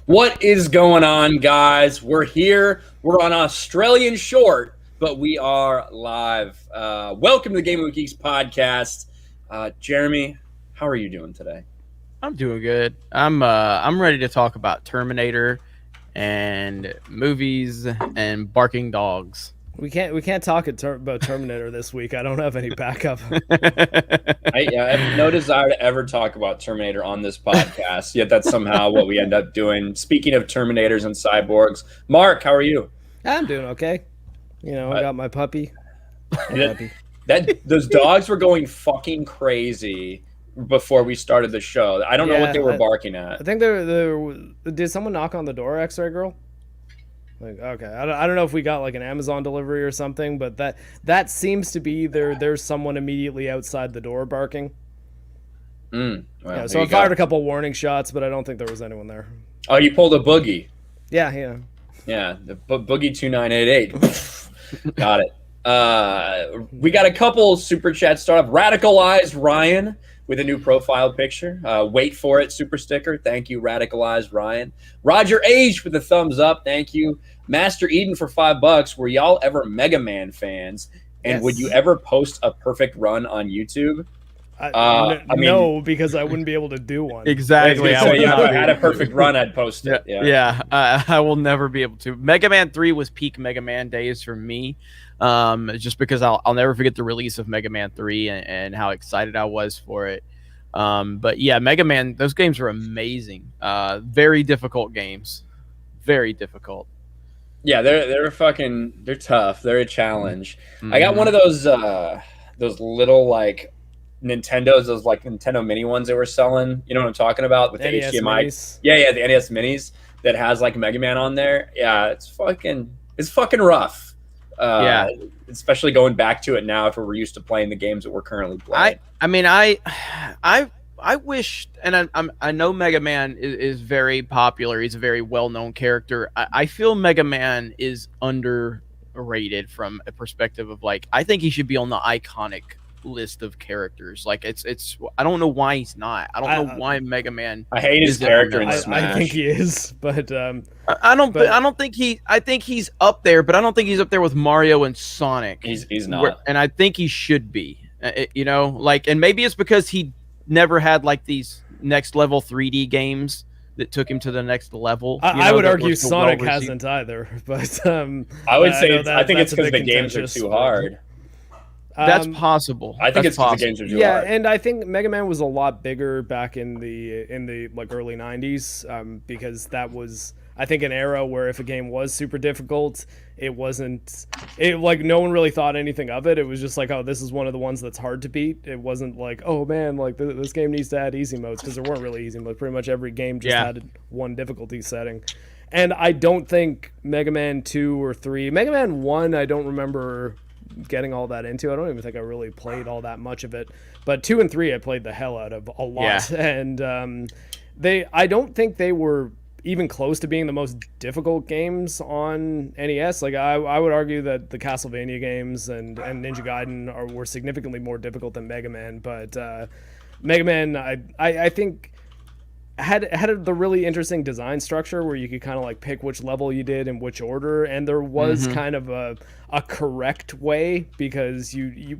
What is going on, guys? We're here. We're on Australian short, but we are live. Welcome to the Game of the Geeks podcast. Jeremy, how are you doing today? I'm doing good. I'm ready to talk about Terminator and movies and barking dogs. We can't talk about Terminator this week. I don't have any backup. I have no desire to ever talk about Terminator on this podcast, yet that's somehow what we end up doing. Speaking of Terminators and cyborgs, Mark, how are you? I'm doing okay. I got my puppy. Those dogs were going fucking crazy before we started the show. I don't know what they were barking at. I think did someone knock on the door, X-Ray Girl? Like, okay, I don't know if we got like an Amazon delivery or something, but that seems to be there's someone immediately outside the door barking. Well, so I fired a couple warning shots, but I don't think there was anyone there. Oh, you pulled a boogie. Yeah. Yeah, the boogie 2988. Got it. We got a couple super chats start up. Radicalized Ryan with a new profile picture. Wait for it, super sticker. Thank you, Radicalized Ryan. Roger H with a thumbs up. Thank you. Master Eden for $5. Were y'all ever Mega Man fans? And Yes. would you ever post a perfect run on YouTube? No, because I wouldn't be able to do one. Exactly. So, if I had a perfect run, I'd post it. Yeah. I will never be able to. Mega Man 3 was peak Mega Man days for me. Just because I'll never forget the release of Mega Man 3 and how excited I was for it. But yeah, Mega Man, those games were amazing. Very difficult games. Very difficult. Yeah, they're tough. They're a challenge. Mm-hmm. I got one of those little like Nintendos, those like Nintendo mini ones they were selling. You know what I'm talking about with the NES HDMI. Minis. Yeah, the NES Minis that has like Mega Man on there. Yeah, it's fucking rough. Especially going back to it now if we're used to playing the games that we're currently playing. I wish, and I know Mega Man is very popular. He's a very well-known character. I feel Mega Man is underrated from a perspective of like, I think he should be on the iconic list of characters. Like it's I don't know why he's not. I don't know why Mega Man. I hate his character in Smash. I think he is, but I think he's up there, but I don't think he's up there with Mario and Sonic. He's not. And I think he should be. And maybe it's because he never had like these next level 3D games that took him to the next level. I would argue Sonic hasn't either, but I would say I think it's because the games are too hard. That's possible. I think it's because the games are too hard. Yeah, and I think Mega Man was a lot bigger back in the like early 90s, because that was, I think, an era where if a game was super difficult, it like no one really thought anything of it. It was just like, oh, this is one of the ones that's hard to beat. It wasn't like, oh man, like this game needs to add easy modes, because there weren't really easy modes. Pretty much every game just had one difficulty setting. And I don't think Mega Man 2 or 3, Mega Man 1, I don't remember getting all that into. I don't even think I really played all that much of it, but 2 and 3 I played the hell out of a lot. And I don't think they were even close to being the most difficult games on NES. Like I would argue that the Castlevania games and Ninja Gaiden were significantly more difficult than Mega Man, but Mega Man I think had the really interesting design structure where you could kind of like pick which level you did in which order, and there was kind of a correct way, because you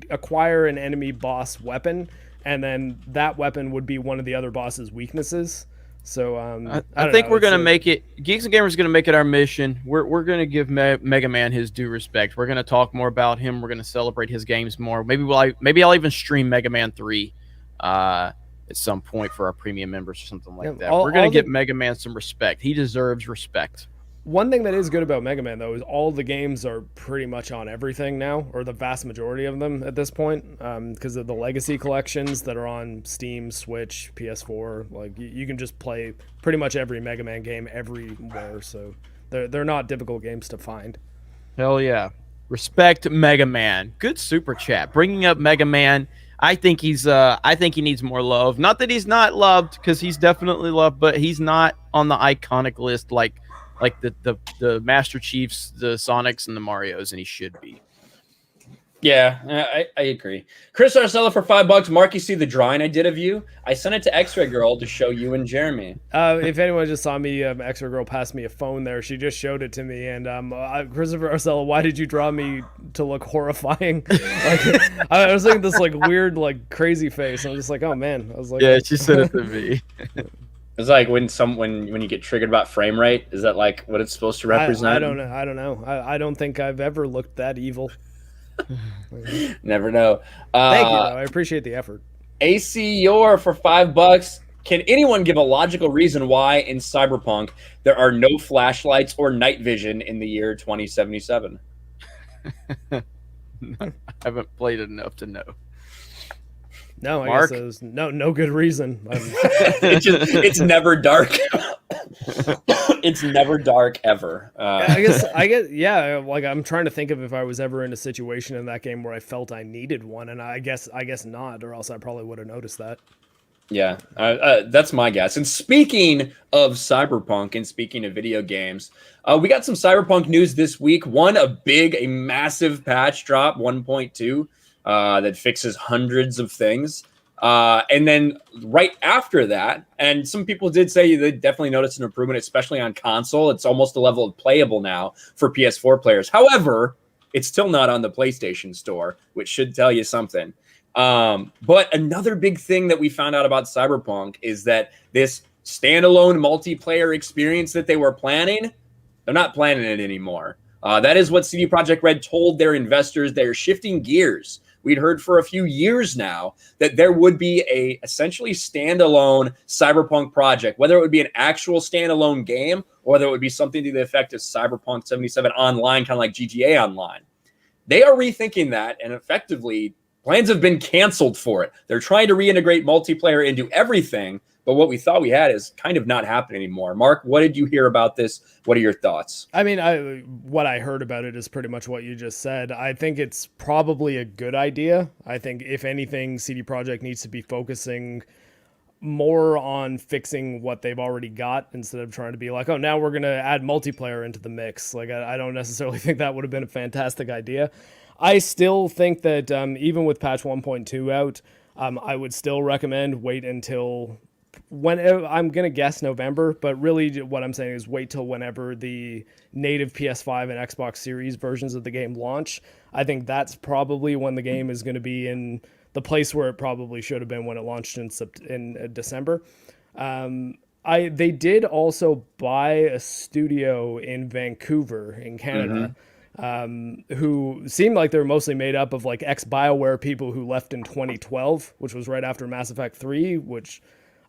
acquire an enemy boss weapon, and then that weapon would be one of the other boss's weaknesses. So I think we're gonna make it. Geeks and Gamers is gonna make it our mission. We're gonna give Mega Man his due respect. We're gonna talk more about him. We're gonna celebrate his games more. Maybe I'll even stream Mega Man 3. At some point for our premium members or something like that. We're going to give Mega Man some respect. He deserves respect. One thing that is good about Mega Man, though, is all the games are pretty much on everything now, or the vast majority of them at this point, because of the legacy collections that are on Steam, Switch, PS4. Like you can just play pretty much every Mega Man game everywhere, so they're not difficult games to find. Hell yeah. Respect Mega Man. Good super chat. Bringing up Mega Man. I think he needs more love. Not that he's not loved, because he's definitely loved, but he's not on the iconic list like the Master Chiefs, the Sonics, and the Marios, and he should be. Yeah, I agree. Chris Arcella for $5. Mark, you see the drawing I did of you? I sent it to X-Ray Girl to show you and Jeremy. If anyone just saw me, X-Ray Girl passed me a phone there. She just showed it to me, and Christopher Arcella, why did you draw me to look horrifying? Like, I was thinking this like weird, like crazy face. I'm just like, oh man. I was like, Yeah, she sent it to me. It's like when you get triggered about frame rate. Is that like what it's supposed to represent? I don't know. I don't think I've ever looked that evil. Never know. Thank you, though. I appreciate the effort. AC Yor for $5. Can anyone give a logical reason why in Cyberpunk there are no flashlights or night vision in the year 2077? I haven't played it enough to know. No, I Mark? guess there's no good reason. It's never dark. It's never dark ever. I guess, yeah. Like I'm trying to think of if I was ever in a situation in that game where I felt I needed one, and I guess not, or else I probably would have noticed that. Yeah, that's my guess. And speaking of Cyberpunk and speaking of video games, we got some Cyberpunk news this week. A massive patch drop, 1.2, that fixes hundreds of things. And then right after that, and some people did say they definitely noticed an improvement, especially on console. It's almost a level of playable now for PS4 players. However, it's still not on the PlayStation Store, which should tell you something. But another big thing that we found out about Cyberpunk is that this standalone multiplayer experience that they were planning, they're not planning it anymore. That is what CD Projekt Red told their investors. They're shifting gears. We'd heard for a few years now that there would be a essentially standalone Cyberpunk project, whether it would be an actual standalone game or whether it would be something to the effect of Cyberpunk 77 Online, kind of like GTA Online. They are rethinking that, and effectively plans have been canceled for it. They're trying to reintegrate multiplayer into everything, but what we thought we had is kind of not happening anymore. Mark, what did you hear about this? What are your thoughts? I mean, what I heard about it is pretty much what you just said. I think it's probably a good idea. I think, if anything, CD Projekt needs to be focusing more on fixing what they've already got instead of trying to be like, oh, now we're going to add multiplayer into the mix. Like, I don't necessarily think that would have been a fantastic idea. I still think that even with patch 1.2 out, I would still recommend wait until I'm going to guess November, but really what I'm saying is wait till whenever the native PS5 and Xbox Series versions of the game launch. I think that's probably when the game is going to be in the place where it probably should have been when it launched in December. They did also buy a studio in Vancouver in Canada. Who seemed like they were mostly made up of like ex-BioWare people who left in 2012, which was right after Mass Effect 3, which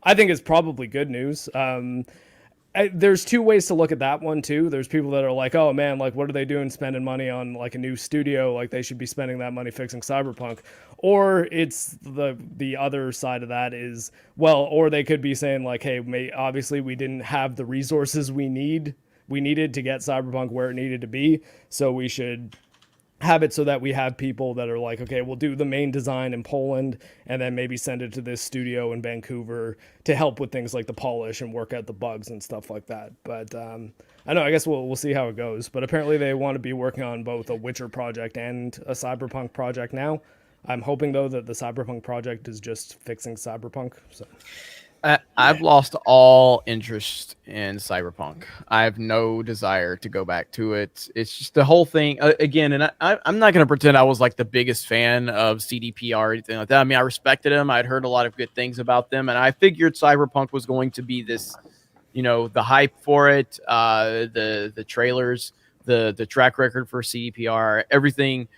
I think is probably good news. There's two ways to look at that one too. There's people that are like, oh man, like what are they doing spending money on like a new studio? Like they should be spending that money fixing Cyberpunk. Or it's the other side of that is, well, or they could be saying like, hey, obviously we didn't have the resources we needed to get Cyberpunk where it needed to be, so we should have it so that we have people that are like, okay, we'll do the main design in Poland and then maybe send it to this studio in Vancouver to help with things like the polish and work out the bugs and stuff like that. But I know, I guess we'll see how it goes. But apparently they want to be working on both a Witcher project and a Cyberpunk project now. I'm hoping though that the Cyberpunk project is just fixing Cyberpunk. So I've lost all interest in Cyberpunk. I have no desire to go back to it. It's just the whole thing again. And I'm not going to pretend I was like the biggest fan of CDPR or anything like that. I mean, I respected them. I'd heard a lot of good things about them, and I figured Cyberpunk was going to be this, the hype for it, the trailers, the track record for CDPR, everything.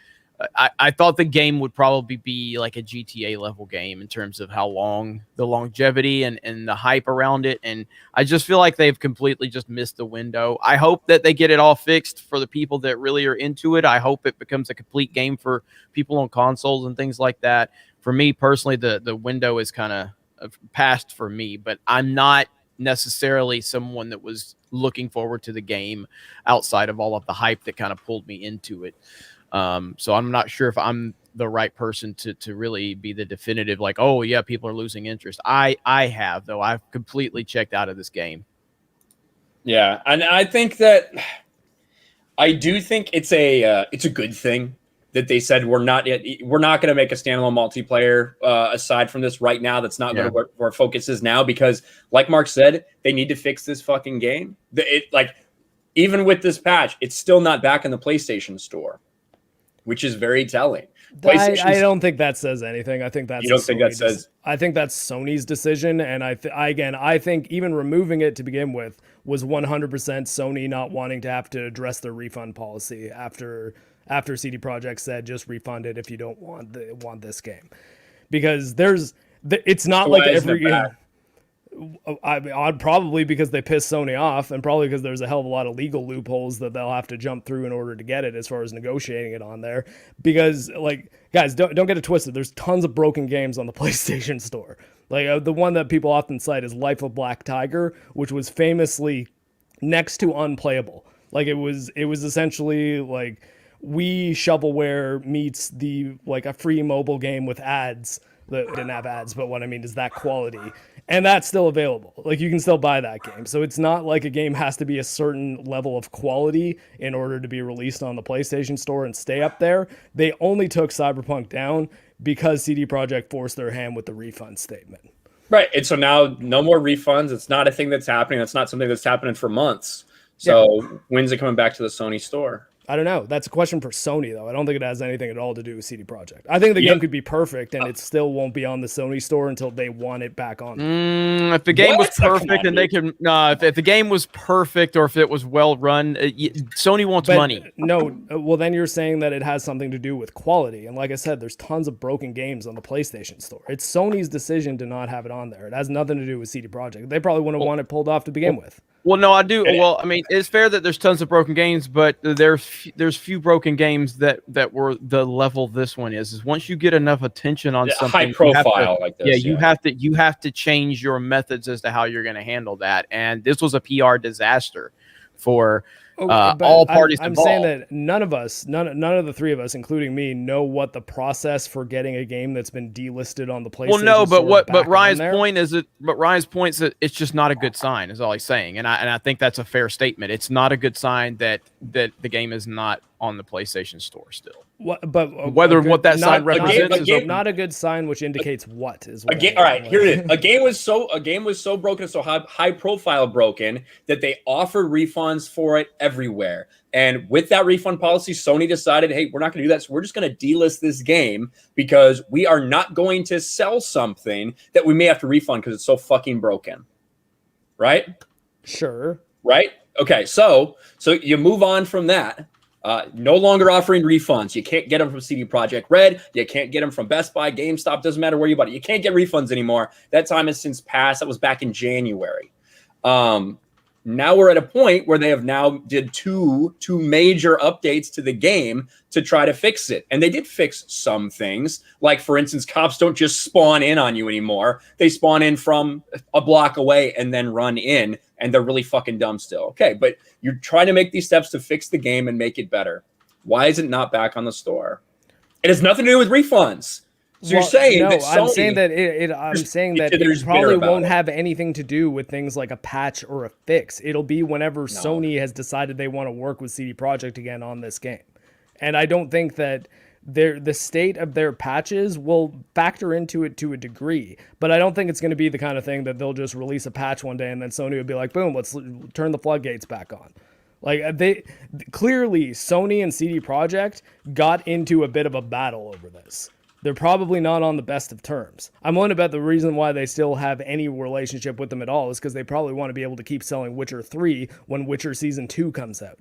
I thought the game would probably be like a GTA level game in terms of how long, the longevity and the hype around it. And I just feel like they've completely just missed the window. I hope that they get it all fixed for the people that really are into it. I hope it becomes a complete game for people on consoles and things like that. For me personally, the window is kind of passed for me, but I'm not necessarily someone that was looking forward to the game outside of all of the hype that kind of pulled me into it. So I'm not sure if I'm the right person to really be the definitive, like, oh yeah, people are losing interest. I have, though. I've completely checked out of this game. Yeah. And I think that I do think it's a good thing that they said we're not going to make a standalone multiplayer aside from this right now. That's not going to where our focus is now, because like Mark said, they need to fix this fucking game. Even with this patch, it's still not back in the PlayStation Store, which is very telling. I don't think that says anything. I think that's you don't think that says. I think that's Sony's decision, and I think even removing it to begin with was 100% Sony not wanting to have to address their refund policy after CD Projekt said just refund it if you don't want this game, because it's not like every game. I'd probably because they pissed Sony off, and probably because there's a hell of a lot of legal loopholes that they'll have to jump through in order to get it, as far as negotiating it on there. Because, like, guys, don't get it twisted. There's tons of broken games on the PlayStation Store. Like, the one that people often cite is Life of Black Tiger, which was famously next to unplayable. Like, it was essentially like Wii shovelware meets a free mobile game with ads. That didn't have ads, but what I mean is that quality. And that's still available. Like, you can still buy that game. So it's not like a game has to be a certain level of quality in order to be released on the PlayStation Store and stay up there. They only took Cyberpunk down because CD Projekt forced their hand with the refund statement. Right. And so now no more refunds. It's not a thing that's happening. That's not something that's happening for months. So when's it coming back to the Sony store? I don't know. That's a question for Sony, though. I don't think it has anything at all to do with CD Projekt. I think the game could be perfect, and it still won't be on the Sony store until they want it back on. If the game was perfect, and they can, if the game was perfect, or if it was well run, Sony wants money. No, well then you're saying that it has something to do with quality, and like I said, there's tons of broken games on the PlayStation store. It's Sony's decision to not have it on there. It has nothing to do with CD Projekt. They probably wouldn't want it pulled off to begin with. Well, no, I do. Well, I mean, it's fair that there's tons of broken games, but there's few broken games that were the level this one is once you get enough attention on something high profile like this. You have to change your methods as to how you're going to handle that. And this was a PR disaster for all parties involved. I'm saying that none of the three of us, including me, know what the process for getting a game that's been delisted on the PlayStation. Well, no, but Ryan's point is that it's just not a good sign, is all he's saying, and I think that's a fair statement. It's not a good sign that the game is not on the PlayStation Store still. What that sign represents is not a good sign, which indicates what is. All right, here it is. A game was so broken, so high profile broken that they offered refunds for it everywhere. And with that refund policy, Sony decided, hey, we're not going to do that. So we're just going to delist this game because we are not going to sell something that we may have to refund because it's so fucking broken. Right? Sure. Right? Okay. So you move on from that. No longer offering refunds. You can't get them from CD Projekt Red. You can't get them from Best Buy, GameStop. Doesn't matter where you buy it. You can't get refunds anymore. That time has since passed. That was back in January. Now we're at a point where they have now did two major updates to the game to try to fix it. And they did fix some things. Like, for instance, cops don't just spawn in on you anymore. They spawn in from a block away and then run in. And they're really fucking dumb still. Okay, but you're trying to make these steps to fix the game and make it better. Why is it not back on the store? It has nothing to do with refunds. So you're saying that Sony, I'm saying that it probably won't have anything to do with things like a patch or a fix. It'll be whenever Sony has decided they want to work with CD Projekt again on this game. And I don't think that the state of their patches will factor into it to a degree, but I don't think it's going to be the kind of thing that they'll just release a patch one day and then Sony would be like, boom, let's turn the floodgates back on. Like, they clearly, Sony and CD Projekt got into a bit of a battle over this. They're probably not on the best of terms. I'm willing to bet the reason why they still have any relationship with them at all is because they probably want to be able to keep selling Witcher 3 when Witcher Season 2 comes out.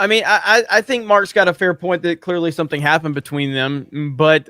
I mean, I think Mark's got a fair point that clearly something happened between them, but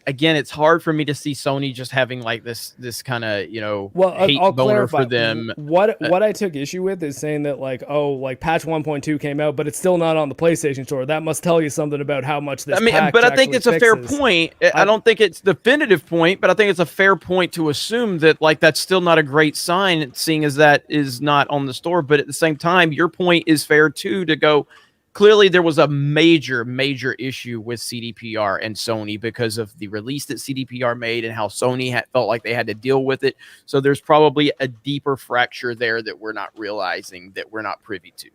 again, it's hard for me to see Sony just having like this kind of hate boner for them. What I took issue with is saying that like patch 1.2 came out, but it's still not on the PlayStation Store. That must tell you something about how much this. But I think it's a fair point. I don't think it's a definitive point, but I think it's a fair point to assume that like that's still not a great sign, seeing as that is not on the store. But at the same time, your point is fair too to go. Clearly, there was a major issue with CDPR and Sony because of the release that CDPR made and how Sony felt like they had to deal with it. So there's probably a deeper fracture there that we're not realizing, that we're not privy to.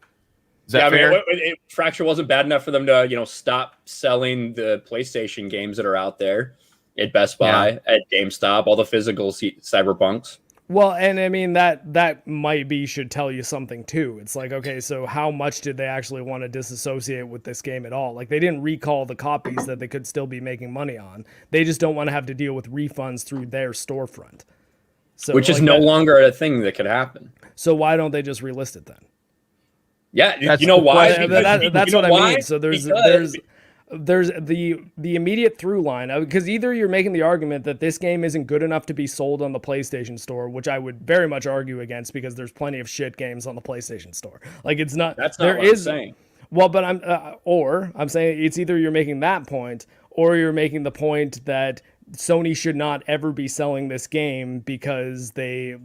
Is that fair? Fracture wasn't bad enough for them to, stop selling the PlayStation games that are out there at Best Buy, at GameStop, all the physical Cyberpunks. Well, and I mean that should tell you something too. It's like, okay, so how much did they actually want to disassociate with this game at all? Like, they didn't recall the copies that they could still be making money on. They just don't want to have to deal with refunds through their storefront. So, which is no longer a thing that could happen. So why don't they just relist it then? Yeah, you know why? That's what I mean. So there's the immediate through line, because either you're making the argument that this game isn't good enough to be sold on the PlayStation Store, which I would very much argue against, because there's plenty of shit games on the PlayStation Store. Like, it's not. That's not what I'm saying. Well, but I'm saying it's either you're making that point, or you're making the point that Sony should not ever be selling this game because they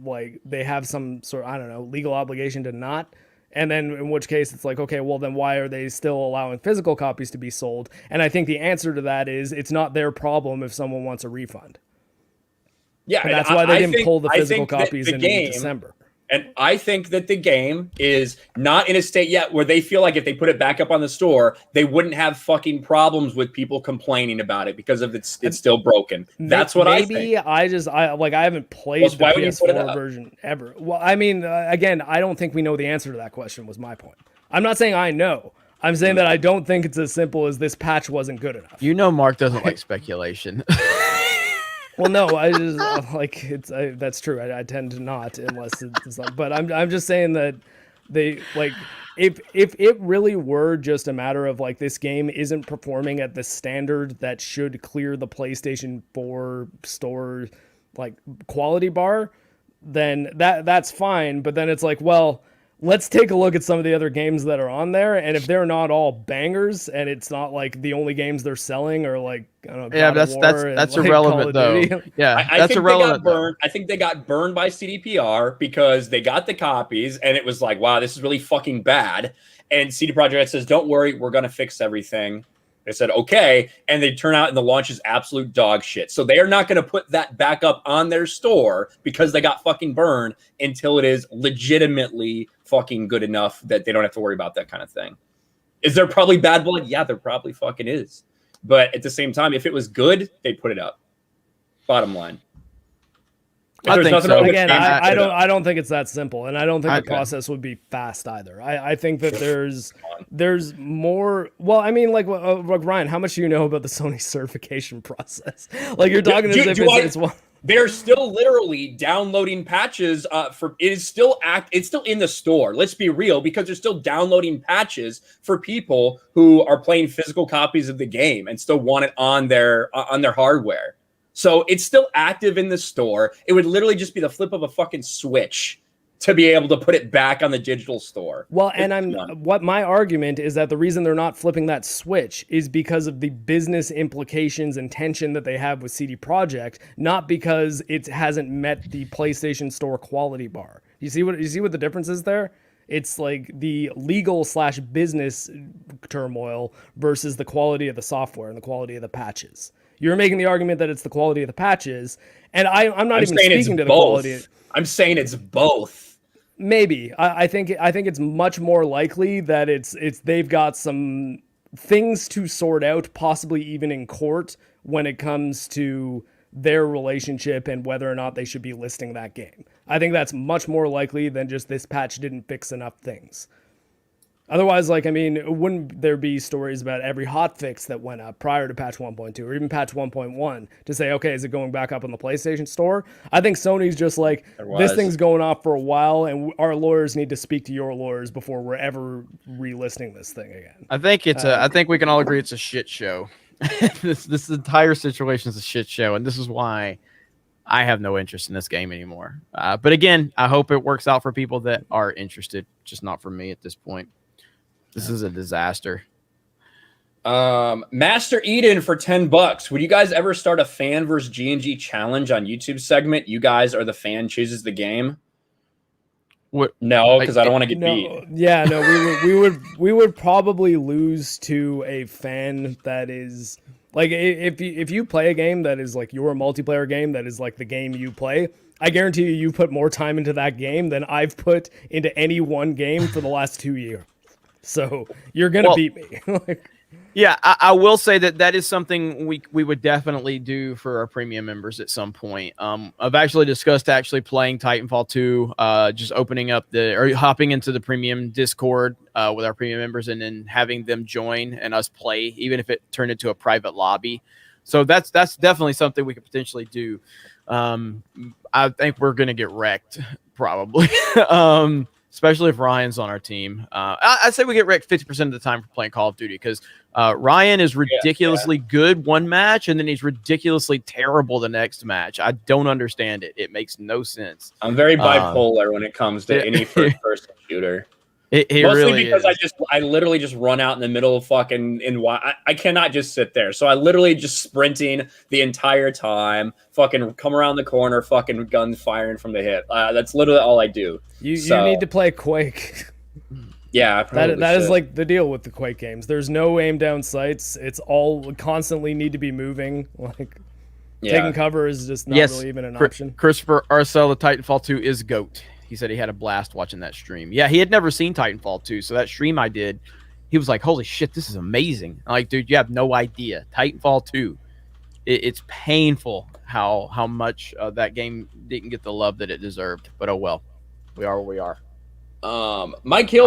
have some sort of, I don't know, legal obligation to not. And then in which case it's like, okay, well then why are they still allowing physical copies to be sold? And I think the answer to that is it's not their problem if someone wants a refund. Yeah, and that's why they didn't pull the physical copies in December. And I think that the game is not in a state yet where they feel like if they put it back up on the store, they wouldn't have fucking problems with people complaining about it because of it's still broken. That's what I think. Maybe I haven't played the PS4 version ever. Well, I mean, again, I don't think we know the answer to that question was my point. I'm not saying I know. I'm saying that I don't think it's as simple as this patch wasn't good enough. You know, Mark doesn't like speculation. Well, no, that's true. I tend to not, unless it's like, but I'm just saying that they if it really were just a matter of like this game isn't performing at the standard that should clear the PlayStation 4 store like quality bar, then that's fine. But then it's like, well, let's take a look at some of the other games that are on there, and if they're not all bangers, and it's not like the only games they're selling are like, I don't know, yeah, that's like irrelevant though. Yeah, that's irrelevant. I think they got burned by CDPR because they got the copies, and it was like, wow, this is really fucking bad. And CD Projekt Red says, don't worry, we're gonna fix everything. They said, okay, and they turn out and the launch is absolute dog shit. So they are not going to put that back up on their store because they got fucking burned until it is legitimately fucking good enough that they don't have to worry about that kind of thing. Is there probably bad blood? Yeah, there probably fucking is. But at the same time, if it was good, they'd put it up. Bottom line. I think so. Again, I don't think it's that simple, and I don't think the process would be fast either. I think that there's more. Well, I mean, like Ryan, how much do you know about the Sony certification process? Like, you're talking as if it's one. They're still literally downloading patches for it's still in the store. Let's be real, because they're still downloading patches for people who are playing physical copies of the game and still want it on their hardware. So it's still active in the store. It would literally just be the flip of a fucking switch to be able to put it back on the digital store. Well, and what my argument is that the reason they're not flipping that switch is because of the business implications and tension that they have with CD Projekt, not because it hasn't met the PlayStation Store quality bar. You see what the difference is there? It's like the legal/business turmoil versus the quality of the software and the quality of the patches. You're making the argument that it's the quality of the patches, and I'm not even speaking to the quality. I'm saying it's both. Maybe. I think it's much more likely that it's they've got some things to sort out, possibly even in court, when it comes to their relationship and whether or not they should be listing that game. I think that's much more likely than just this patch didn't fix enough things. Otherwise, wouldn't there be stories about every hotfix that went up prior to patch 1.2 or even patch 1.1 to say, okay, is it going back up on the PlayStation Store? I think Sony's just like, this thing's going off for a while, and our lawyers need to speak to your lawyers before we're ever relisting this thing again. I think I think we can all agree it's a shit show. This entire situation is a shit show, and this is why I have no interest in this game anymore. But again, I hope it works out for people that are interested, just not for me at this point. This is a disaster. Master Eden for $10. Would you guys ever start a fan versus G&G challenge on YouTube segment? You guys are the fan chooses the game. What? No, because I don't want to get beat. Yeah, no, we would probably lose to a fan that is like, if you play a game that is like your multiplayer game that is like the game you play, I guarantee you put more time into that game than I've put into any one game for the last 2 years. so you're gonna beat me. Yeah, I will say that is something we would definitely do for our premium members at some point. I've actually discussed playing Titanfall 2, just opening up or hopping into the premium Discord with our premium members and then having them join and us play, even if it turned into a private lobby. So that's definitely something we could potentially do. I think we're gonna get wrecked probably. Especially if Ryan's on our team. I'd say we get wrecked 50% of the time for playing Call of Duty because Ryan is ridiculously good one match and then he's ridiculously terrible the next match. I don't understand it. It makes no sense. I'm very bipolar when it comes to any first-person shooter. Mostly really because I literally just run out in the middle of fucking I cannot just sit there. So I literally just sprinting the entire time, fucking come around the corner, fucking guns firing from the hip. That's literally all I do. You need to play Quake. Yeah, that is like the deal with the Quake games. There's no aim down sights. It's all constantly need to be moving. Like taking cover is just not really even an option. Christopher Arcella, Titanfall 2 is GOAT. He said he had a blast watching that stream. Yeah, he had never seen Titanfall 2, so that stream I did, he was like, holy shit, this is amazing. I'm like, dude, you have no idea. Titanfall 2, it's painful how much that game didn't get the love that it deserved. But oh well, we are where we are. Mikey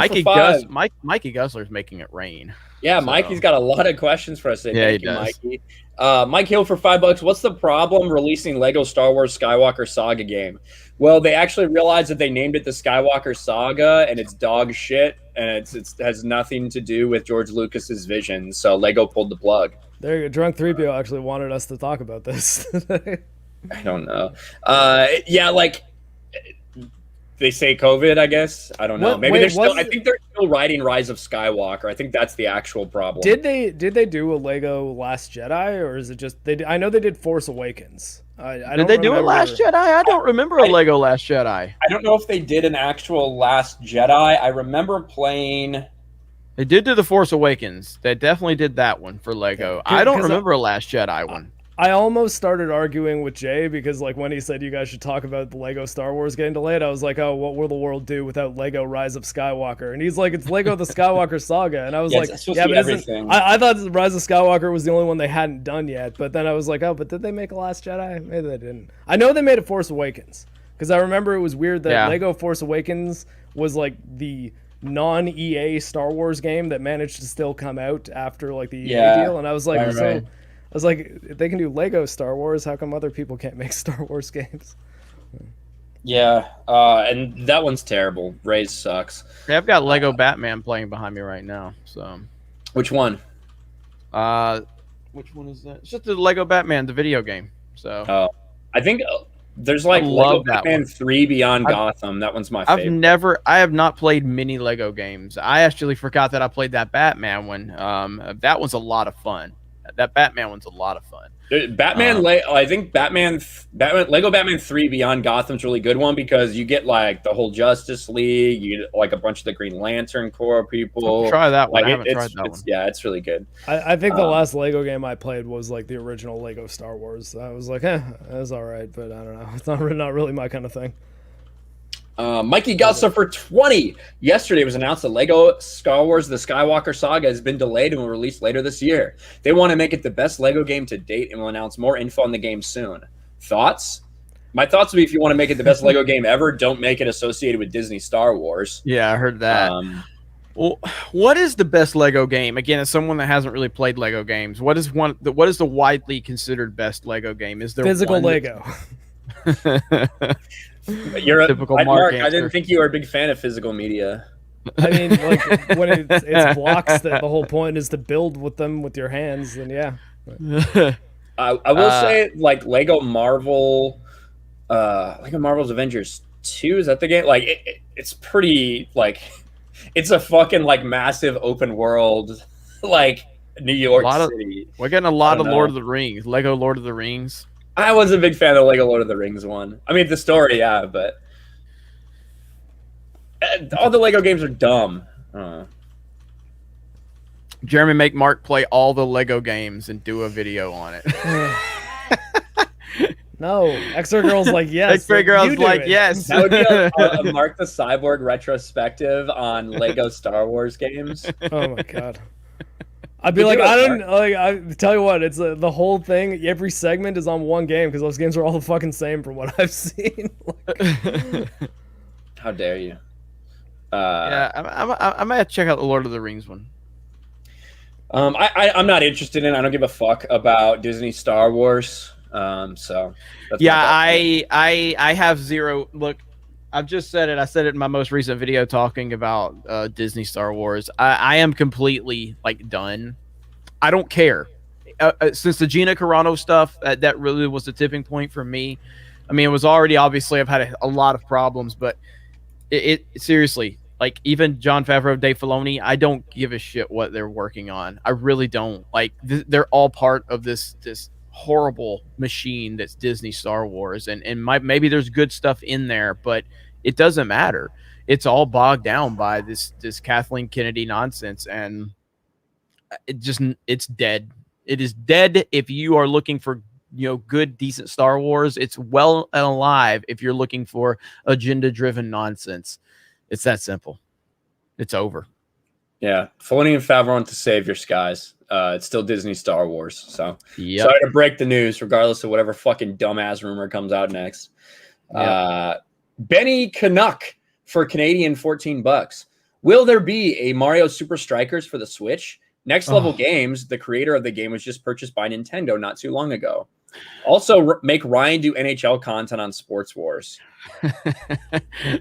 Gussler's making it rain. Yeah, so. Mikey's got a lot of questions for us today. Yeah, Thank you, Mikey. Mike Hill for $5. What's the problem releasing Lego Star Wars Skywalker Saga game? Well, they actually realized that they named it the Skywalker Saga, and it's dog shit, and it has nothing to do with George Lucas's vision. So Lego pulled the plug. There you go. Drunk 3PO actually wanted us to talk about this. I don't know. Yeah, like they say COVID, I guess. I don't know. Maybe I think they're still writing Rise of Skywalker. I think that's the actual problem. Did they do a Lego Last Jedi, or is it just I know they did Force Awakens. Did they do a Last Jedi? I don't remember a Lego Last Jedi. I don't know if they did an actual Last Jedi. I remember playing. They did do the Force Awakens. They definitely did that one for Lego. I don't remember a Last Jedi one. I almost started arguing with Jay because, like, when he said you guys should talk about the Lego Star Wars getting delayed, I was like, oh, what will the world do without Lego Rise of Skywalker? And he's like, it's Lego the Skywalker Saga. And I was like, yeah, but everything. I thought Rise of Skywalker was the only one they hadn't done yet. But then I was like, oh, but did they make a Last Jedi? Maybe they didn't. I know they made a Force Awakens because I remember it was weird that Lego Force Awakens was like the non-EA Star Wars game that managed to still come out after like the EA deal. And I was like, I was like, if they can do Lego Star Wars, how come other people can't make Star Wars games? Yeah, and that one's terrible. Ray's sucks. Yeah, I've got Lego Batman playing behind me right now. So, which one? Which one is that? It's just the Lego Batman, the video game. So, I think there's like Lego Batman 3 Beyond Gotham. That one's my favorite. I have not played many Lego games. I actually forgot that I played that Batman one. That one's a lot of fun. That Batman one's a lot of fun. I think Lego Batman 3 Beyond Gotham's a really good one because you get like the whole Justice League, you get like a bunch of the Green Lantern Corps people. Try that one. I haven't tried that one. Yeah, it's really good. I think the last Lego game I played was like the original Lego Star Wars. I was like, that's all right, but I don't know. It's not really my kind of thing. Mikey Gusser for 20. Yesterday it was announced that Lego Star Wars The Skywalker Saga has been delayed and will release later this year. They want to make it the best Lego game to date and will announce more info on the game soon. Thoughts? My thoughts would be if you want to make it the best Lego game ever, don't make it associated with Disney Star Wars. Yeah, I heard that. Well, what is the best Lego game? Again, as someone that hasn't really played Lego games, what is the widely considered best Lego game? Is there physical Lego? You're a typical Mark. I didn't think you were a big fan of physical media. I mean, like when it's blocks, that the whole point is to build with them with your hands. Then yeah. I will say like Lego Marvel's Avengers 2. Is that the game? Like it's pretty like it's a fucking like massive open world like New York City. We're getting a lot of Lord of the Rings. Lego Lord of the Rings. I was a big fan of Lego Lord of the Rings one. I mean, the story, yeah, but all the Lego games are dumb. Jeremy, make Mark play all the Lego games and do a video on it. No, X-Ray Girl's like yes. X-Ray Girl's you do like it. yes. That would be a Mark the Cyborg retrospective on Lego Star Wars games. Oh my god. I'd be like, I don't like. I tell you what, it's the whole thing. Every segment is on one game because those games are all the fucking same from what I've seen. How dare you? Yeah, I might have to check out the Lord of the Rings one. I'm not interested in. I don't give a fuck about Disney Star Wars. So that's yeah, I have zero. Look, I've just said it. I said it in my most recent video talking about Disney Star Wars. I am completely like done. I don't care. Since the Gina Carano stuff, that really was the tipping point for me. I mean, it was already obviously I've had a lot of problems, but it seriously, like even Jon Favreau, Dave Filoni, I don't give a shit what they're working on. I really don't. Like they're all part of this horrible machine that's Disney Star Wars, and maybe there's good stuff in there, but it doesn't matter. It's all bogged down by this Kathleen Kennedy nonsense, and it's dead. It is dead. If you are looking for good, decent Star Wars, it's well and alive. If you're looking for agenda-driven nonsense, it's that simple. It's over. Yeah, Filoni and Favreau want to save your skies. It's still Disney Star Wars, so yep. Sorry to break the news, regardless of whatever fucking dumbass rumor comes out next. Yep. Benny Canuck for Canadian $14. Will there be a Mario Super Strikers for the Switch? Next Level Games, the creator of the game, was just purchased by Nintendo not too long ago. Also, make Ryan do NHL content on Sports Wars.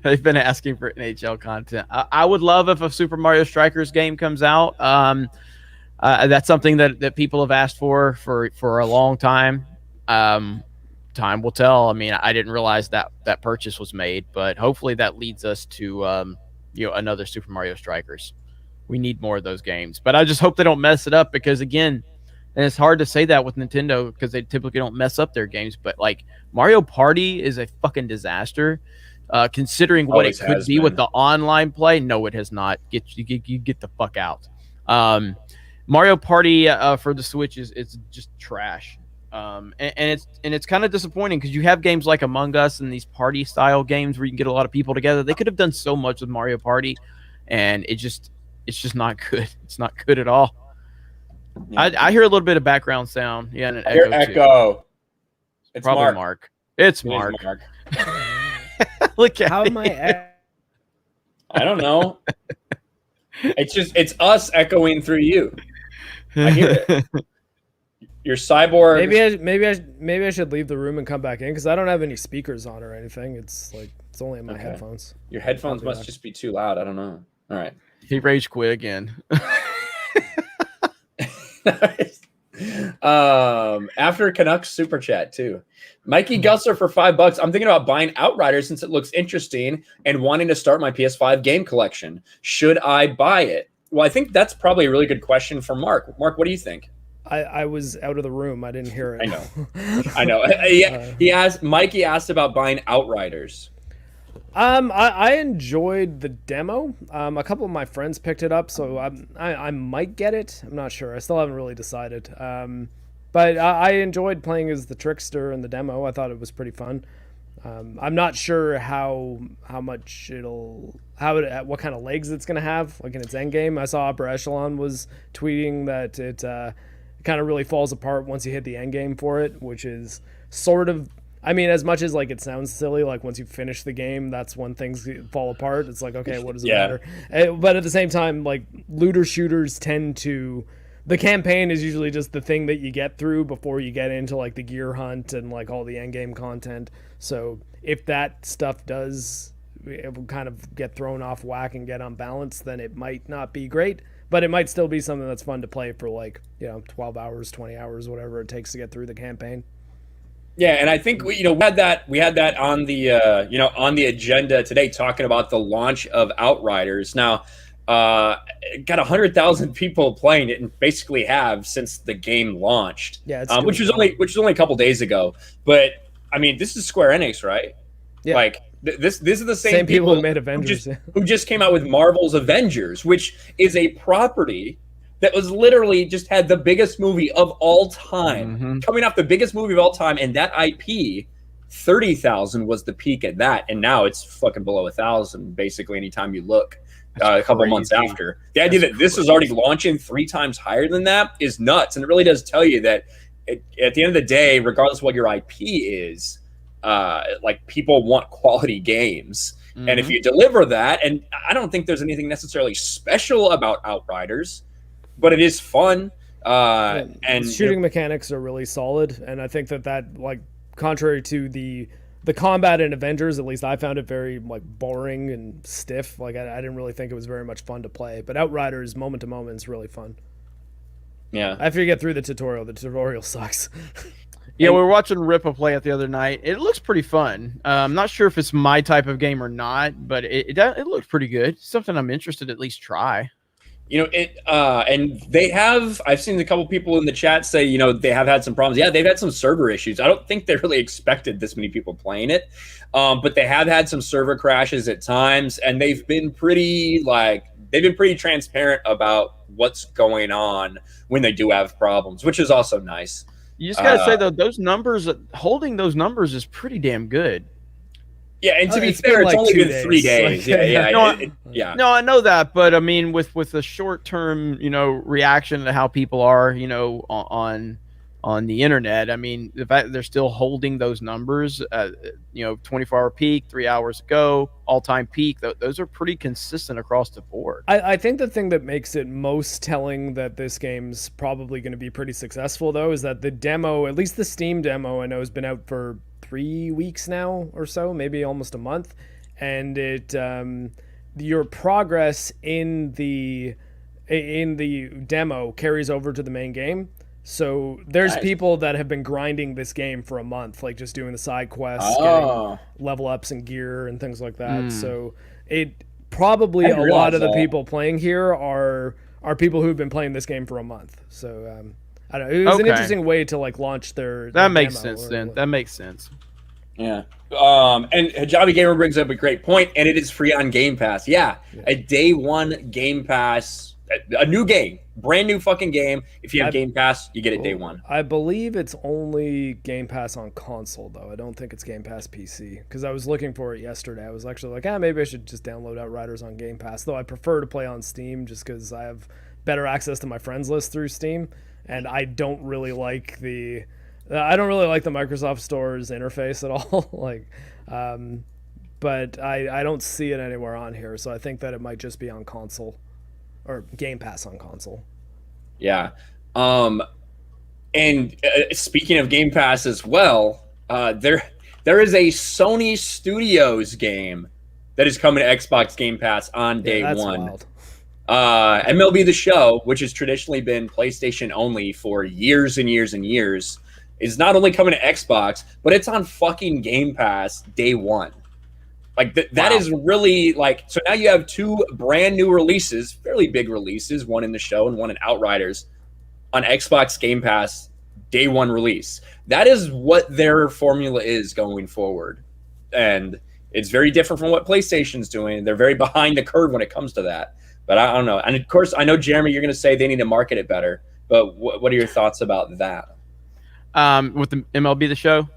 They've been asking for NHL content. I would love if a Super Mario Strikers game comes out. That's something that people have asked for a long time. Time will tell. I mean, I didn't realize that purchase was made, but hopefully that leads us to another Super Mario Strikers. We need more of those games, but I just hope they don't mess it up, because again, and it's hard to say that with Nintendo because they typically don't mess up their games, but like Mario Party is a fucking disaster. Considering what it could be with the online play, no, it has not. You get the fuck out. Mario Party for the Switch it's just trash. And it's kind of disappointing because you have games like Among Us and these party style games where you can get a lot of people together. They could have done so much with Mario Party, and it's just not good. It's not good at all. Yeah. I hear a little bit of background sound. Yeah, and an echo. Too. It's probably Mark. It's Mark. Look at how am I? I don't know. It's us echoing through you. I hear it. Your cyborg. Maybe I should leave the room and come back in because I don't have any speakers on or anything. It's only in my headphones. Your headphones must just be too loud. I don't know. All right. He rage quit again. After Canucks super chat too. Mikey Gusser for $5. I'm thinking about buying Outriders since it looks interesting and wanting to start my PS5 game collection. Should I buy it? Well, I think that's probably a really good question for Mark. Mark, what do you think? I was out of the room. I didn't hear it. I know. Mikey asked about buying Outriders. I enjoyed the demo. A couple of my friends picked it up, so I might get it. I'm not sure. I still haven't really decided. But I enjoyed playing as the trickster in the demo. I thought it was pretty fun. I'm not sure what kind of legs it's gonna have, like in its end game. I saw Upper Echelon was tweeting that it kind of really falls apart once you hit the end game for it, which is sort of. I mean, as much as like it sounds silly, like once you finish the game, that's when things fall apart. It's like, okay, what does it matter? But at the same time, like looter shooters tend to, the campaign is usually just the thing that you get through before you get into like the gear hunt and like all the end game content. So if that stuff does kind of get thrown off whack and get unbalanced, then it might not be great. But it might still be something that's fun to play for 12 hours, 20 hours, whatever it takes to get through the campaign. Yeah, and I think we had that on the on the agenda today, talking about the launch of Outriders. Now, got 100,000 people playing it, and basically have since the game launched. Yeah, which was only a couple days ago. But I mean, this is Square Enix, right? Yeah. Like this is the same people who made Avengers, who just came out with Marvel's Avengers, which is a property that was literally just had the biggest movie of all time, coming off the biggest movie of all time, and that IP, 30,000 was the peak at that, and now it's fucking below 1,000 basically anytime you look. A couple months after. The idea that this is already launching 3 times higher than that is nuts, and it really does tell you that at the end of the day, regardless of what your IP is, like people want quality games. And if you deliver that, and I don't think there's anything necessarily special about Outriders, but it is fun. And shooting mechanics are really solid, and I think that like contrary to the combat in Avengers, at least I found it very like boring and stiff. Like I didn't really think it was very much fun to play. But Outriders, moment to moment, is really fun. Yeah. After you get through the tutorial sucks. Yeah, we were watching Rippa play it the other night. It looks pretty fun. I'm not sure if it's my type of game or not, but it looks pretty good. Something I'm interested to at least try. You know, and they have, I've seen a couple people in the chat say, you know, they have had some problems. Yeah, they've had some server issues. I don't think they really expected this many people playing it, but they have had some server crashes at times, and they've been pretty transparent about what's going on when they do have problems, which is also nice. You just got to say, though, those numbers, holding those numbers is pretty damn good. Yeah, and to be fair, it's only been 3 days. Like, No, I know that, but I mean, with the short term, you know, reaction to how people are, you know, on the internet. I mean, the fact that they're still holding those numbers, you know, 24-hour peak, 3 hours ago, all-time peak. Those are pretty consistent across the board. I think the thing that makes it most telling that this game's probably going to be pretty successful, though, is that the demo, at least the Steam demo, I know has been out for 3 weeks now or so, maybe almost a month, and it your progress in the demo carries over to the main game. So there's people that have been grinding this game for a month, like just doing the side quests, getting level ups and gear and things like that. So it probably a lot of the people playing here are people who've been playing this game for a month. So I don't know. It was an interesting way to like launch their that makes sense then. That makes sense. Yeah. And Hijabi Gamer brings up a great point, and it is free on Game Pass. Yeah. A day one Game Pass, a new game, brand new fucking game. If you have Game Pass, you get it day one. I believe it's only Game Pass on console, though. I don't think it's Game Pass PC, because I was looking for it yesterday. I was actually like, maybe I should just download Outriders on Game Pass, though I prefer to play on Steam just because I have better access to my friends list through Steam, and I don't really like the Microsoft Store's interface at all. Like, but I don't see it anywhere on here, so I think that it might just be on console. Or Game Pass on console. Yeah. And speaking of Game Pass as well, there is a Sony Studios game that is coming to Xbox Game Pass on day one. Wild. MLB The Show, which has traditionally been PlayStation only for years and years and years, is not only coming to Xbox, but it's on fucking Game Pass day one. Like that is really like, so now you have 2 brand new releases, fairly big releases, one in The Show and one in Outriders, on Xbox Game Pass day one release. That is what their formula is going forward. And it's very different from what PlayStation's doing. They're very behind the curve when it comes to that. But I don't know. And of course, I know, Jeremy, you're going to say they need to market it better. But what are your thoughts about that? With the MLB The Show?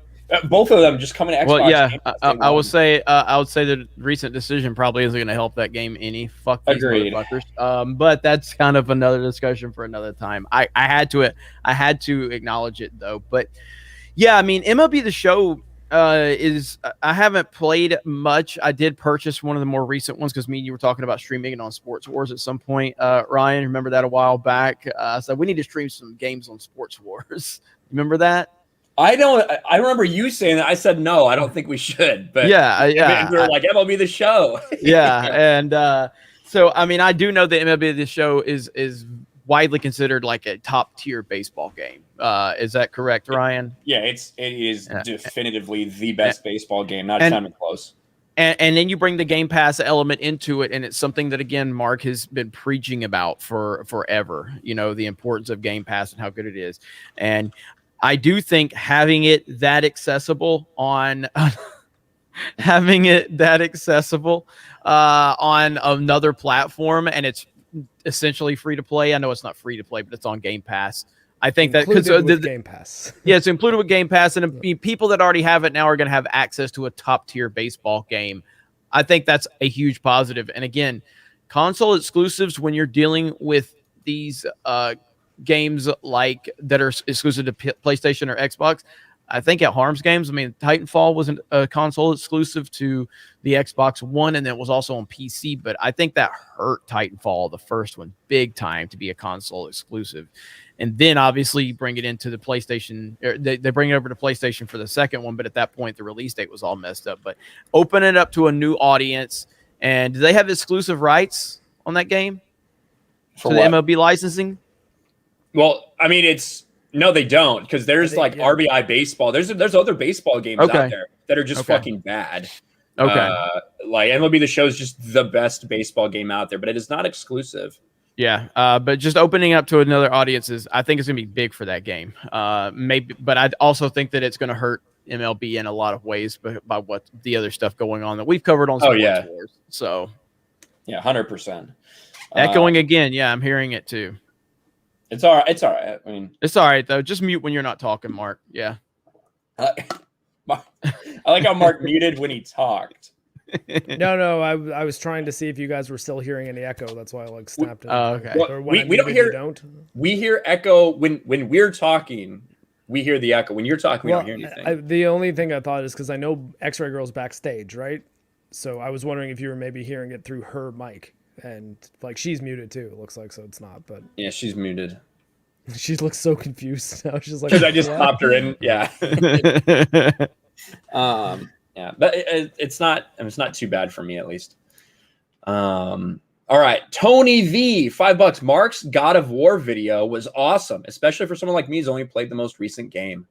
Both of them just coming to Xbox. Well, yeah, I would say the recent decision probably isn't going to help that game any. Fuck these motherfuckers. But that's kind of another discussion for another time. I had to acknowledge it though. But yeah, I mean, MLB The Show is I haven't played much. I did purchase one of the more recent ones because me and you were talking about streaming it on Sports Wars at some point. Ryan, remember that a while back? So we need to stream some games on Sports Wars. Remember that? I remember you saying that. I said no, I don't think we should. But yeah. You're like MLB The Show. Yeah, and so I mean, I do know that MLB The Show is widely considered like a top tier baseball game. Is that correct, Ryan? Yeah, it is definitively the best baseball game. Not even close. And then you bring the Game Pass element into it, and it's something that, again, Mark has been preaching about for forever. You know, the importance of Game Pass and how good it is. And I do think having it that accessible on on another platform, and it's essentially free to play. I know it's not free to play, but it's on Game Pass. I think that because the Game Pass. Yeah, it's included with Game Pass, and people that already have it now are going to have access to a top tier baseball game. I think that's a huge positive. And again, console exclusives, when you're dealing with these games like that are exclusive to PlayStation or Xbox, I think it harms games. I mean, Titanfall wasn't a console exclusive to the Xbox One, and it was also on PC, but I think that hurt Titanfall, the first one, big time to be a console exclusive. And then obviously you bring it into the PlayStation. They bring it over to PlayStation for the second one, but at that point the release date was all messed up. But open it up to a new audience. And do they have exclusive rights on that game For the MLB licensing? Well, I mean, no, they don't, because there's RBI baseball. There's other baseball games out there that are just fucking bad. Okay, like MLB The Show is just the best baseball game out there, but it is not exclusive. Yeah, but just opening up to another audience I think it's gonna be big for that game. Maybe, but I also think that it's gonna hurt MLB in a lot of ways by what the other stuff going on that we've covered on Sports Wars. So, yeah, 100%. Echoing again, yeah, I'm hearing it too. It's all right. It's all right. I mean, it's all right though. Just mute when you're not talking, Mark. Yeah. I like how Mark muted when he talked. No, I was trying to see if you guys were still hearing any echo. That's why I snapped it. Okay. Well, we don't hear. We hear echo when we're talking. We hear the echo. When you're talking, we don't hear anything. The only thing I thought is because I know X-Ray Girl's backstage, right? So I was wondering if you were maybe hearing it through her mic, and like she's muted too. It looks like, so it's not. But yeah, she's muted. She looks so confused now. She's like, because I just popped her in. Yeah. Yeah, but it's not too bad for me, at least. All right, Tony V, $5. Mark's God of War video was awesome, especially for someone like me who's only played the most recent game.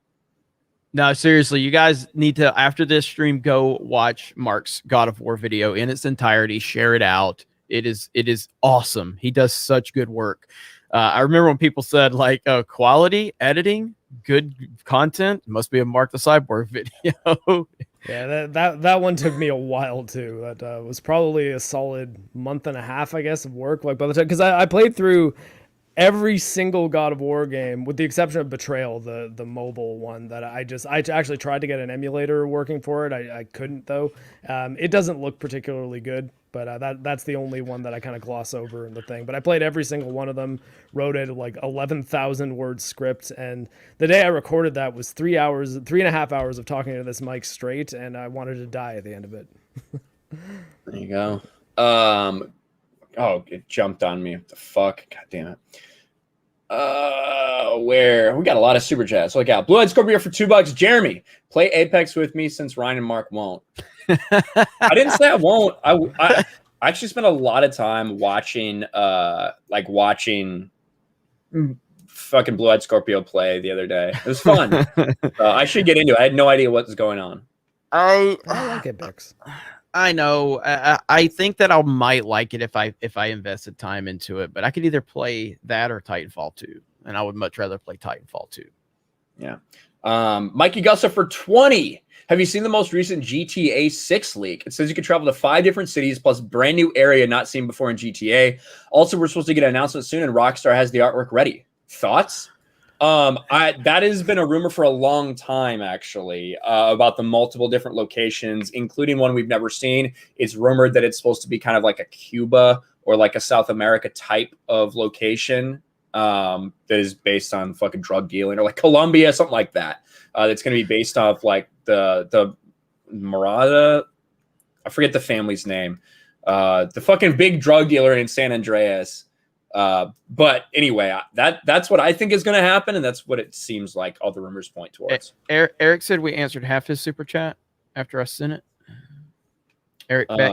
No, seriously, you guys need to, after this stream, go watch Mark's God of War video in its entirety. Share it out. It is awesome. He does such good work. I remember when people said like quality editing, good content, must be a Mark the Cyborg video. Yeah, that one took me a while too. That was probably a solid month and a half, I guess, of work. Like by the time, because I played through every single God of War game with the exception of Betrayal, the mobile one that I actually tried to get an emulator working for it. I couldn't though. It doesn't look particularly good, but that's the only one that I kind of gloss over in the thing. But I played every single one of them, wrote a like 11,000 word script, and the day I recorded that was 3.5 hours of talking to this mic straight, and I wanted to die at the end of it. There you go. Oh, it jumped on me. What the fuck? God damn it. Where we got a lot of super chats. Look out. Blue-Eyed Scorpio for $2. Jeremy, play Apex with me since Ryan and Mark won't. I didn't say I won't. I actually spent a lot of time watching fucking Blue-Eyed Scorpio play the other day. It was fun. I should get into it. I had no idea what was going on. I like Apex. I know. I think that I might like it if I invested time into it, but I could either play that or Titanfall 2, and I would much rather play Titanfall 2. Yeah. Mikey Gussa for 20. Have you seen the most recent GTA 6 leak? It says you can travel to 5 different cities plus brand new area not seen before in GTA. Also, we're supposed to get an announcement soon, and Rockstar has the artwork ready. Thoughts? That has been a rumor for a long time, actually, about the multiple different locations, including one we've never seen. It's rumored that it's supposed to be kind of like a Cuba or like a South America type of location that is based on fucking drug dealing, or like Colombia, something like that. That's going to be based off like the Murata. I forget the family's name. The fucking big drug dealer in San Andreas. But anyway, that's what I think is going to happen, and that's what it seems like all the rumors point towards. Eric said we answered half his super chat after I sent it. Eric Beck.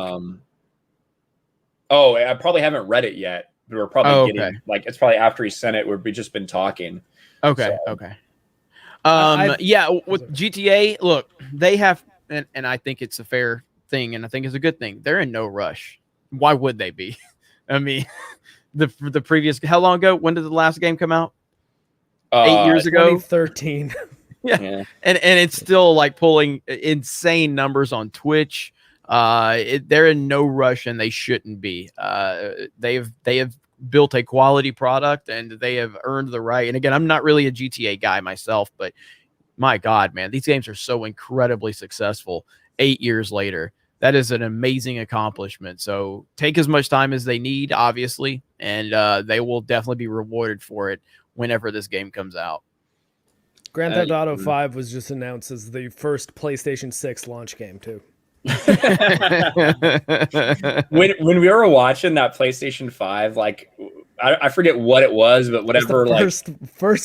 Oh, I probably haven't read it yet. We're probably getting like it's probably after he sent it. We've just been talking. Okay. So. Okay. Yeah, with GTA, look, they have, and I think it's a fair thing, and I think it's a good thing. They're in no rush. Why would they be? I mean. The previous, how long ago? When did the last game come out? 8 years ago? 2013. Yeah. And it's still like pulling insane numbers on Twitch. They're in no rush, and they shouldn't be. They have built a quality product, and they have earned the right. And again, I'm not really a GTA guy myself, but my God, man, these games are so incredibly successful 8 years later. That is an amazing accomplishment. So take as much time as they need, obviously, and they will definitely be rewarded for it whenever this game comes out. Grand Theft Auto 5 was just announced as the first PlayStation 6 launch game, too. when we were watching that PlayStation 5, like I forget what it was, but whatever, first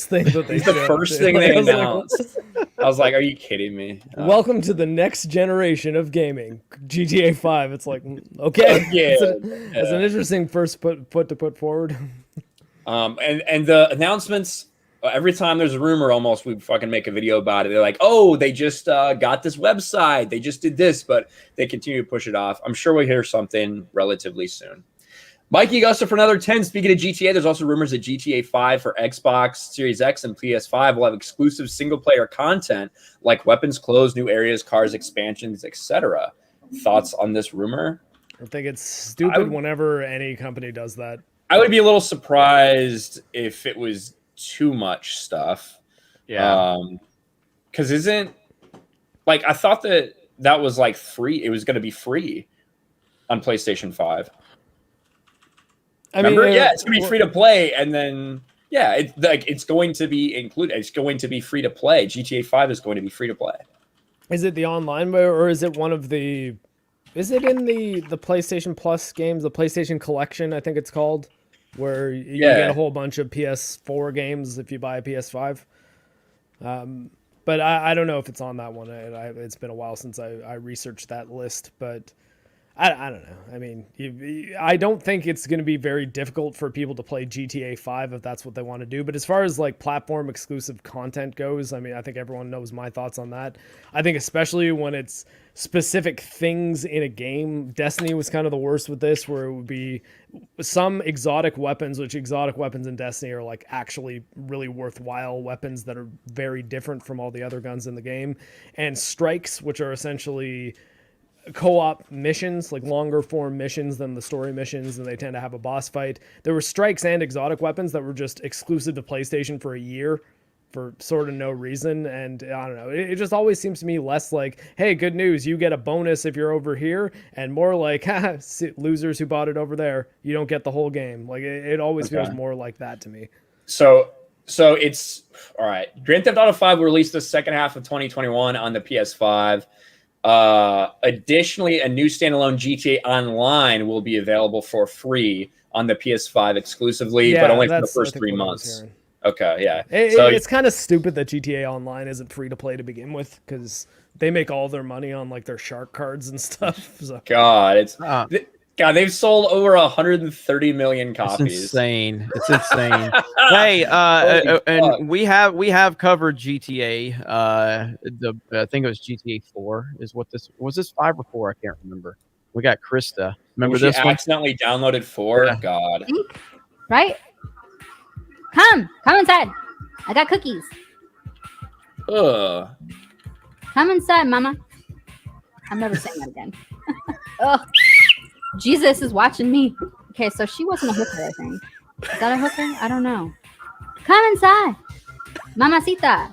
thing that they the first thing they announced. I was like, are you kidding me? Welcome to the next generation of gaming, GTA 5. It's like, okay, it's an interesting first put forward. And the announcements, every time there's a rumor, almost we fucking make a video about it. They're like, oh, they just got this website, they just did this, but they continue to push it off. I'm sure we'll hear something relatively soon. Mikey Augusta for another 10. Speaking of GTA, there's also rumors that GTA 5 for Xbox Series X and PS5 will have exclusive single-player content like weapons, clothes, new areas, cars, expansions, etc. Thoughts on this rumor? I think it's stupid whenever any company does that. I would be a little surprised if it was too much stuff. Yeah. Because isn't... Like, I thought that was, like, free. It was going to be free on PlayStation 5. Remember? Yeah, it's gonna be free to play, and then it's going to be included. It's going to be free to play. GTA 5 is going to be free to play. Is it the online, or is it one of the? Is it in the PlayStation Plus games, the PlayStation Collection? I think it's called, where you get a whole bunch of PS4 games if you buy a PS5. But I don't know if it's on that one. It's been a while since I researched that list, but. I don't know. I mean, I don't think it's going to be very difficult for people to play GTA 5 if that's what they want to do. But as far as like platform exclusive content goes, I mean, I think everyone knows my thoughts on that. I think especially when it's specific things in a game. Destiny was kind of the worst with this, where it would be some exotic weapons, which exotic weapons in Destiny are like actually really worthwhile weapons that are very different from all the other guns in the game. And strikes, which are essentially co-op missions, like longer form missions than the story missions, and they tend to have a boss fight. There were strikes and exotic weapons that were just exclusive to PlayStation for a year for sort of no reason. And I don't know, it just always seems to me less like, hey, good news, you get a bonus if you're over here, and more like, losers who bought it over there, you don't get the whole game. Like it always feels more like that to me. So it's all right. Grand Theft Auto 5 will release the second half of 2021 on the PS5. Additionally, a new standalone GTA Online will be available for free on the PS5 exclusively, but only for the first 3 months. Okay, yeah. It's kind of stupid that GTA Online isn't free to play to begin with, because they make all their money on like their shark cards and stuff. So. God, they've sold over 130 million copies. It's insane. It's insane. Hey, and we have covered GTA. I think it was GTA 4 is what this was. This 5 or 4? I can't remember. We got Krista. Remember this one? Accidentally downloaded 4. Yeah. God. Right? Come inside. I got cookies. Ugh. Come inside, Mama. I'm never saying that again. Ugh. Jesus is watching me. Okay, so she wasn't a hooker, I think. Is that a hooker? I don't know. Come inside. Mamacita.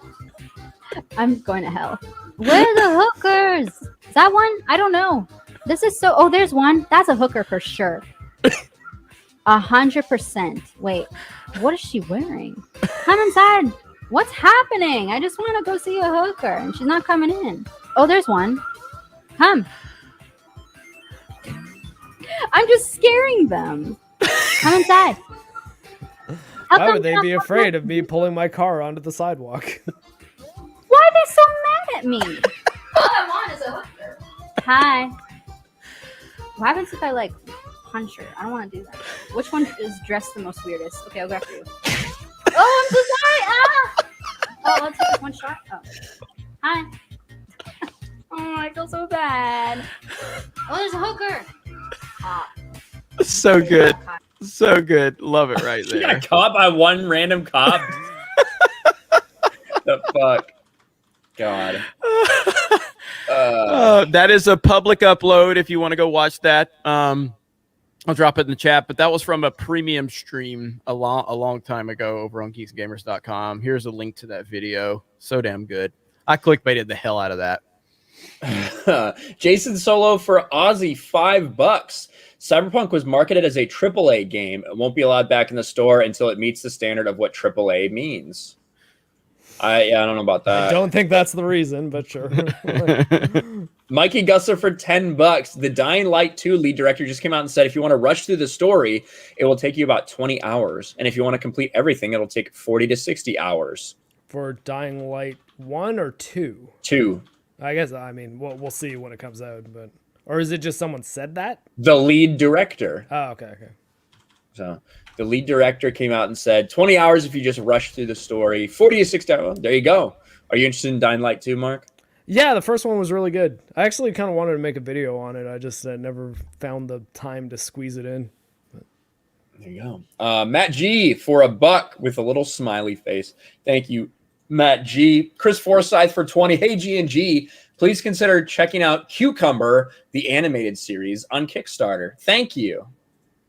I'm going to hell. Where are the hookers? Is that one? I don't know. This is so... Oh, there's one. That's a hooker for sure. 100%. Wait, what is she wearing? Come inside. What's happening? I just want to go see a hooker, and she's not coming in. Oh, there's one. Come. I'm just scaring them. Come inside. Why would they be afraid of me pulling my car onto the sidewalk? Why are they so mad at me? All I want is a hooker. Hi. What happens if I like punch her? I don't want to do that. Which one is dressed the most weirdest? Okay, I'll go after you. Oh, I'm so sorry. Ah! Oh, let's take one shot. Oh. Hi. Oh, I feel so bad. Oh, there's a hooker. So good. So good. Love it right there. You got caught by one random cop. The fuck? God. That is a public upload if you want to go watch that. I'll drop it in the chat, but that was from a premium stream a long time ago over on geeksgamers.com. Here's a link to that video. So damn good. I clickbaited the hell out of that. Jason Solo for Aussie, $5. Cyberpunk was marketed as a AAA game. It won't be allowed back in the store until it meets the standard of what AAA means. I don't know about that. I don't think that's the reason, but sure. Mikey Gusser for $10. The Dying Light 2 lead director just came out and said if you want to rush through the story, it will take you about 20 hours. And if you want to complete everything, it'll take 40 to 60 hours. For Dying Light 1 or 2? 2. I guess, I mean, we'll see when it comes out, but... Or is it just someone said that? The lead director. Oh, okay. So the lead director came out and said 20 hours if you just rush through the story, 40 to 60 hours. There you go. Are you interested in Dying Light 2, Mark? Yeah, the first one was really good. I actually kind of wanted to make a video on it. I just never found the time to squeeze it in. There you go. Matt G for $1 with a little smiley face. Thank you, Matt G. Chris Forsyth for 20. Hey, G&G, please consider checking out Cucumber, the animated series, on Kickstarter. Thank you.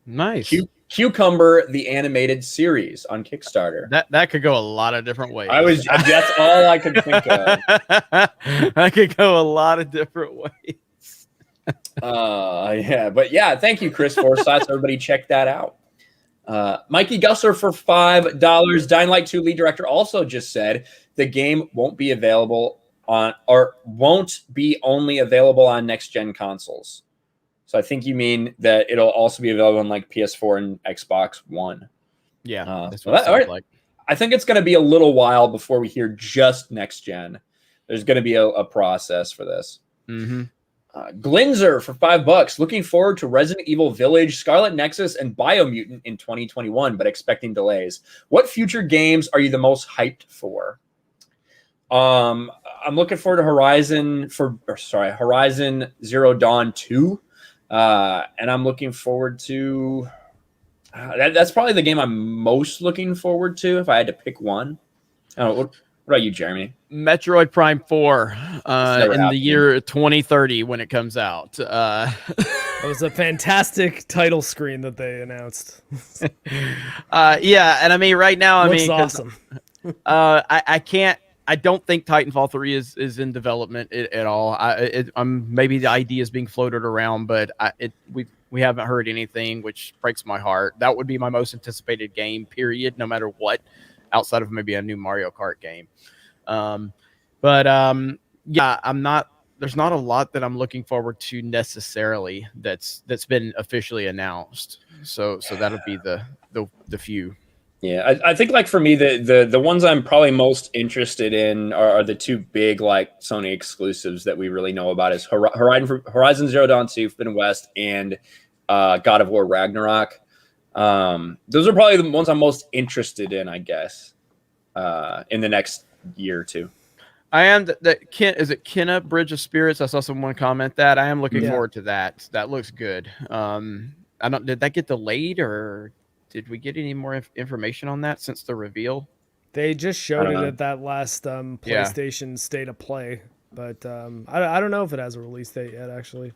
Nice. Cucumber, the animated series on Kickstarter. That could go a lot of different ways. That's all I could think of. That could go a lot of different ways. But thank you, Chris Forsyth. Everybody check that out. Mikey Gusser for $5. Dying Light 2 lead director also just said the game won't be available on, or won't be only available on next gen consoles. So I think you mean that it'll also be available on like PS4 and Xbox One. Yeah, that's what it sounds like. I think it's going to be a little while before we hear just next gen. There's going to be a process for this. Mm-hmm. Glinzer for $5. Looking forward to Resident Evil Village, Scarlet Nexus, and Biomutant in 2021, but expecting delays. What future games are you the most hyped for? I'm looking forward to Horizon Zero Dawn 2. And I'm looking forward to that's probably the game I'm most looking forward to if I had to pick one. I don't know, what about you, Jeremy? Metroid Prime 4 in the year 2030 when it comes out. It was a fantastic title screen that they announced. And I mean, right now, Looks awesome. I don't think Titanfall 3 is in development at all. Maybe the idea is being floated around, but we haven't heard anything, which breaks my heart. That would be my most anticipated game, period, no matter what, outside of maybe a new Mario Kart game. There's not a lot that I'm looking forward to necessarily that's been officially announced. So that'll be the few. Yeah, I think like for me, the ones I'm probably most interested in are the two big like Sony exclusives that we really know about is Horizon Zero Dawn 2, Forbidden West, and God of War Ragnarok. Those are probably the ones I'm most interested in, I guess, in the next year or two. I am is it Kenna Bridge of Spirits? I saw someone comment that. I am looking forward to that. That looks good. Did that get delayed or did we get any more information on that since the reveal? They just showed it at that last PlayStation State of Play, but I don't know if it has a release date yet. Actually,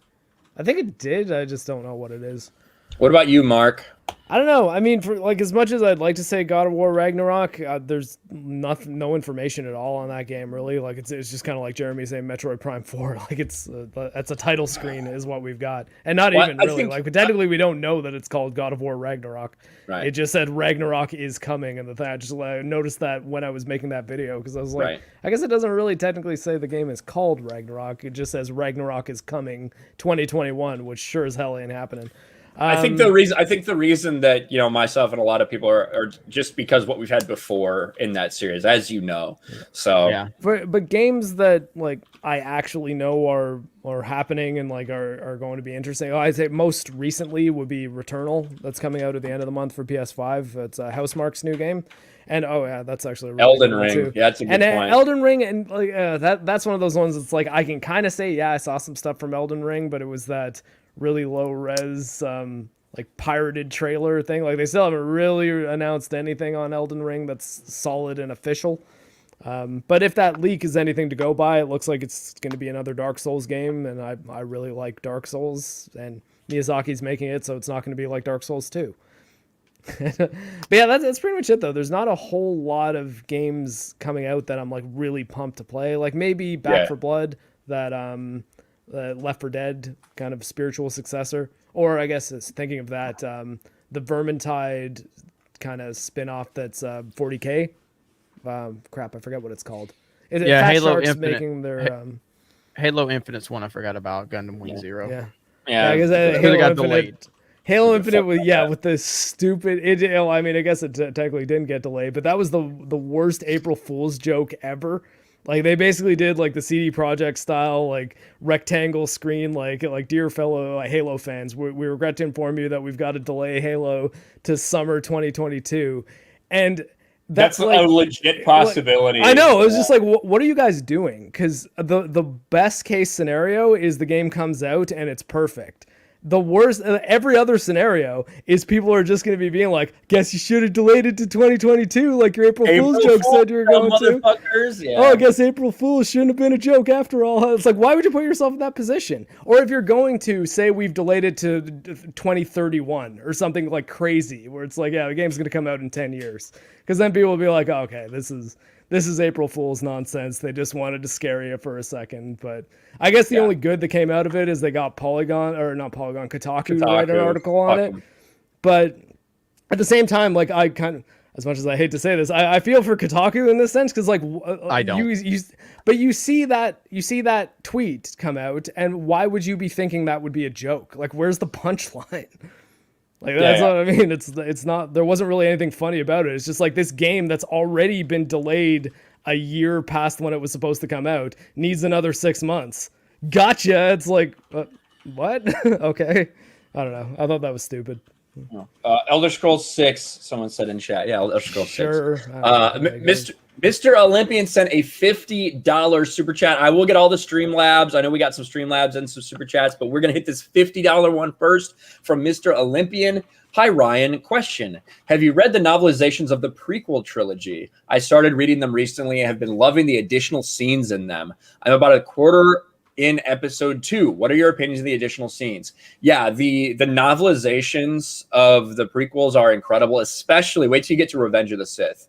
I think it did. I just don't know what it is. What about you, Mark? I don't know. I mean, for like as much as I'd like to say God of War Ragnarok, there's no information at all on that game really. Like it's just kind of like Jeremy saying Metroid Prime 4. Like that's a title screen is what we've got, and not even really. But technically, we don't know that it's called God of War Ragnarok. Right. It just said Ragnarok is coming, and the thing I just noticed that when I was making that video because I was like, I guess it doesn't really technically say the game is called Ragnarok. It just says Ragnarok is coming 2021, which sure as hell ain't happening. I think the reason that myself and a lot of people are just because what we've had before in that series, as you know. So yeah, but games that like I actually know are happening and like are going to be interesting. I'd say most recently would be Returnal. That's coming out at the end of the month for PS5. It's Housemarque's new game. And that's actually a really Elden good one, Ring. too. Yeah, that's a good point. Elden Ring and like that's one of those ones that's like I can kind of say I saw some stuff from Elden Ring, but it was that really low res like pirated trailer thing. Like they still haven't really announced anything on Elden Ring that's solid and official. But if that leak is anything to go by, it looks like it's going to be another Dark Souls game, and I really like Dark Souls, and Miyazaki's making it, so it's not going to be like Dark Souls 2. But yeah, that's pretty much it though. There's not a whole lot of games coming out that I'm like really pumped to play. Like maybe Back 4 Blood, that Left 4 Dead kind of spiritual successor, or I guess it's thinking of that the Vermintide kind of spin-off that's 40K. Crap, I forget what it's called. Halo Shark's Infinite. making their Halo Infinite's one I forgot about. Gundam Wing Zero. Yeah, I guess Halo got delayed. Halo Infinite was with the stupid. I mean, I guess it technically didn't get delayed, but that was the worst April Fool's joke ever. Like they basically did like the CD Projekt style like rectangle screen, like dear fellow Halo fans, we regret to inform you that we've got to delay Halo to summer 2022, and that's like a legit possibility. I know. It was just like, what are you guys doing? Because the best case scenario is the game comes out and it's perfect. The worst, every other scenario is people are just going to be being like, guess you should have delayed it to 2022 like your April Fool's joke said you were going to. Yeah. Oh, I guess April Fool's shouldn't have been a joke after all. It's like, why would you put yourself in that position? Or if you're going to say we've delayed it to 2031 or something like crazy where it's like, yeah, the game's going to come out in 10 years. Because then people will be like, oh, okay, this is April Fool's nonsense. They just wanted to scare you for a second. But I guess the only good that came out of it is they got Kotaku to write an article on it. But at the same time, like I kind of, as much as I hate to say this, I feel for Kotaku in this sense because like I don't. But you see that tweet come out, and why would you be thinking that would be a joke? Like, where's the punchline? Like that's what I mean. It's not. There wasn't really anything funny about it. It's just like this game that's already been delayed a year past when it was supposed to come out needs another 6 months. Gotcha. It's like what? Okay. I don't know. I thought that was stupid. Elder Scrolls 6. Someone said in chat. Yeah, Elder Scrolls 6. Sure. Mr. Olympian sent a $50 super chat. I will get all the Streamlabs. I know we got some Streamlabs and some super chats, but we're going to hit this $50 one first from Mr. Olympian. Hi, Ryan. Question. Have you read the novelizations of the prequel trilogy? I started reading them recently and have been loving the additional scenes in them. I'm about a quarter in episode 2. What are your opinions of the additional scenes? Yeah, the novelizations of the prequels are incredible, especially wait till you get to Revenge of the Sith.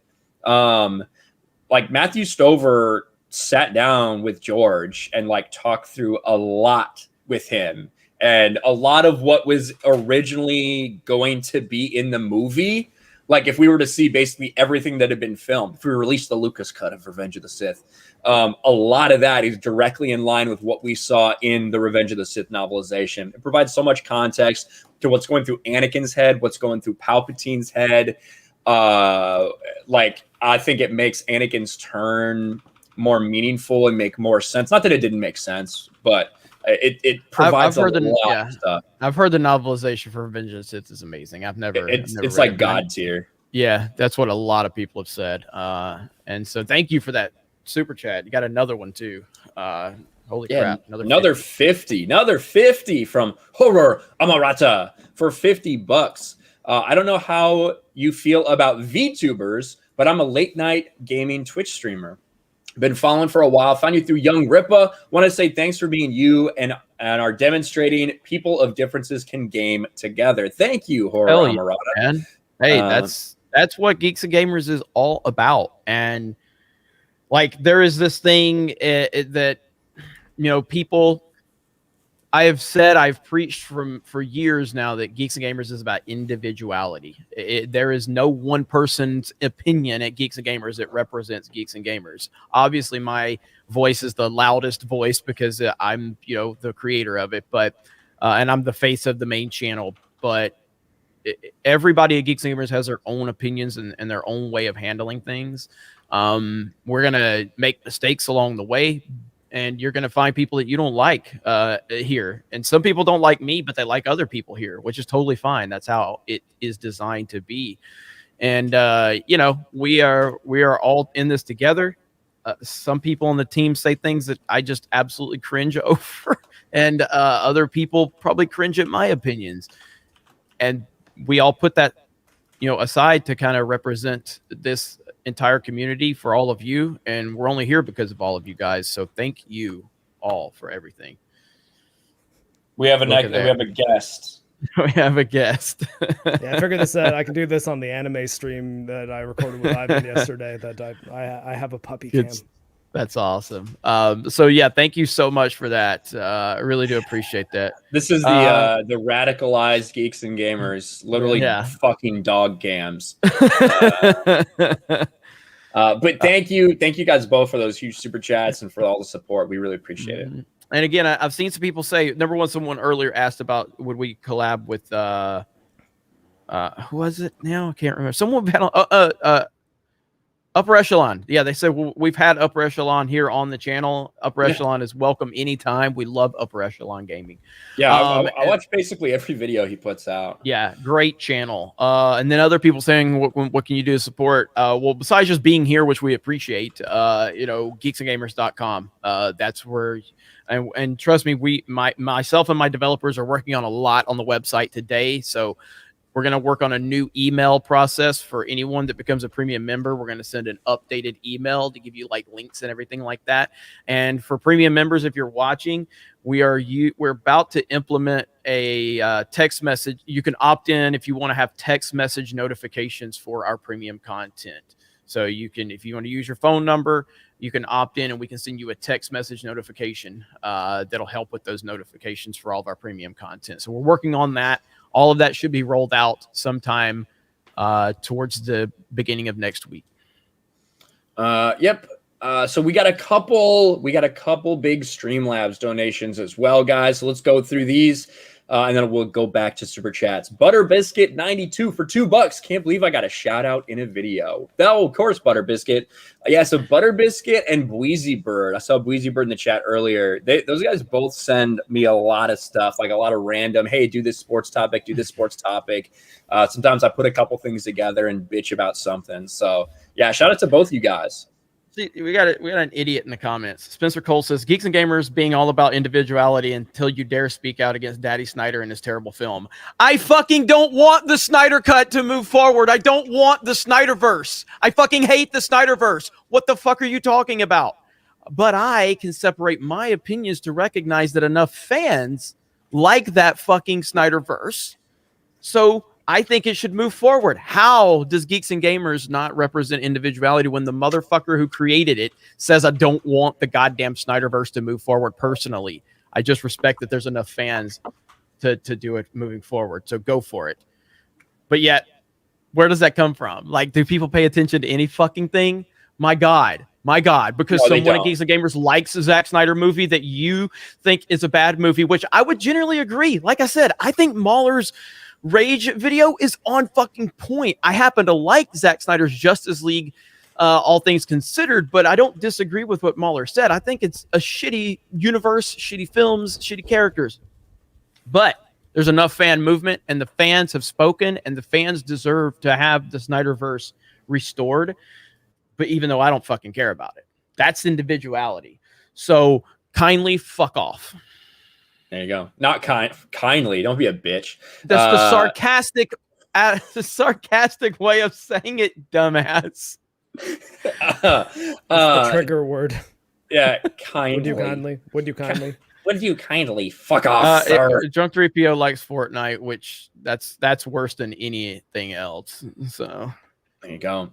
Like Matthew Stover sat down with George and like talked through a lot with him, and a lot of what was originally going to be in the movie. Like if we were to see basically everything that had been filmed, if we released the Lucas cut of Revenge of the Sith, a lot of that is directly in line with what we saw in the Revenge of the Sith novelization. It provides so much context to what's going through Anakin's head, what's going through Palpatine's head. Like I think it makes Anakin's turn more meaningful and make more sense. Not that it didn't make sense, but it provides a lot of stuff. I've heard the novelization for Revenge of the Sith is amazing. It's like God tier. Yeah, that's what a lot of people have said. And so thank you for that super chat. You got another one too. Holy crap! Another 50 from Horror Amarata for $50. I don't know how you feel about VTubers, but I'm a late night gaming Twitch streamer. Been following for a while. Found you through Young Ripa. Want to say thanks for being you and are demonstrating people of differences can game together. Thank you, Horror Amarata. Man. Hey, that's what Geeks and Gamers is all about. And like there is this thing that people. I've preached for years now that Geeks and Gamers is about individuality. There is no one person's opinion at Geeks and Gamers that represents Geeks and Gamers. Obviously, my voice is the loudest voice because I'm, the creator of it, but and I'm the face of the main channel. But everybody at Geeks and Gamers has their own opinions and their own way of handling things. We're gonna make mistakes along the way. And you're going to find people that you don't like here. And some people don't like me, but they like other people here, which is totally fine. That's how it is designed to be. And, we are all in this together. Some people on the team say things that I just absolutely cringe over. And other people probably cringe at my opinions. And we all put that, aside to kind of represent this entire community for all of you, and we're only here because of all of you guys, so thank you all for everything. We have a Look at we that. have a guest. We have a guest. Yeah, I figured this. I can do this on the anime stream that I recorded with Ivan yesterday. That I have a puppy cam. That's awesome. So yeah, thank you so much for that. I really do appreciate that. This is the radicalized geeks and gamers, literally fucking dog cams. But thank you guys both for those huge super chats and for all the support. We really appreciate it. And again, I've seen some people say, number one, someone earlier asked about would we collab with who was it now? I can't remember. Someone had Upper Echelon. Yeah, they said we've had Upper Echelon here on the channel. Upper Echelon is welcome anytime. We love Upper Echelon Gaming. Yeah, I watch basically every video he puts out. Yeah, great channel. And then other people saying, what can you do to support? Well, besides just being here, which we appreciate, geeksandgamers.com. That's where, and trust me, myself and my developers are working on a lot on the website today. So we're going to work on a new email process for anyone that becomes a premium member. We're going to send an updated email to give you like links and everything like that. And for premium members, if you're watching, we're about to implement a text message. You can opt in if you want to have text message notifications for our premium content. So you can, if you want to use your phone number, you can opt in and we can send you a text message notification that'll help with those notifications for all of our premium content. So we're working on that. All of that should be rolled out sometime towards the beginning of next week. Yep. So we got a couple big Streamlabs donations as well, guys. So let's go through these. And then we'll go back to super chats. Butter Biscuit 92 for $2. Can't believe I got a shout out in a video. Oh, of course, Butter Biscuit. Yeah, so Butter Biscuit and Bweezy Bird. I saw Bweezy Bird in the chat earlier. Those guys both send me a lot of stuff, like a lot of random, hey, do this sports topic, do this sports topic. Sometimes I put a couple things together and bitch about something. So yeah, shout out to both you guys. See, we got an idiot in the comments. Spencer Cole says, Geeks and Gamers being all about individuality until you dare speak out against Daddy Snyder and his terrible film. I fucking don't want the Snyder Cut to move forward. I don't want the Snyderverse. I fucking hate the Snyderverse. What the fuck are you talking about? But I can separate my opinions to recognize that enough fans like that fucking Snyderverse. So I think it should move forward. How does Geeks and Gamers not represent individuality when the motherfucker who created it says I don't want the goddamn Snyderverse to move forward personally? I just respect that there's enough fans to do it moving forward. So go for it. But yet, where does that come from? Like, do people pay attention to any fucking thing? My God. Because someone at Geeks and Gamers likes a Zack Snyder movie that you think is a bad movie, which I would generally agree. Like I said, I think Mahler's Rage video is on fucking point. I happen to like Zack Snyder's Justice League, all things considered, but I don't disagree with what Mahler said. I think it's a shitty universe, shitty films, shitty characters. But there's enough fan movement, and the fans have spoken, and the fans deserve to have the Snyderverse restored. But even though I don't fucking care about it, that's individuality. So kindly fuck off. There you go. Not kindly. Don't be a bitch. That's the sarcastic way of saying it, dumbass. The trigger word. Yeah, kindly. Would you kindly? Would you kindly fuck off, sir? Drunk 3PO likes Fortnite, which that's worse than anything else. So there you go.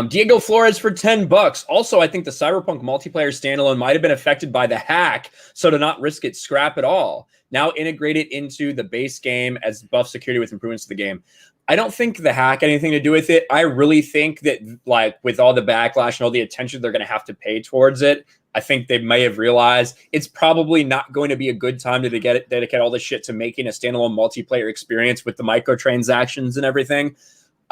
Diego Flores for $10. Also, I think the Cyberpunk multiplayer standalone might have been affected by the hack, so to not risk it, scrap it all. Now integrate it into the base game as buff security with improvements to the game. I don't think the hack had anything to do with it. I really think that, like, with all the backlash and all the attention they're going to have to pay towards it, I think they may have realized it's probably not going to be a good time to dedicate all this shit to making a standalone multiplayer experience with the microtransactions and everything.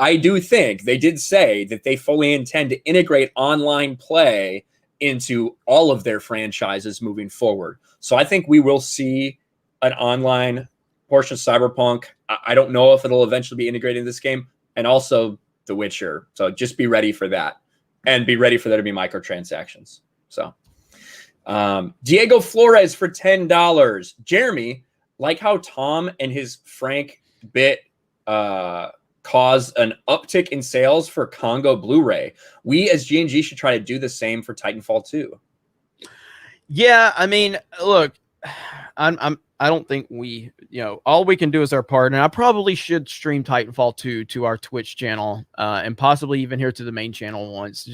I do think they did say that they fully intend to integrate online play into all of their franchises moving forward. So I think we will see an online portion of Cyberpunk. I don't know if it'll eventually be integrated in this game, and also The Witcher. So just be ready for that, and be ready for there to be microtransactions. So Diego Flores for $10. Jeremy, like how Tom and his Frank bit caused an uptick in sales for Congo Blu-ray. We as G&G should try to do the same for Titanfall 2. Yeah, I mean, look, I don't think we, all we can do is our part. And I probably should stream Titanfall 2 to our Twitch channel, and possibly even here to the main channel once.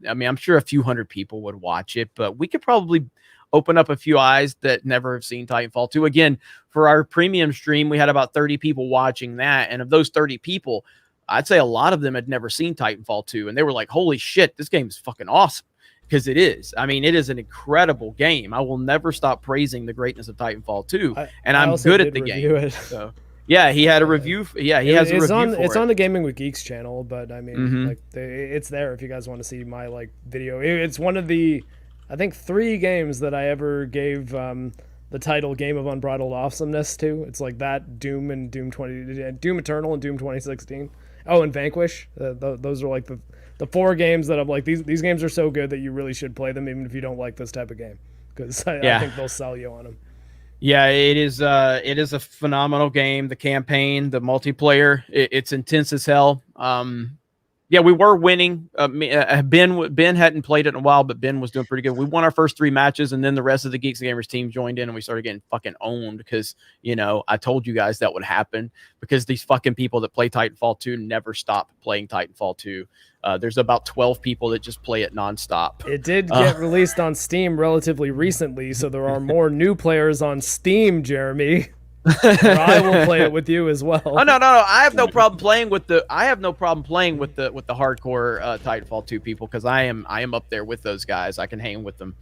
I'm sure a few hundred people would watch it, but we could probably open up a few eyes that never have seen Titanfall 2. Again, for our premium stream, we had about 30 people watching that. And of those 30 people, I'd say a lot of them had never seen Titanfall 2. And they were like, holy shit, this game is fucking awesome. Because it is. I mean, it is an incredible game. I will never stop praising the greatness of Titanfall 2. And I'm good at the game. So, yeah, he had a review. Yeah, he has a review It's on the Gaming with Geeks channel, but I mean, it's there if you guys want to see my video. It's one of the, I think, 3 games that I ever gave the title Game of Unbridled Awesomeness to. It's like that, Doom and Doom Eternal and Doom 2016. Oh, and Vanquish. Those are like the 4 games that I'm like, these games are so good that you really should play them even if you don't like this type of game, because I think they'll sell you on them. Yeah, it is a phenomenal game. The campaign, the multiplayer, it's intense as hell. Yeah, we were winning. Ben hadn't played it in a while, but Ben was doing pretty good. We won our first 3 matches, and then the rest of the Geeks Gamers team joined in, and we started getting fucking owned because, I told you guys that would happen because these fucking people that play Titanfall 2 never stop playing Titanfall 2. There's about 12 people that just play it nonstop. It did get released on Steam relatively recently, so there are more new players on Steam, Jeremy. I will play it with you as well. Oh no! I have no problem playing with the hardcore Titanfall 2 people because I am up there with those guys. I can hang with them.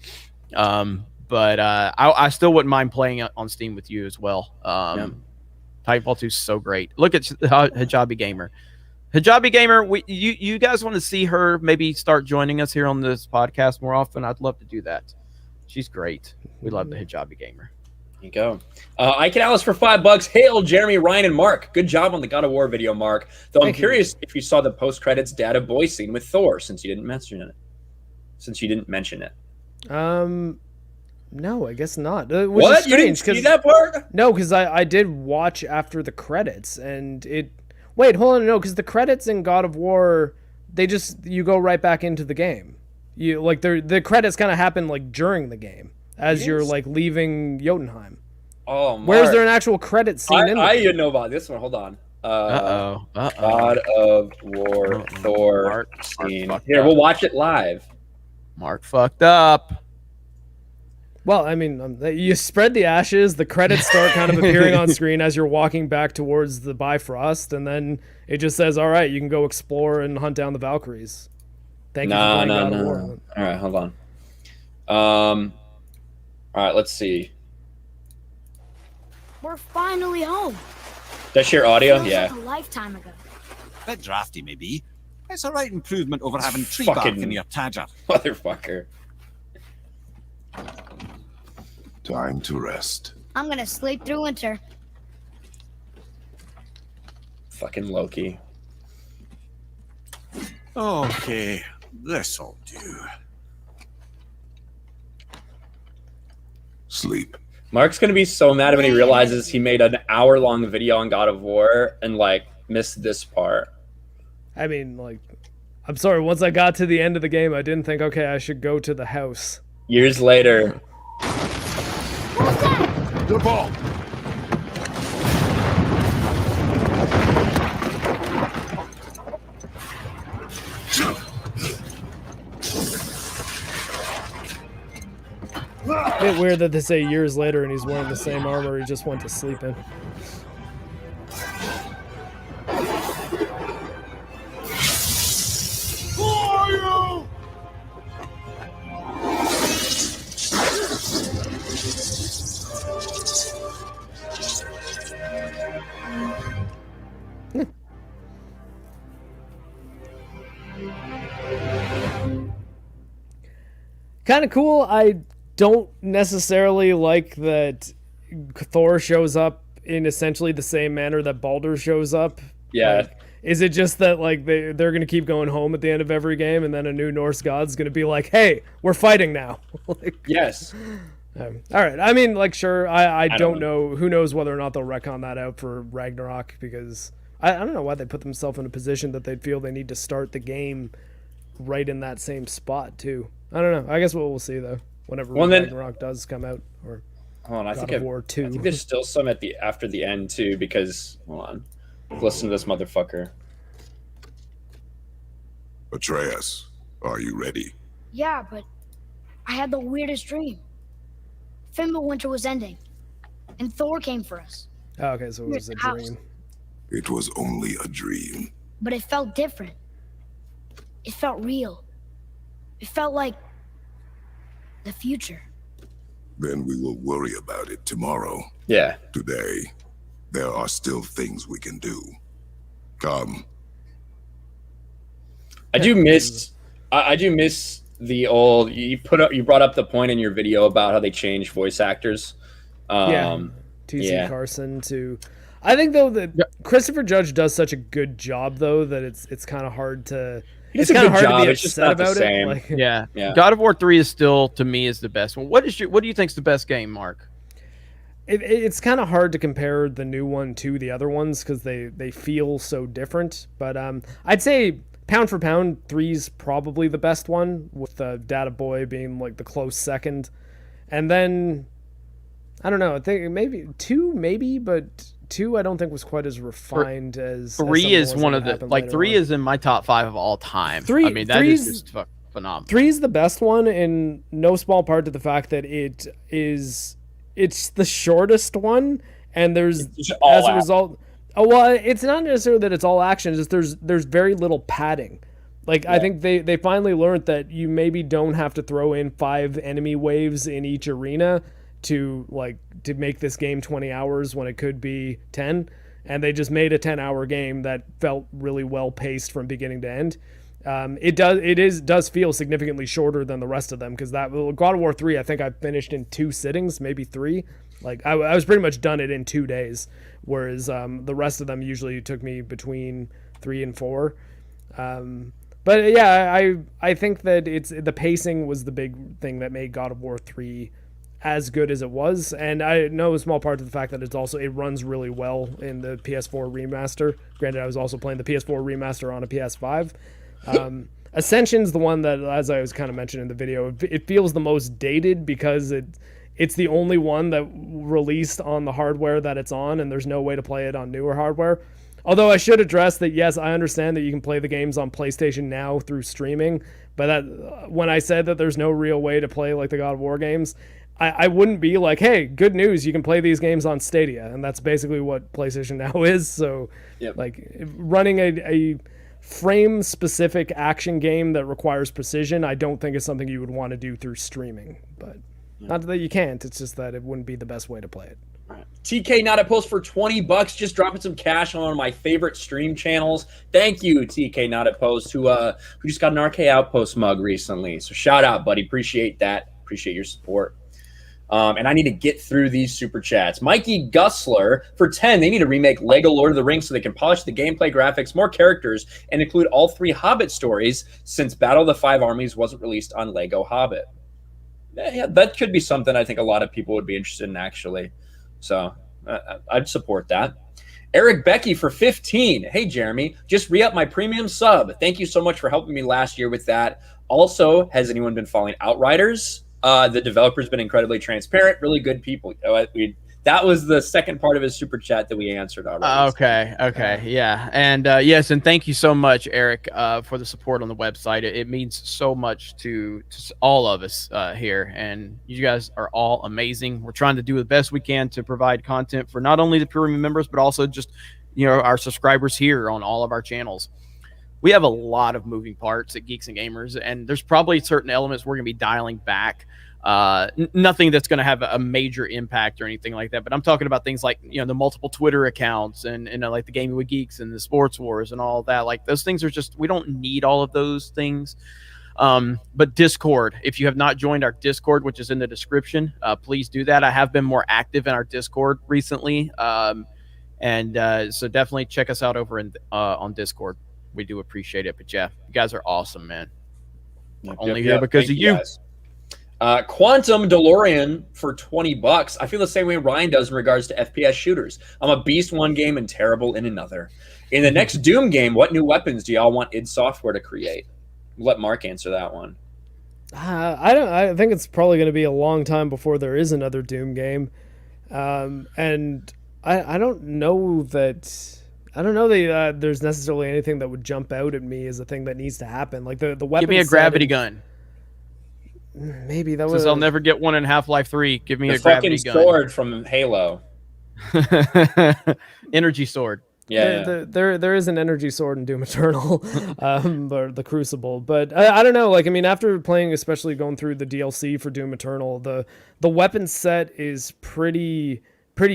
But I still wouldn't mind playing on Steam with you as well. Titanfall 2 is so great. Look at Hijabi Gamer. Hijabi Gamer, you guys want to see her maybe start joining us here on this podcast more often? I'd love to do that. She's great. We love the Hijabi Gamer. There you go. I can Alice for $5. Hail, Jeremy, Ryan, and Mark. Good job on the God of War video, Mark. Though I'm curious if you saw the post-credits data boy scene with Thor, since you didn't mention it. No, I guess not. What? You didn't see that part? No, because I did watch after the credits, and it... Wait, hold on, no, because the credits in God of War, you go right back into the game. The credits kind of happen during the game. As you're leaving Jotunheim. Oh, Mark. Where's there an actual credit scene? I didn't know about this one. Hold on. God of War Thor scene. Here, we'll watch it live. Mark fucked up. Well, I mean, you spread the ashes. The credits start kind of appearing on screen as you're walking back towards the Bifrost, and then it just says, "All right, you can go explore and hunt down the Valkyries." Thank you for playing God of War. All right, hold on. All right, let's see. We're finally home. Does she hear audio? Feels Yeah. like a lifetime ago. Bit drafty, maybe. It's a right improvement over having tree bark in your Tadger. Motherfucker. Time to rest. I'm gonna sleep through winter. Fucking Loki. Okay, this'll do. Sleep. Mark's gonna be so mad when he realizes he made an hour-long video on God of War and missed this part. I mean, I'm sorry. Once I got to the end of the game, I didn't think, okay, I should go to the house. Years later. What was that? The ball. A bit weird that they say years later and he's wearing the same armor he just went to sleep in. Who are you? Kind of cool. I don't necessarily like that Thor shows up in essentially the same manner that Baldur shows up. Yeah. Is it just that they're going to keep going home at the end of every game and then a new Norse god's going to be like, hey, we're fighting now? Yes. All right. I mean, sure. I don't know. Who knows whether or not they'll retcon that out for Ragnarok, because I don't know why they put themselves in a position that they'd feel they need to start the game right in that same spot too. I don't know. I guess we'll see though. Whenever Ragnarok does come out, or Hold on, I God of War 2. I think there's still some after the end too, because hold on, listen to this motherfucker. Atreus, are you ready? Yeah, but I had the weirdest dream. Fimbulwinter was ending, and Thor came for us. Oh, okay, so it was a dream. It was only a dream. But it felt different. It felt real. It felt like the future. Then we will worry about it tomorrow. Yeah. Today, there are still things we can do. Come. I do miss the old. You brought up the point in your video about how they changed voice actors. T.C. Carson to. I think though that Christopher Judge does such a good job though that it's kind of hard to. It's kind of hard to be upset just not about the same. it. Like, yeah. God of War 3 is still to me is the best one. What do you think's the best game, Mark? It's kind of hard to compare the new one to the other ones because they feel so different. But I'd say pound for pound, 3's probably the best one, with Data Boy being like the close second, and then I don't know. I think maybe 2, but 2 I don't think was quite as refined as 3 as is one of the like 3 is in my top 5 of all time. 3, I mean that is just phenomenal. 3 is the best one in no small part to the fact that it's the shortest one, and there's as a result. Oh, well, it's not necessarily that it's all action. It's just there's very little padding. Like I think they finally learned that you maybe don't have to throw in 5 enemy waves in each arena to make this game 20 hours when it could be 10, and they just made a 10-hour game that felt really well paced from beginning to end. It does feel significantly shorter than the rest of them, because that God of War 3 I think I finished in 2 sittings, maybe 3. Like I was pretty much done it in 2 days, whereas the rest of them usually took me between 3 and 4. But yeah, I think that the pacing was the big thing that made God of War 3 as good as it was, and I know a small part of the fact that it runs really well in the PS4 remaster. Granted, I was also playing the PS4 remaster on a PS5. Ascension's the one that, as I was kind of mentioning in the video, it feels the most dated because it's the only one that released on the hardware that it's on, and there's no way to play it on newer hardware. Although I should address that, yes, I understand that you can play the games on PlayStation Now through streaming, but that when I said that there's no real way to play like the God of War games, I wouldn't be like, hey, good news, you can play these games on Stadia, and that's basically what PlayStation Now is. So, like, running a frame-specific action game that requires precision, I don't think is something you would want to do through streaming. But not that you can't, it's just that it wouldn't be the best way to play it. TK Not a Post for $20, just dropping some cash on one of my favorite stream channels. Thank you, TK Not a Post, who just got an RK Outpost mug recently. So shout out, buddy. Appreciate that. Appreciate your support. And I need to get through these super chats. Mikey Gussler for 10. They need to remake Lego Lord of the Rings so they can polish the gameplay graphics, more characters, and include all 3 Hobbit stories, since Battle of the 5 Armies wasn't released on Lego Hobbit. Yeah, that could be something I think a lot of people would be interested in, actually. So I'd support that. Eric Becky for 15. Hey, Jeremy, just re-up my premium sub. Thank you so much for helping me last year with that. Also, has anyone been following Outriders? The developer's been incredibly transparent, really good people. That was the second part of his super chat that we answered already. Okay, yeah. And yes, and thank you so much, Eric, for the support on the website. It means so much to all of us here, and you guys are all amazing. We're trying to do the best we can to provide content for not only the premium members, but also just our subscribers here on all of our channels. We have a lot of moving parts at Geeks and Gamers, and there's probably certain elements we're going to be dialing back. Nothing that's going to have a major impact or anything like that, but I'm talking about things like the multiple Twitter accounts and like the Gaming with Geeks and the Sports Wars and all that. Like those things are just, we don't need all of those things. But Discord, if you have not joined our Discord, which is in the description, please do that. I have been more active in our Discord recently, and so definitely check us out over on Discord. We do appreciate it. But yeah, you guys are awesome, man. Only here because of you. Quantum DeLorean for $20. I feel the same way Ryan does in regards to FPS shooters. I'm a beast one game and terrible in another. In the next Doom game, what new weapons do y'all want id Software to create? We'll let Mark answer that one. I think it's probably going to be a long time before there is another Doom game, and I don't know that. I don't know that there's necessarily anything that would jump out at me as a thing that needs to happen. Like the weapon. Give me a gravity gun. Maybe that Since was. I'll never get one in Half-Life 3. Give me The a gravity fucking gun. sword from Halo. Energy sword. Yeah. There is an energy sword in Doom Eternal, or the Crucible. But I don't know. Like, I mean, after playing, especially going through the DLC for Doom Eternal, the weapon set is pretty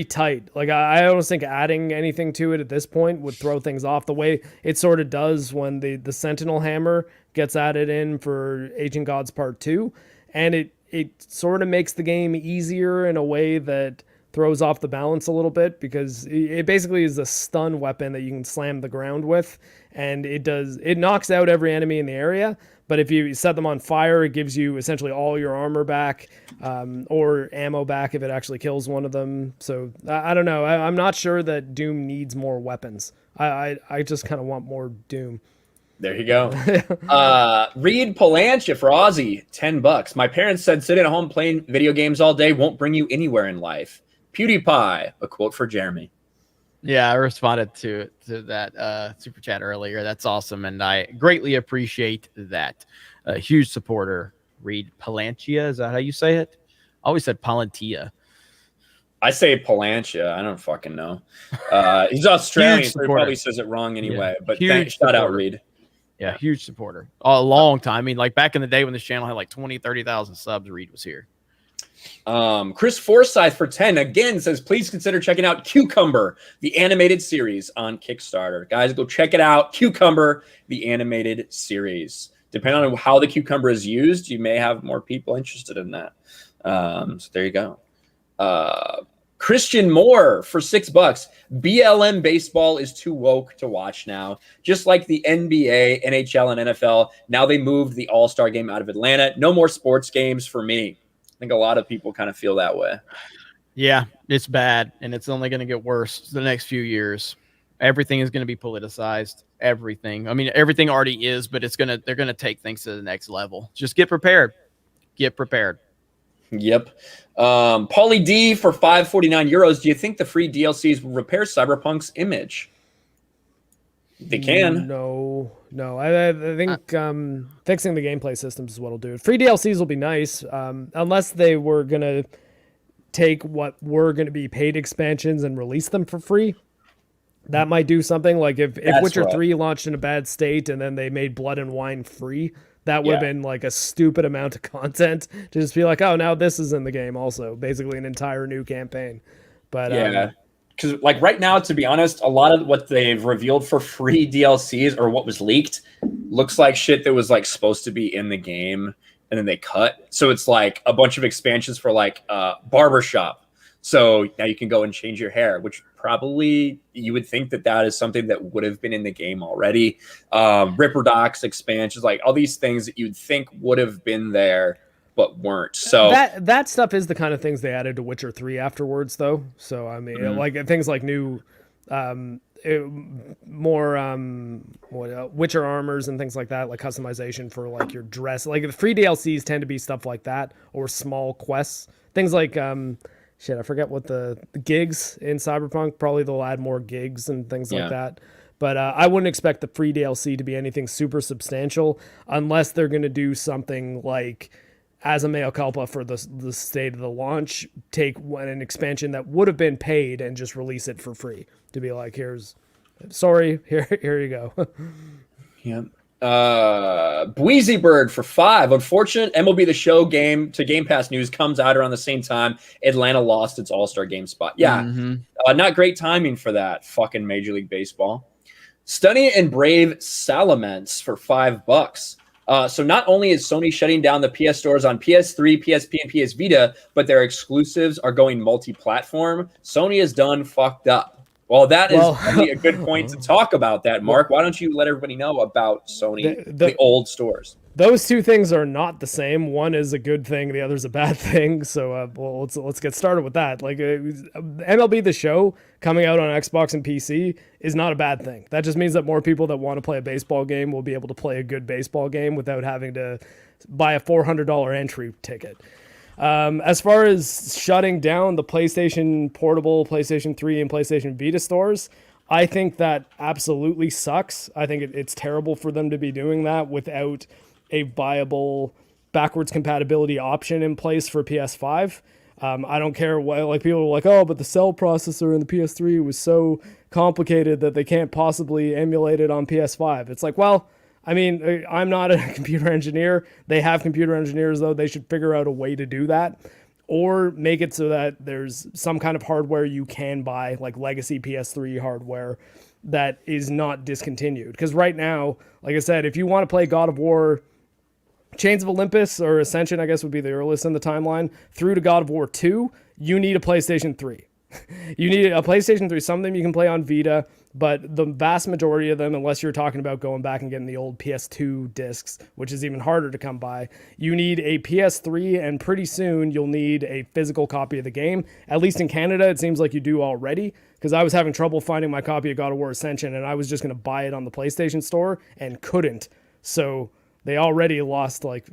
tight. Like, I almost think adding anything to it at this point would throw things off the way it sort of does when the Sentinel Hammer gets added in for Ancient Gods Part 2, and it sort of makes the game easier in a way that throws off the balance a little bit, because it basically is a stun weapon that you can slam the ground with, and it knocks out every enemy in the area. But if you set them on fire, it gives you essentially all your armor back, or ammo back if it actually kills one of them. So I don't know. I'm not sure that Doom needs more weapons. I just kind of want more Doom. There you go. Reed Palancha for Aussie, $10. My parents said sitting at home playing video games all day won't bring you anywhere in life. PewDiePie, a quote for Jeremy. Yeah, I responded to that super chat earlier. That's awesome, and I greatly appreciate that. A huge supporter, Reed Palantia. Is that how you say it? I always said Palantia. I say Palancha. I don't fucking know. He's Australian, so he probably says it wrong anyway. Yeah, but shout out, Reed. Yeah, huge supporter. A long time. I mean, like back in the day when this channel had like 20, 30,000 subs, Reed was here. Chris Forsyth for 10 again says, please consider checking out Cucumber, the animated series on Kickstarter. Guys, go check it out. Cucumber, the animated series. Depending on how the cucumber is used, you may have more people interested in that. So there you go. Christian Moore for $6. BLM baseball is too woke to watch now. Just like the NBA, NHL, and NFL, now they moved the All-Star game out of Atlanta. No more sports games for me. I think a lot of people kind of feel that way. Yeah, it's bad, and it's only going to get worse the next few years. Everything is going to be politicized. Everything. I mean, everything already is, but they're going to take things to the next level. Just get prepared. Get prepared. Yep. Paulie D for €5.49. Do you think the free DLCs will repair Cyberpunk's image? They can. No. I think fixing the gameplay systems is what will do it. Free DLCs will be nice, unless they were going to take what were going to be paid expansions and release them for free. That might do something. Like if Witcher 3 launched in a bad state and then they made Blood and Wine free, that would have been like a stupid amount of content to just be like, oh, now this is in the game also. Basically an entire new campaign. But yeah. Because like right now, to be honest, a lot of what they've revealed for free DLCs or what was leaked looks like shit that was like supposed to be in the game and then they cut. So it's like a bunch of expansions for like barbershop. So now you can go and change your hair, which probably you would think that is something that would have been in the game already. Ripper Docs expansions, like all these things that you'd think would have been there but weren't. So that stuff is the kind of things they added to Witcher 3 afterwards, though. So I mean, like things like new, Witcher armors and things like that, like customization for like your dress. Like the free DLCs tend to be stuff like that, or small quests, things like I forget what the gigs in Cyberpunk. Probably they'll add more gigs and things like that. But I wouldn't expect the free DLC to be anything super substantial unless they're going to do something like, as a mea culpa for the state of the launch, take an expansion that would have been paid and just release it for free. To be like, here you go. Yep. Bweezy Bird for $5. Unfortunate MLB The Show game to Game Pass news comes out around the same time Atlanta lost its All-Star game spot. Yeah, not great timing for that fucking Major League Baseball. Stunning and Brave Salamence for $5. So not only is Sony shutting down the PS stores on PS3, PSP, and PS Vita, but their exclusives are going multi-platform. Sony is done fucked up. Well, that is really a good point to talk about that, Mark. Why don't you let everybody know about Sony, the old stores? those two things are not the same. One is a good thing, the other's a bad thing. So, well, let's get started with that. Like, MLB The Show coming out on Xbox and PC is not a bad thing. That just means that more people that want to play a baseball game will be able to play a good baseball game without having to buy a $400 entry ticket. As far as shutting down the PlayStation Portable, PlayStation 3, and PlayStation Vita stores, I think that absolutely sucks. I think it's terrible for them to be doing that without a viable backwards compatibility option in place for PS5. I don't care what, like, people are like, oh, but the cell processor in the PS3 was so complicated that they can't possibly emulate it on PS5. It's like, well, I mean, I'm not a computer engineer. They have computer engineers, though. They should figure out a way to do that, or make it so that there's some kind of hardware you can buy, like legacy PS3 hardware, that is not discontinued. Because right now, like I said, if you want to play God of War Chains of Olympus, or Ascension, I guess would be the earliest in the timeline, through to God of War 2, you need a PlayStation 3. You need a PlayStation 3, some of them you can play on Vita, but the vast majority of them, unless you're talking about going back and getting the old PS2 discs, which is even harder to come by, you need a PS3, and pretty soon you'll need a physical copy of the game. At least in Canada, it seems like you do already, because I was having trouble finding my copy of God of War Ascension, and I was just going to buy it on the PlayStation Store and couldn't. So they already lost like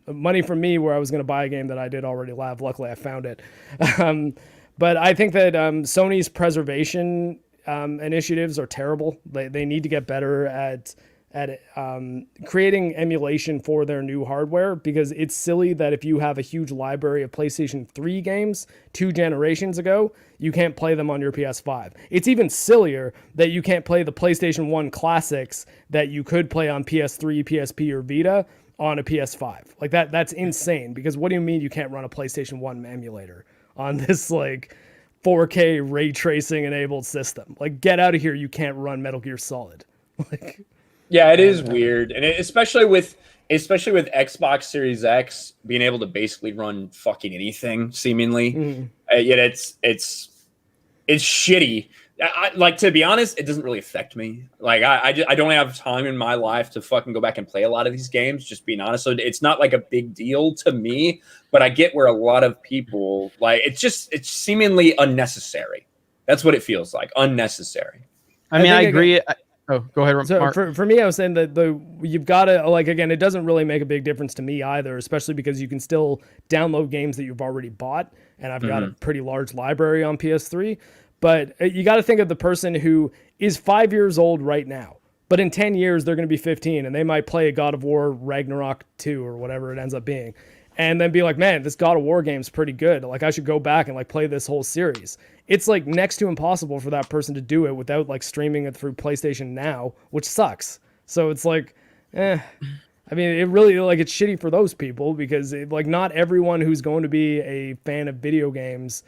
money from me where I was going to buy a game that I did already have. Luckily, I found it. But I think that Sony's preservation initiatives are terrible. They need to get better at creating emulation for their new hardware, because it's silly that if you have a huge library of PlayStation 3 games 2 generations ago, you can't play them on your PS5. It's even sillier that you can't play the PlayStation 1 classics that you could play on PS3, PSP, or Vita on a PS5. Like that's insane, because what do you mean you can't run a PlayStation 1 emulator on this like 4K ray tracing enabled system? Like, get out of here. You can't run Metal Gear Solid. Like, yeah, it is weird. And especially with Xbox Series X being able to basically run fucking anything seemingly. Yet it's shitty. Like, to be honest, it doesn't really affect me. Like, I don't have time in my life to fucking go back and play a lot of these games, just being honest. So it's not like a big deal to me, but I get where a lot of people, like, it's seemingly unnecessary. That's what it feels like. Unnecessary. I mean, I agree. Oh, go ahead, Mark. So for me, I was saying that you've got to, like, again, it doesn't really make a big difference to me either, especially because you can still download games that you've already bought, and I've got a pretty large library on PS3. But you got to think of the person who is 5 years old right now, but in 10 years, they're going to be 15, and they might play a God of War Ragnarok 2 or whatever it ends up being, and then be like, man, this God of War game's pretty good. Like, I should go back and like play this whole series. It's like next to impossible for that person to do it without like streaming it through PlayStation Now, which sucks. So it's like, I mean, it really, like, it's shitty for those people, because like not everyone who's going to be a fan of video games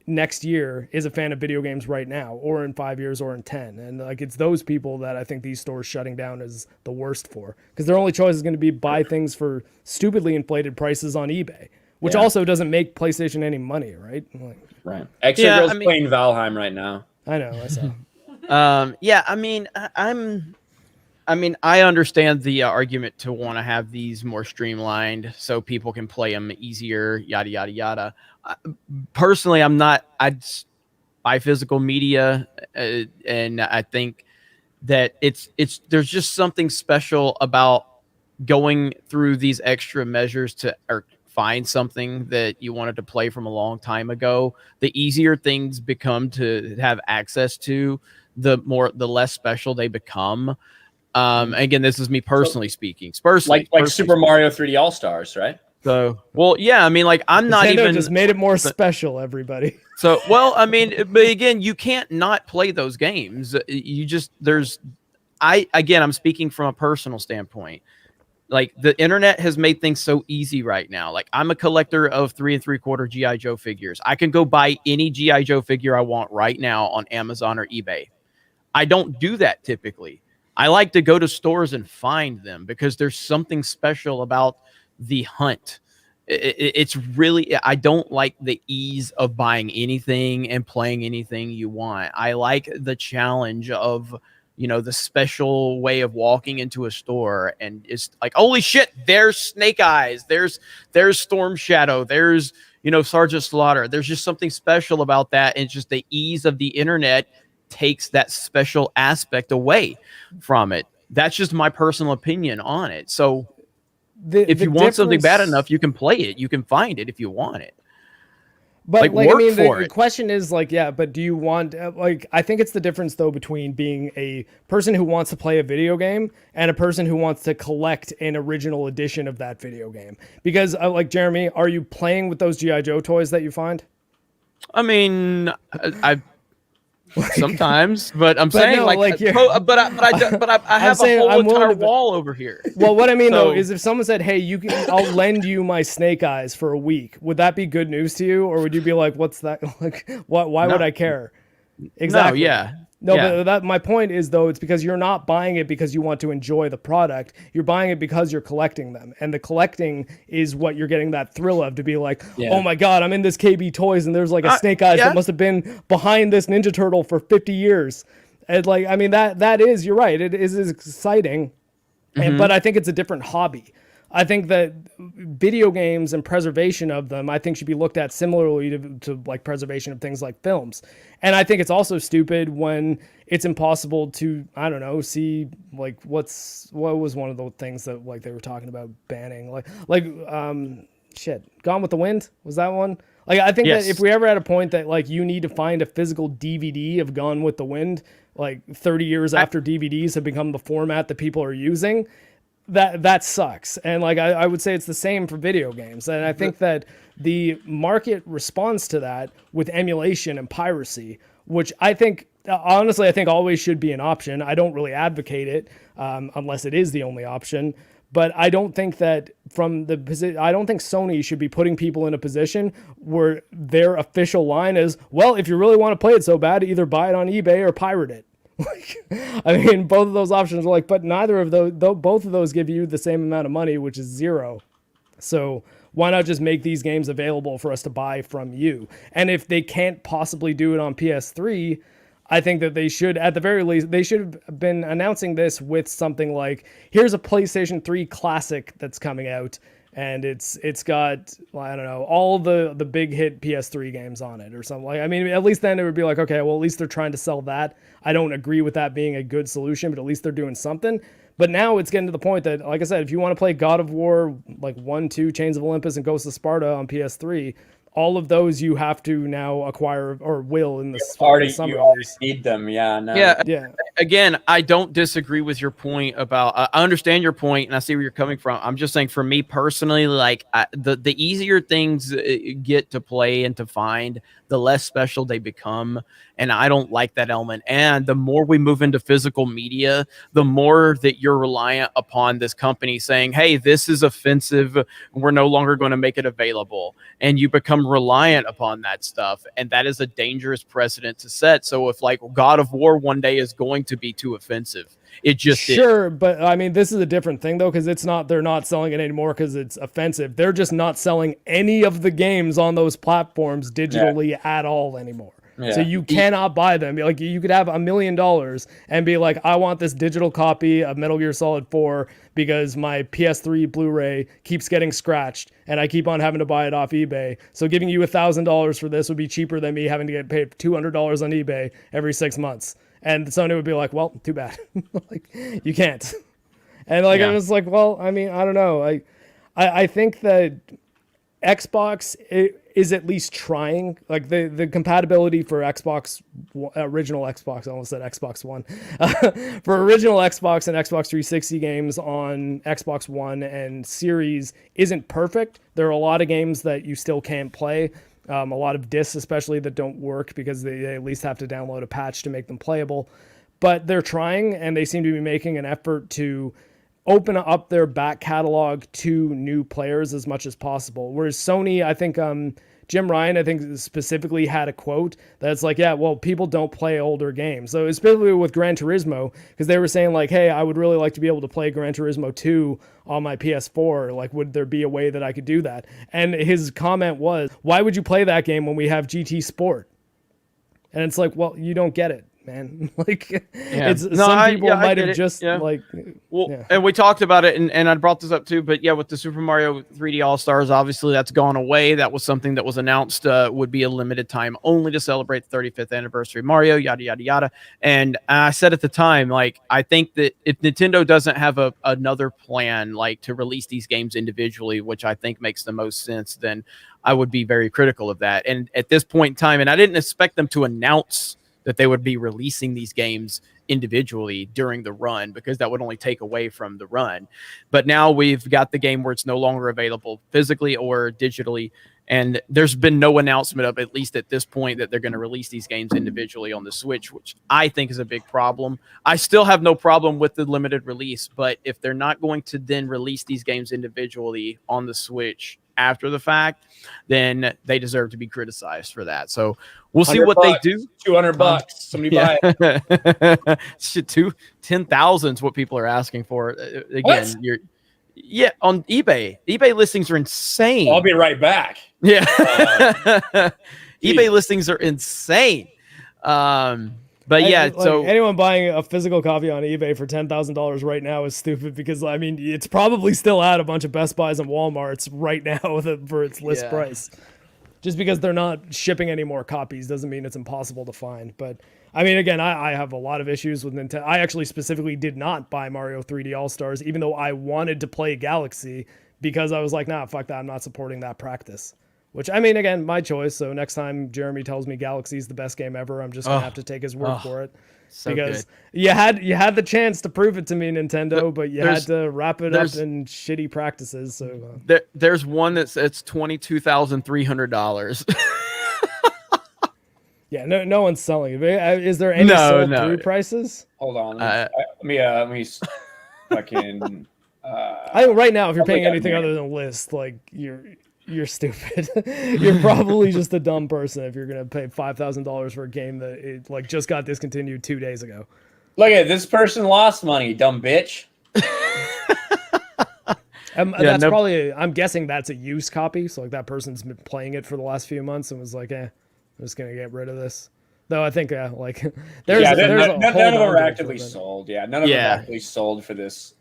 next year is a fan of video games right now, or in 5 years, or in 10. And like, it's those people that I think these stores shutting down is the worst for, because their only choice is going to be buy things for stupidly inflated prices on eBay, which also doesn't make PlayStation any money, right? Like, right. Extra Girl's playing Valheim right now. I know, I saw. Yeah, I mean, I understand the argument to want to have these more streamlined so people can play them easier, yada, yada, yada. Personally, I'd buy physical media, and I think that there's just something special about going through these extra measures to find something that you wanted to play from a long time ago. The easier things become to have access to, the less special they become. Again, this is me personally speaking. Like Super Mario 3D All-Stars, right? So, well, yeah, I mean, like, I'm not even just made it more special, everybody. So, well, I mean, but again, you can't not play those games. I'm speaking from a personal standpoint. Like, the internet has made things so easy right now. Like, I'm a collector of 3 3/4 G.I. Joe figures. I can go buy any G.I. Joe figure I want right now on Amazon or eBay. I don't do that typically. I like to go to stores and find them, because there's something special about the hunt. It's really, I don't like the ease of buying anything and playing anything you want. I like the challenge of you know, the special way of walking into a store and it's like, holy shit, there's Snake Eyes, there's Storm Shadow, there's, you know, Sergeant Slaughter. There's just something special about that. And just the ease of the internet takes that special aspect away from it. That's just my personal opinion on it. So if you want something bad enough, you can play it. You can find it if you want it. But like I mean, for the it. question is like, yeah, but do you want like? I think it's the difference though between being a person who wants to play a video game and a person who wants to collect an original edition of that video game. Because like Jeremy, are you playing with those G.I. Joe toys that you find? I mean, I sometimes, but I'm saying no, like but I have a whole entire wall over here. Well, what I mean though is if someone said, "Hey, I'll lend you my Snake Eyes for a week," would that be good news to you, or would you be like, "What's that? Like, why would I care?" Exactly. No, yeah. No, but that my point is though, it's because you're not buying it because you want to enjoy the product. You're buying it because you're collecting them, and the collecting is what you're getting that thrill of, to be like, oh my god, I'm in this KB Toys, and there's like a Snake Eyes that must have been behind this Ninja Turtle for 50 years, and like, I mean, that is, you're right, it is exciting, but I think it's a different hobby. I think that video games and preservation of them, I think, should be looked at similarly to like preservation of things like films. And I think it's also stupid when it's impossible to, I don't know, see like what was one of the things that like they were talking about banning, Gone with the Wind, was that one? Like, I think that if we ever had a point that like you need to find a physical DVD of Gone with the Wind, like 30 years after DVDs have become the format that people are using, that sucks. And like I would say it's the same for video games. And I think that the market responds to that with emulation and piracy, which I think, honestly, I think always should be an option. I don't really advocate it unless it is the only option. But I don't think that I don't think Sony should be putting people in a position where their official line is, well, if you really want to play it so bad, either buy it on eBay or pirate it. Like, I mean, both of those options are like, but neither of those, both of those give you the same amount of money, which is zero. So why not just make these games available for us to buy from you? And if they can't possibly do it on PS3, I think that they should, at the very least, they should have been announcing this with something like, here's a PlayStation 3 classic that's coming out, and it's got, I don't know, all the big hit PS3 games on it or something. Like, I mean, at least then it would be like, okay, well, at least they're trying to sell that. I don't agree with that being a good solution, but at least they're doing something. But now it's getting to the point that, like I said, if you want to play God of War, like 1, 2, Chains of Olympus, and Ghost of Sparta on PS3, all of those you have to now acquire, or will in the summer. You already need them, yeah. Again, I don't disagree with your point about. I understand your point, and I see where you're coming from. I'm just saying, for me personally, like the easier things get to play and to find, the less special they become, and I don't like that element. And the more we move into physical media, the more that you're reliant upon this company saying, "Hey, this is offensive. We're no longer going to make it available," and you become reliant upon that stuff, and that is a dangerous precedent to set. So if like God of War one day is going to be too offensive, it just is. But I mean, this is a different thing though, because they're not selling it anymore because it's offensive. They're just not selling any of the games on those platforms digitally at all anymore. So you cannot buy them. Like, you could have $1 million and be like, I want this digital copy of Metal Gear Solid 4 because my PS3 Blu-ray keeps getting scratched and I keep on having to buy it off eBay. So giving you $1,000 for this would be cheaper than me having to get paid $200 on eBay every 6 months. And Sony would be like, well, too bad. Like, you can't. And like, I was like, well, I mean, I don't know. I think that Xbox is at least trying, like the compatibility for original Xbox, I almost said Xbox One, for original Xbox and Xbox 360 games on Xbox One and Series isn't perfect. There are a lot of games that you still can't play. A lot of discs especially that don't work because they at least have to download a patch to make them playable. But they're trying, and they seem to be making an effort to open up their back catalog to new players as much as possible. Whereas Sony, I think Jim Ryan, I think specifically had a quote that's like, yeah, well, people don't play older games. So especially with Gran Turismo, because they were saying like, hey, I would really like to be able to play Gran Turismo 2 on my PS4. Like, would there be a way that I could do that? And his comment was, why would you play that game when we have GT Sport? And it's like, well, you don't get it. man. Like, Yeah. it's No, some I people get might have it. just Yeah. like, Well, yeah. and we talked about it, and I brought this up too. But yeah, with the Super Mario 3D All Stars, obviously that's gone away. That was something that was announced would be a limited time only to celebrate the 35th anniversary of Mario. Yada yada yada. And I said at the time, like, I think that if Nintendo doesn't have another plan, like to release these games individually, which I think makes the most sense, then I would be very critical of that. And at this point in time, and I didn't expect them to announce that they would be releasing these games individually during the run, because that would only take away from the run. But now we've got the game where it's no longer available physically or digitally, and there's been no announcement of, at least at this point, that they're going to release these games individually on the Switch, which I think is a big problem. I still have no problem with the limited release, but if they're not going to then release these games individually on the Switch after the fact, then they deserve to be criticized for that. So we'll see what they do. $200. Somebody buy it. Shit, 10,000 is what people are asking for. Again, What? Yeah, on eBay. eBay listings are insane. I'll be right back. Yeah. eBay listings are insane. But yeah, Like, so anyone buying a physical copy on eBay for $10,000 right now is stupid, because I mean, it's probably still at a bunch of Best Buys and Walmarts right now for its list price. Just because they're not shipping any more copies doesn't mean it's impossible to find. But I mean, again, I have a lot of issues with Nintendo. I actually specifically did not buy Mario 3D All Stars, even though I wanted to play Galaxy, because I was like, nah, fuck that. I'm not supporting that practice. Which, I mean, again, my choice. So next time Jeremy tells me Galaxy's the best game ever, I'm just going to have to take his word for it. So because good. you had the chance to prove it to me, Nintendo, but you had to wrap it up in shitty practices. So there's one that's $22,300. Yeah, no one's selling it. Is there any sold through prices? Hold on. Let me fucking. I right now, if you're paying anything other than list, like you're stupid. You're probably just a dumb person if you're gonna pay $5,000 for a game that it like just got discontinued 2 days ago. Look at this person lost money, dumb bitch. Probably. I'm guessing that's a used copy. So like that person's been playing it for the last few months and was like, I'm just gonna get rid of this. Though I think none of them are actively sold. Yeah, none of them are actively sold for this.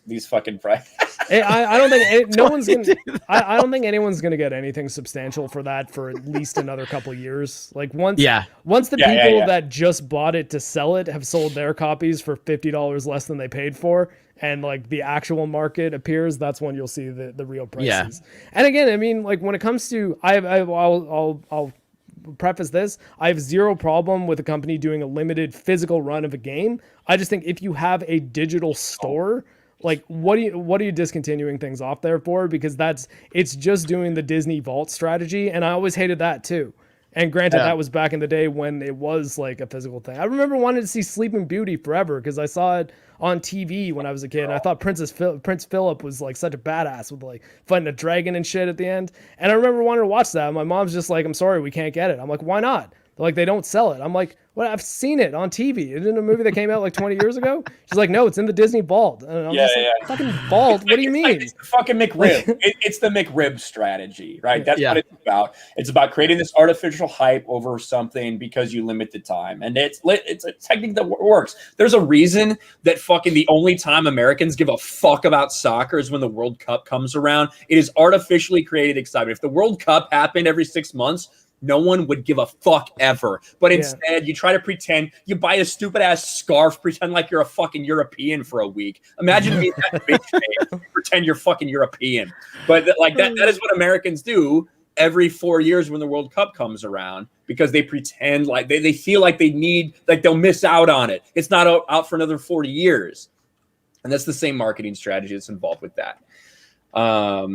These fucking prices. I don't think no one's gonna. I don't think anyone's gonna get anything substantial for that for at least another couple years. Like once the people that just bought it to sell it have sold their copies for $50 less than they paid for, and like the actual market appears, that's when you'll see the real prices. Yeah. And again, I mean, like when it comes to, I'll preface this. I have zero problem with a company doing a limited physical run of a game. I just think if you have a digital store, like what are you discontinuing things off there for? Because it's just doing the Disney Vault strategy, and I always hated that too. And granted, that was back in the day when it was like a physical thing. I remember wanting to see Sleeping Beauty forever because I saw it on TV when I was a kid. And I thought Prince Philip was like such a badass with like fighting a dragon and shit at the end. And I remember wanting to watch that. My mom's just like, I'm sorry, we can't get it. I'm like, why not? They're like, they don't sell it. I'm like, well, I've seen it on TV. Isn't it a movie that came out like 20 years ago? She's like, no, it's in the Disney Vault. And I'm fucking Vault? What do you mean? It's the fucking McRib. It's the McRib strategy, right? That's what it's about. It's about creating this artificial hype over something because you limit the time. And it's a technique that works. There's a reason that fucking the only time Americans give a fuck about soccer is when the World Cup comes around. It is artificially created excitement. If the World Cup happened every 6 months, no one would give a fuck ever. But instead, you try to pretend, you buy a stupid ass scarf, pretend like you're a fucking European for a week. Imagine being that bitch face, pretend you're fucking European. But like that is what Americans do every 4 years when the World Cup comes around, because they pretend like they feel like they need, like they'll miss out on it. It's not out for another 40 years. And that's the same marketing strategy that's involved with that. Let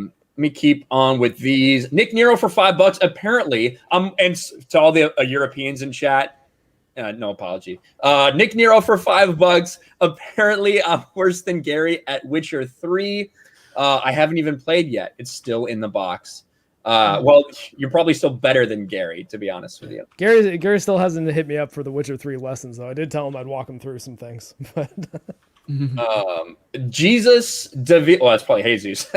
me keep on with these. Nick Nero for $5, apparently. And to all the Europeans in chat, no apology. Nick Nero for $5. Apparently, I'm worse than Gary at Witcher 3. I haven't even played yet. It's still in the box. Well, you're probably still better than Gary, to be honest with you. Gary still hasn't hit me up for the Witcher 3 lessons, though. I did tell him I'd walk him through some things. But Jesus Davila, well, that's probably Jesus.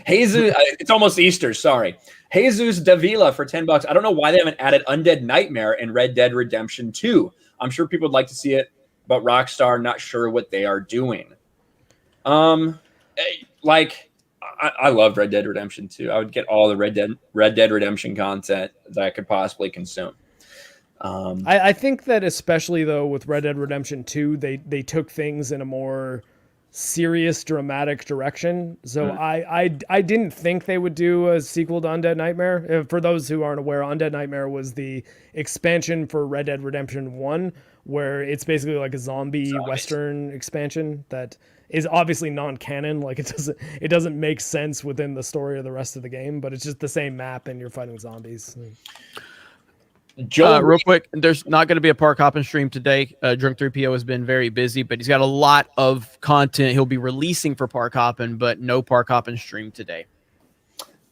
Jesus, it's almost Easter, sorry. Jesus Davila for $10. I don't know why they haven't added Undead Nightmare in Red Dead Redemption 2. I'm sure people would like to see it, but Rockstar not sure what they are doing. Like I loved Red Dead Redemption 2. I would get all the Red Dead Redemption content that I could possibly consume. I think that especially though with Red Dead Redemption 2, they took things in a more serious, dramatic direction. So I didn't think they would do a sequel to Undead Nightmare. For those who aren't aware, Undead Nightmare was the expansion for Red Dead Redemption 1, where it's basically like a zombie Western expansion that is obviously non-canon. Like it doesn't make sense within the story of the rest of the game, but it's just the same map and you're fighting zombies. Joe, real quick, there's not going to be a Park Hoppin' stream today. Drunk 3PO has been very busy, but he's got a lot of content he'll be releasing for Park Hoppin', but no Park Hoppin' stream today.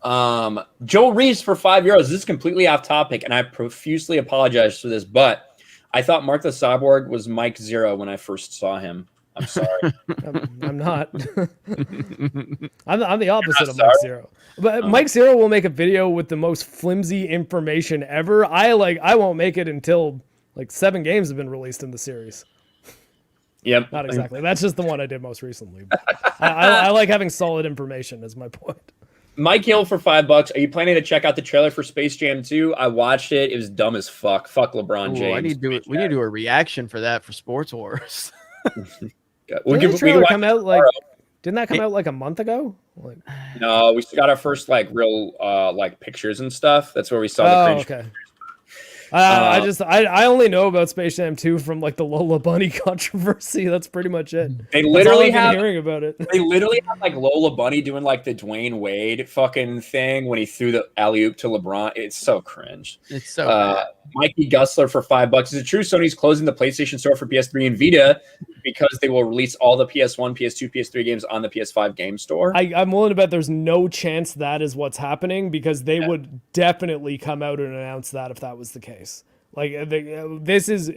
Joel Reeves for €5. This is completely off topic, and I profusely apologize for this, but I thought Mark the Cyborg was Mike Zero when I first saw him. I'm sorry. I'm not. I'm the opposite of Mike Zero. But Mike Zero will make a video with the most flimsy information ever. I won't make it until like 7 games have been released in the series. Yep. Not exactly. That's just the one I did most recently. I like having solid information is my point. Mike Hill for $5. Are you planning to check out the trailer for Space Jam 2? I watched it. It was dumb as fuck. Fuck LeBron James. We need to do a reaction for that for Sports Wars. Didn't that come out like a month ago? Like... No, we still got our first like real like pictures and stuff. That's where we saw the cringe. Okay. I only know about Space Jam 2 from like the Lola Bunny controversy. That's pretty much it. They literally have hearing about it. They literally have like Lola Bunny doing like the Dwayne Wade fucking thing when he threw the alley-oop to LeBron. It's so cringe. It's so bad. Mikey Gussler for $5. Is it true Sony's closing the PlayStation Store for PS3 and Vita because they will release all the PS1, PS2, PS3 games on the PS5 game store? I'm willing to bet there's no chance that is what's happening because they would definitely come out and announce that if that was the case. Like this is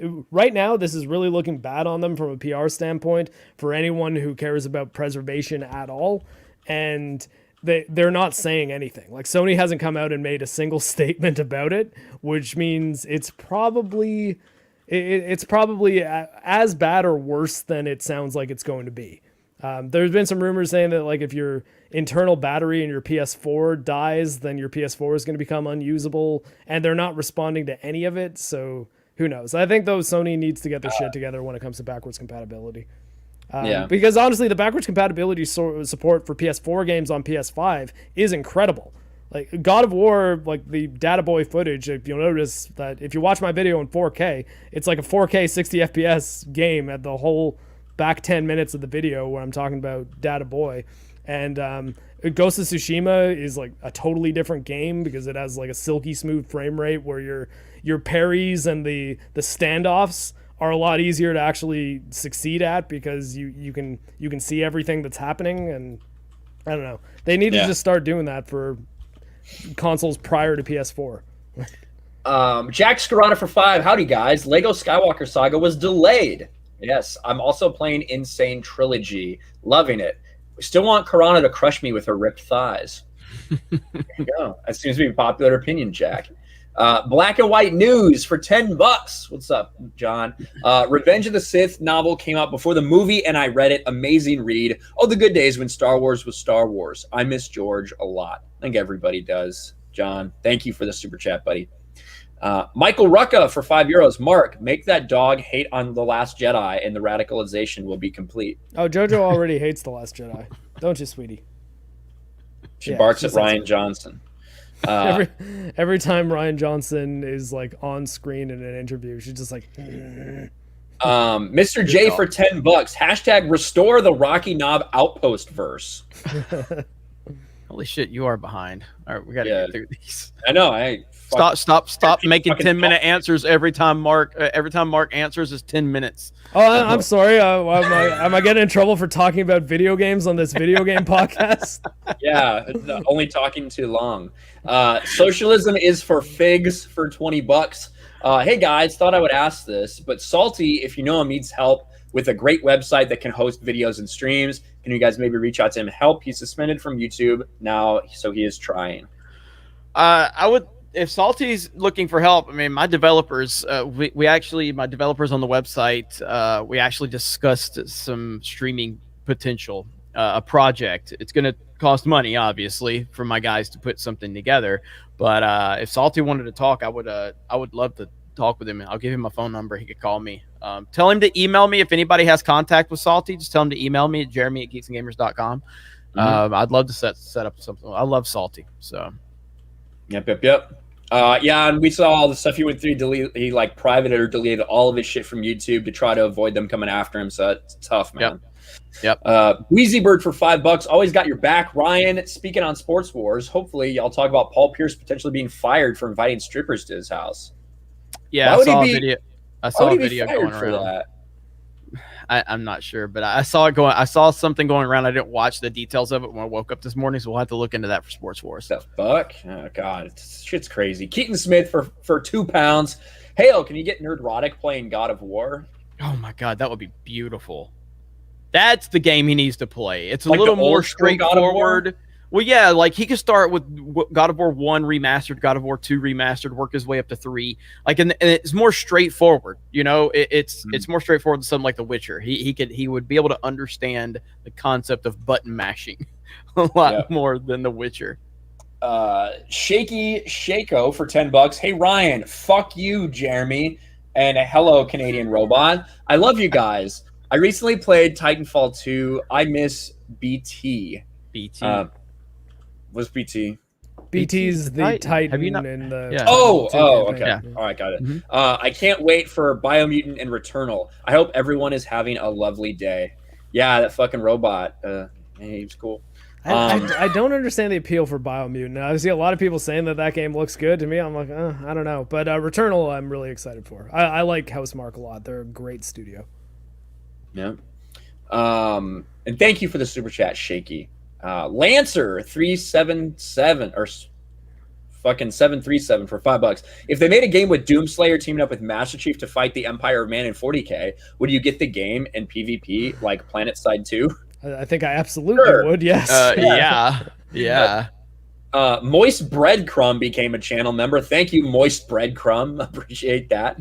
really looking bad on them from a PR standpoint for anyone who cares about preservation at all. And they're not saying anything. Like Sony hasn't come out and made a single statement about it, which means it's probably as bad or worse than it sounds like it's going to be. There's been some rumors saying that like if your internal battery in your PS4 dies, then your PS4 is going to become unusable, and they're not responding to any of it. So who knows? I think though Sony needs to get their shit together when it comes to backwards compatibility. Because honestly, the backwards compatibility support for PS4 games on PS5 is incredible. Like God of War, like the data boy footage, if you'll notice that if you watch my video in 4K, it's like a 4K 60 FPS game at the whole back 10 minutes of the video where I'm talking about data boy. And Ghost of Tsushima is like a totally different game because it has like a silky smooth frame rate where your parries and the standoffs are a lot easier to actually succeed at because you can see everything that's happening. And I don't know, they need to just start doing that for consoles prior to PS4. Jack Scarata for $5. Howdy guys, Lego Skywalker Saga was delayed. Yes, I'm also playing Insane Trilogy, loving it. We still want Karana to crush me with her ripped thighs. There you go. That seems to be a popular opinion, Jack. Black and White News for $10. What's up, John? Revenge of the Sith novel came out before the movie, and I read it. Amazing read. Oh, the good days when Star Wars was Star Wars. I miss George a lot. I think everybody does. John, thank you for the super chat, buddy. Michael Rucka for €5. Mark, make that dog hate on The Last Jedi, and the radicalization will be complete. Oh, Jojo already hates The Last Jedi. Don't you, sweetie? She barks at Ryan Johnson. Every time Ryan Johnson is like on screen in an interview, she's just like Mr. J for $10. Hashtag restore the Rocky Knob Outpost verse. Holy shit, you are behind. All right, we gotta get through these. I know. Stop making 10-minute answers every time Mark answers is 10 minutes. Oh, I'm sorry. Am I getting in trouble for talking about video games on this video game podcast? Yeah, only talking too long. Socialism is for figs for $20. Hey guys, thought I would ask this, but Salty, if you know him, needs help with a great website that can host videos and streams. Can you guys maybe reach out to him? Help. He's suspended from YouTube now, so he is trying. I would if Salty's looking for help, I mean, my developers, my developers on the website, we actually discussed some streaming potential, a project. It's going to cost money, obviously, for my guys to put something together. But if Salty wanted to talk, I would love to talk with him. I'll give him my phone number. He could call me. Tell him to email me if anybody has contact with Salty. Just tell him to email me at jeremy@geeksandgamers.com. I'd love to set up something. I love Salty. So. Yep. Yeah, and we saw all the stuff he went through. He like privated or deleted all of his shit from YouTube to try to avoid them coming after him. So it's tough, man. Yep. Wheezy Bird for $5. Always got your back. Ryan, speaking on Sports Wars, hopefully y'all talk about Paul Pierce potentially being fired for inviting strippers to his house. Yeah, I saw a video. I saw a video going around. That? I'm not sure, but I saw it going. I saw something going around. I didn't watch the details of it when I woke up this morning, so we'll have to look into that for Sports Wars. The fuck? Oh god, shit's crazy. Keaton Smith for £2. Hale, can you get Nerdrotic playing God of War? Oh my god, that would be beautiful. That's the game he needs to play. It's a like little more straightforward. Well, yeah, like he could start with God of War 1 remastered, God of War 2 remastered, work his way up to 3. Like, and it's more straightforward. You know, it's more straightforward than something like The Witcher. He would be able to understand the concept of button mashing a lot more than The Witcher. Shaky Shako for $10. Hey Ryan, fuck you, Jeremy, and a hello Canadian robot. I love you guys. I recently played Titanfall 2. I miss BT. What's BT? BT's the Titan. Have you not? In the okay. All right, got it. Mm-hmm. I can't wait for Biomutant and Returnal. I hope everyone is having a lovely day. Yeah, that fucking robot. He's cool. I don't understand the appeal for Biomutant. I see a lot of people saying that game looks good to me. I'm like, I don't know. But Returnal, I'm really excited for. I like Housemarque a lot. They're a great studio. Yeah. And thank you for the super chat, Shaky. Lancer 377 or fucking 737 for $5. If they made a game with Doomslayer teaming up with Master Chief to fight the Empire of Man in 40K, would you get the game in PvP like PlanetSide 2? I think I absolutely would. Yes. Yeah. Moist Breadcrumb became a channel member. Thank you, Moist Breadcrumb. Appreciate that.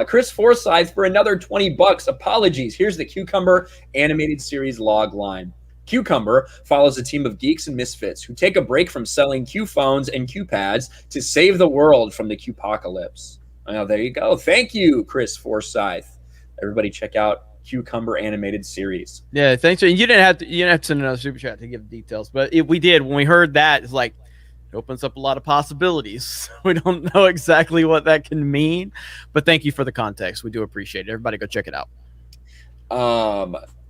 Chris Forsyth for another $20. Apologies. Here's the Cucumber animated series log line. Cucumber follows a team of geeks and misfits who take a break from selling Q phones and Q pads to save the world from the Q-pocalypse. Oh, there you go. Thank you, Chris Forsyth. Everybody check out Cucumber animated series. Yeah, thanks. You didn't have to send another super chat to give details, but we did. When we heard that, it's like it opens up a lot of possibilities. We don't know exactly what that can mean, but thank you for the context. We do appreciate it. Everybody go check it out.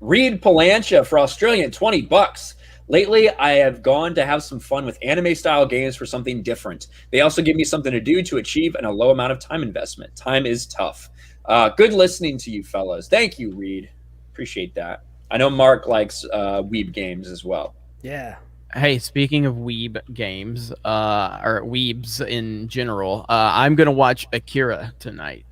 Reed Palancha for Australian, $20. Lately, I have gone to have some fun with anime-style games for something different. They also give me something to do to achieve in a low amount of time investment. Time is tough. Good listening to you, fellas. Thank you, Reed. Appreciate that. I know Mark likes weeb games as well. Yeah. Hey, speaking of weeb games, or weebs in general, I'm going to watch Akira tonight.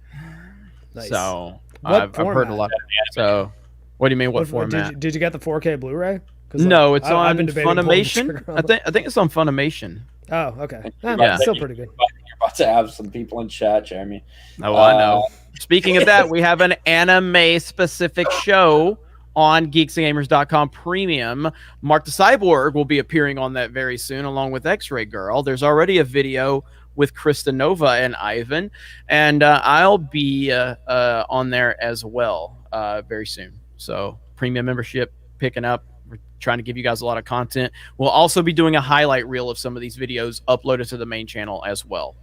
Nice. So I've heard a lot. So what do you mean? What format? Did you get the 4K Blu-ray? No, it's on Funimation. I think it's on Funimation. Oh, okay. Yeah, still pretty good. You're about to have some people in chat, Jeremy. Oh, I know. Speaking of that, we have an anime-specific show on geeksandgamers.com Premium. Mark the Cyborg will be appearing on that very soon, along with X-Ray Girl. There's already a video with Krista Nova and Ivan, and I'll be on there as well very soon. So premium membership picking up. We're trying to give you guys a lot of content. We'll also be doing a highlight reel of some of these videos uploaded to the main channel as well.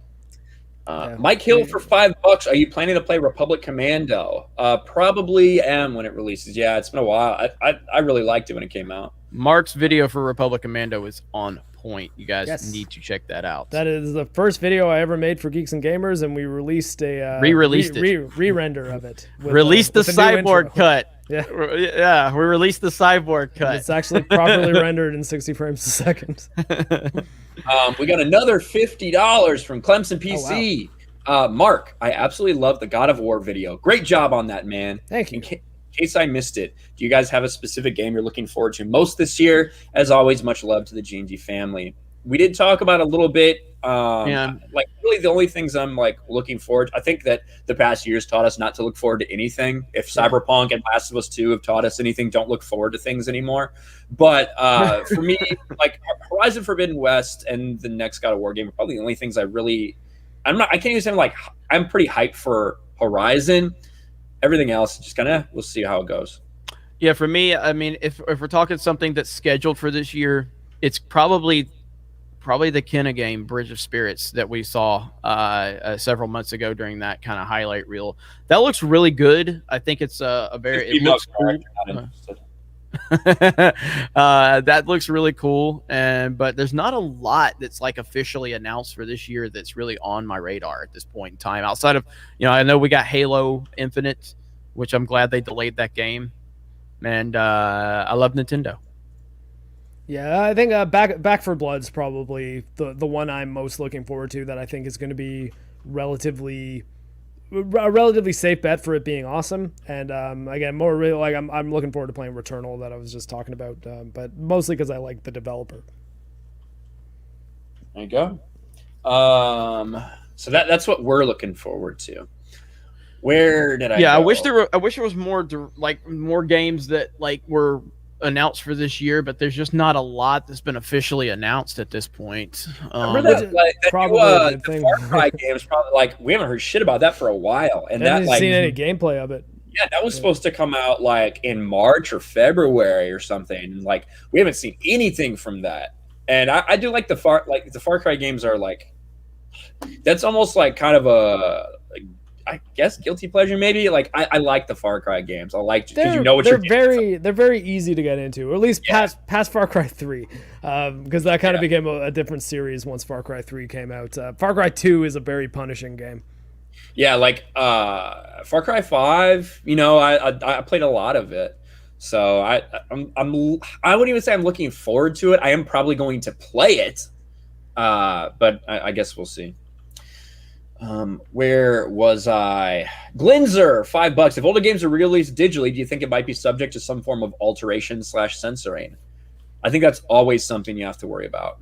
Mike Hill for $5. Are you planning to play Republic Commando? Probably am when it releases. Yeah, it's been a while. I really liked it when it came out. Mark's video for Republic Commando is on point. You guys need to check that out. That is the first video I ever made for Geeks and Gamers, and we released a re-render of it. Released the cyborg cut. Yeah, we released the cyborg cut. It's actually properly rendered in 60 frames a second. We got another $50 from Clemson PC. Oh, wow. Mark, I absolutely love the God of War video. Great job on that, man. Thank you. In case I missed it, do you guys have a specific game you're looking forward to most this year? As always, much love to the G&G family. we did talk about a little bit. Yeah. Like really, the only things I'm like looking forward. I think that the past years taught us not to look forward to anything. If Cyberpunk and Last of Us 2 have taught us anything, don't look forward to things anymore. But for me, like Horizon Forbidden West and the next God of War game are probably the only things I really. I can't even say I'm pretty hyped for Horizon. Everything else, just kind of we'll see how it goes. Yeah, for me, I mean, if we're talking something that's scheduled for this year, it's probably the Kenna game, Bridge of Spirits, that we saw several months ago during that kind of highlight reel. That looks really good. I think it's it looks cool. That looks really cool, but there's not a lot that's like officially announced for this year that's really on my radar at this point in time. Outside of, I know we got Halo Infinite, which I'm glad they delayed that game, and I love Nintendo. Yeah, I think Back for Blood's probably the one I'm most looking forward to. That I think is going to be a relatively safe bet for it being awesome. And again, more really like I'm looking forward to playing Returnal that I was just talking about, but mostly because I like the developer. There you go. So that's what we're looking forward to. Where did I? Yeah, go? I wish there was more games that like were announced for this year, but there's just not a lot that's been officially announced at this point. Remember that the Far Cry game is probably like we haven't heard shit about that for a while, and I haven't seen any gameplay of it. Yeah, that was supposed to come out like in March or February or something, and like we haven't seen anything from that. And I do like the Far Cry games are like that's almost like kind of a I guess guilty pleasure maybe. Like I like the Far Cry games. I like because you know what they're very easy to get into, or at least past Far Cry 3, because that kind of became a different series once Far Cry 3 came out. Far Cry 2 is a very punishing game. Yeah, like Far Cry 5. I played a lot of it, so I wouldn't even say I'm looking forward to it. I am probably going to play it, but I guess we'll see. Where was I? Glinzer, $5. If older games are released digitally, do you think it might be subject to some form of alteration/censoring? I think that's always something you have to worry about.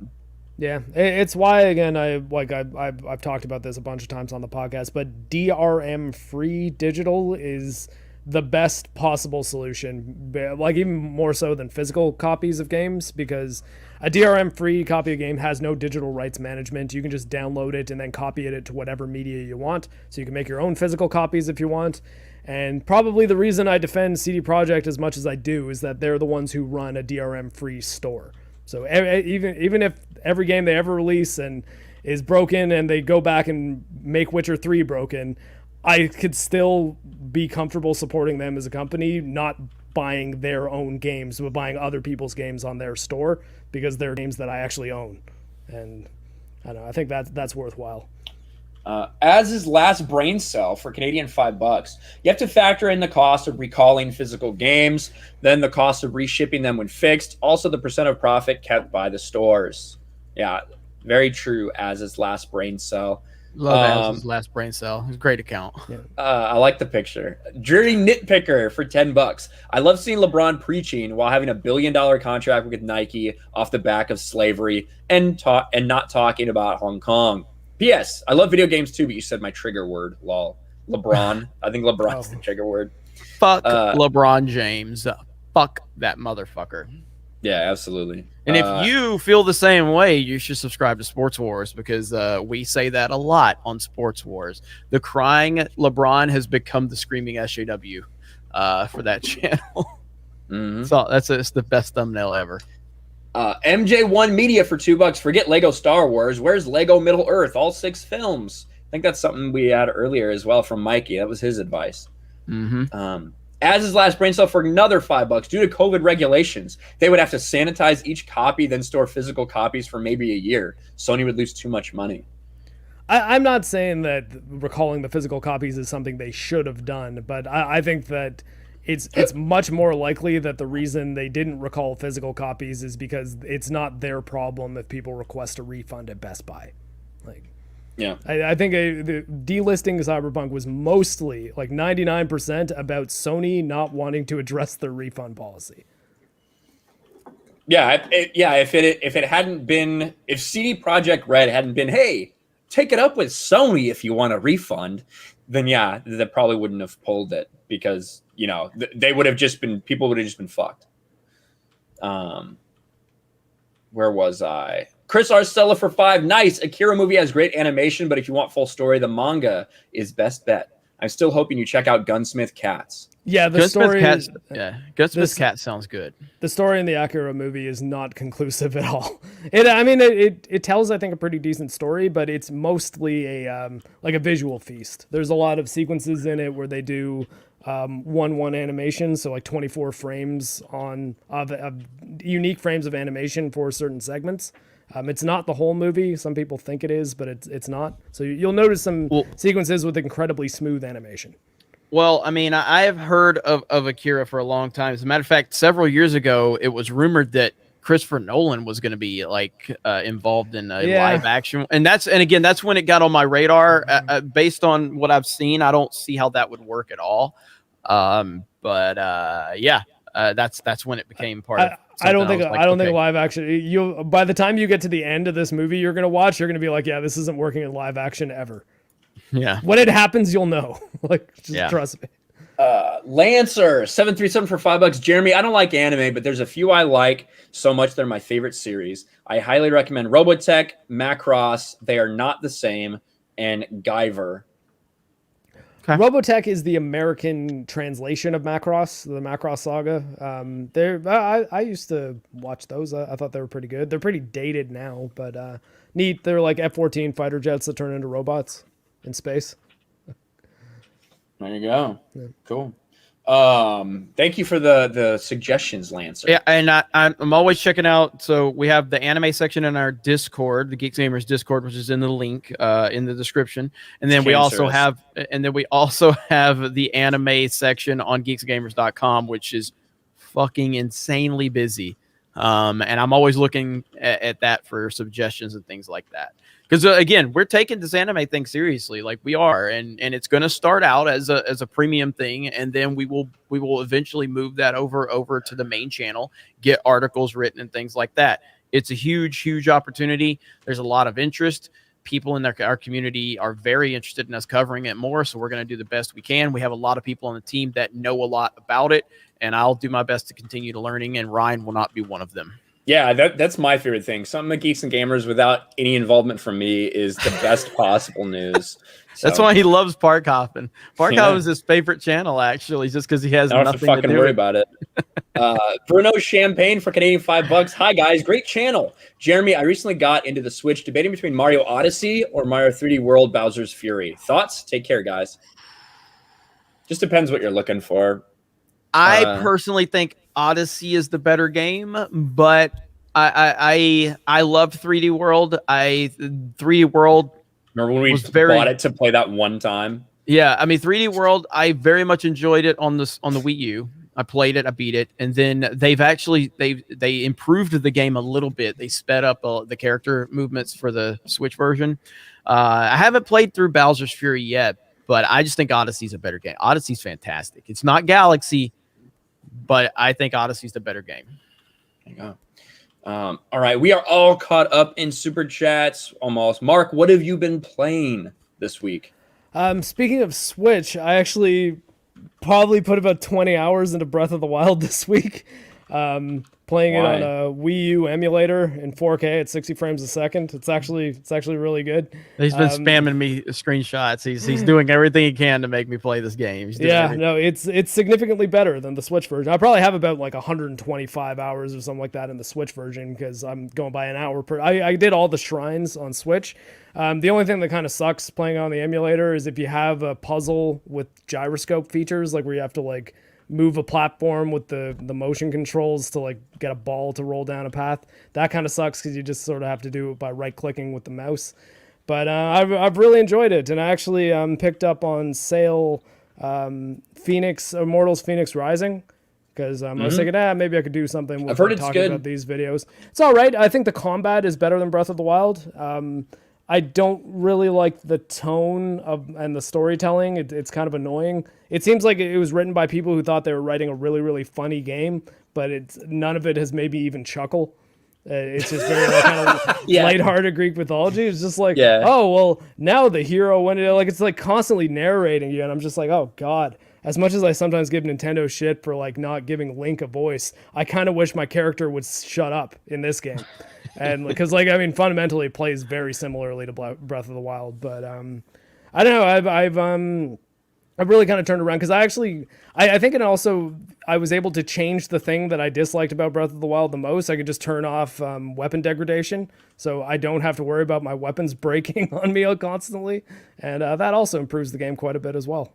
Yeah, it's why again I've talked about this a bunch of times on the podcast, but DRM free digital is the best possible solution, like even more so than physical copies of games, because a DRM free copy of a game has no digital rights management. You can just download it and then copy it to whatever media you want, so you can make your own physical copies if you want. And probably the reason I defend CD Projekt as much as I do is that they're the ones who run a DRM free store. So even if every game they ever release and is broken and they go back and make Witcher 3 broken, I could still be comfortable supporting them as a company, not buying their own games, but buying other people's games on their store, because they're games that I actually own. And I don't know, I think that's worthwhile. As is Last Brain Cell for Canadian $5. You have to factor in the cost of recalling physical games, then the cost of reshipping them when fixed, also the percent of profit kept by the stores. Yeah, very true. As is Last Brain Cell. Love Az's Last Brain Cell. It's a great account. Yeah. I like the picture. Dirty Nitpicker for $10. I love seeing LeBron preaching while having $1 billion contract with Nike off the back of slavery and not talking about Hong Kong. P.S. I love video games too, but you said my trigger word, lol. LeBron. I think LeBron's the trigger word. Fuck LeBron James. Fuck that motherfucker. Yeah, absolutely. And if you feel the same way, you should subscribe to Sports Wars, because we say that a lot on Sports Wars. The crying LeBron has become the screaming SJW for that channel. Mm-hmm. So it's the best thumbnail ever. MJ1 Media for $2. Forget Lego Star Wars. Where's Lego Middle Earth? All 6 films. I think that's something we had earlier as well from Mikey. That was his advice. Mm-hmm. As is Last Brain Cell for another $5. Due to COVID regulations, they would have to sanitize each copy, then store physical copies for maybe a year. Sony would lose too much money. I'm not saying that recalling the physical copies is something they should have done, but I think that it's much more likely that the reason they didn't recall physical copies is because it's not their problem if people request a refund at Best Buy. Yeah, I think the delisting of Cyberpunk was mostly, like 99%, about Sony not wanting to address their refund policy. Yeah, if it hadn't been, if CD Projekt Red hadn't been, hey, take it up with Sony if you want a refund, then yeah, they probably wouldn't have pulled it because they would have just been, people would have just been fucked. Where was I? Chris Arcella for 5. Nice. Akira movie has great animation, but if you want full story, the manga is best bet. I'm still hoping you check out Gunsmith Cats. Yeah, the story. Gunsmith Cat sounds good. The story in the Akira movie is not conclusive at all. It tells, I think, a pretty decent story, but it's mostly a visual feast. There's a lot of sequences in it where they do 1:1 animation, so like 24 frames of unique frames of animation for certain segments. It's not the whole movie. Some people think it is, but it's not. So you'll notice some sequences with incredibly smooth animation. Well, I mean, I have heard of Akira for a long time. As a matter of fact, several years ago, it was rumored that Christopher Nolan was going to be involved in a live action, and again, that's when it got on my radar. Based on what I've seen, I don't see how that would work at all. That's when it became part of. I don't think live action. By the time you get to the end of this movie, you're gonna be like, yeah, this isn't working in live action ever. Yeah. When it happens, you'll know. Trust me. Lancer 737 for $5. Jeremy, I don't like anime, but there's a few I like so much they're my favorite series. I highly recommend Robotech, Macross. They are not the same, and Guyver. Okay. Robotech is the American translation of Macross, the Macross saga. I used to watch those. I thought they were pretty good. They're pretty dated now, but neat. They're like F-14 fighter jets that turn into robots in space. There you go. Yeah. Cool. Thank you for the suggestions, Lancer. Yeah, and I'm always checking out. So we have the anime section in our Discord, the Geeks Gamers Discord, which is in the link in the description, and then we also have the anime section on geeksgamers.com, which is fucking insanely busy. And I'm always looking at that for suggestions and things like that. Because again, we're taking this anime thing seriously, like we are, and it's going to start out as a premium thing, and then we will eventually move that over to the main channel, get articles written and things like that. It's a huge opportunity. There's a lot of interest. People in our community are very interested in us covering it more, so we're going to do the best we can. We have a lot of people on the team that know a lot about it, and I'll do my best to continue to learning, and Ryan will not be one of them. Yeah, that's my favorite thing. Something like Geeks and Gamers without any involvement from me is the best possible news. So. That's why he loves Park Hoppin'. Park Hoppin' is his favorite channel, actually, just because he has nothing to fucking worry about it. Bruno Champagne for Canadian $5. Hi guys, great channel. Jeremy, I recently got into the Switch debating between Mario Odyssey or Mario 3D World Bowser's Fury. Thoughts? Take care, guys. Just depends what you're looking for. I personally think Odyssey is the better game, but I loved 3D World. 3D World. Remember when we bought it to play that one time? Yeah, I mean 3D World. I very much enjoyed it on the Wii U. I played it, I beat it, and then they improved the game a little bit. They sped up the character movements for the Switch version. I haven't played through Bowser's Fury yet, but I just think Odyssey's a better game. Odyssey's fantastic. It's not Galaxy, but I think Odyssey's the better game. There you go. All right, we are all caught up in super chats almost. Mark, what have you been playing this week? Speaking of Switch, I actually probably put about 20 hours into Breath of the Wild this week. Playing it on a Wii U emulator in 4K at 60 frames a second. It's actually really good. He's been spamming me screenshots. He's doing everything he can to make me play this game. It's significantly better than the Switch version. I probably have about like 125 hours or something like that in the Switch version because I'm going by an hour per. I did all the shrines on Switch. The only thing that kind of sucks playing on the emulator is if you have a puzzle with gyroscope features, like where you have to like move a platform with the motion controls to like get a ball to roll down a path. That kind of sucks because you just sort of have to do it by right clicking with the mouse. But I've really enjoyed it, and I actually picked up on sale Immortals Phoenix Rising because I was thinking, maybe I could do something with talking about these videos. It's all right. I think the combat is better than Breath of the Wild. I don't really like the tone and the storytelling. It's kind of annoying. It seems like it was written by people who thought they were writing a really, really funny game, but none of it has maybe even chuckle. It's just very kind of lighthearted Greek mythology. It's just like, oh, well, now the hero went like it's like constantly narrating you, and I'm just like, oh God. As much as I sometimes give Nintendo shit for like not giving Link a voice, I kind of wish my character would shut up in this game. And because like I mean fundamentally it plays very similarly to Breath of the Wild, but I don't know, I've really kind of turned around because I think it also I was able to change the thing that I disliked about Breath of the Wild the most. I could just turn off weapon degradation, so I don't have to worry about my weapons breaking on me constantly, and that also improves the game quite a bit as well.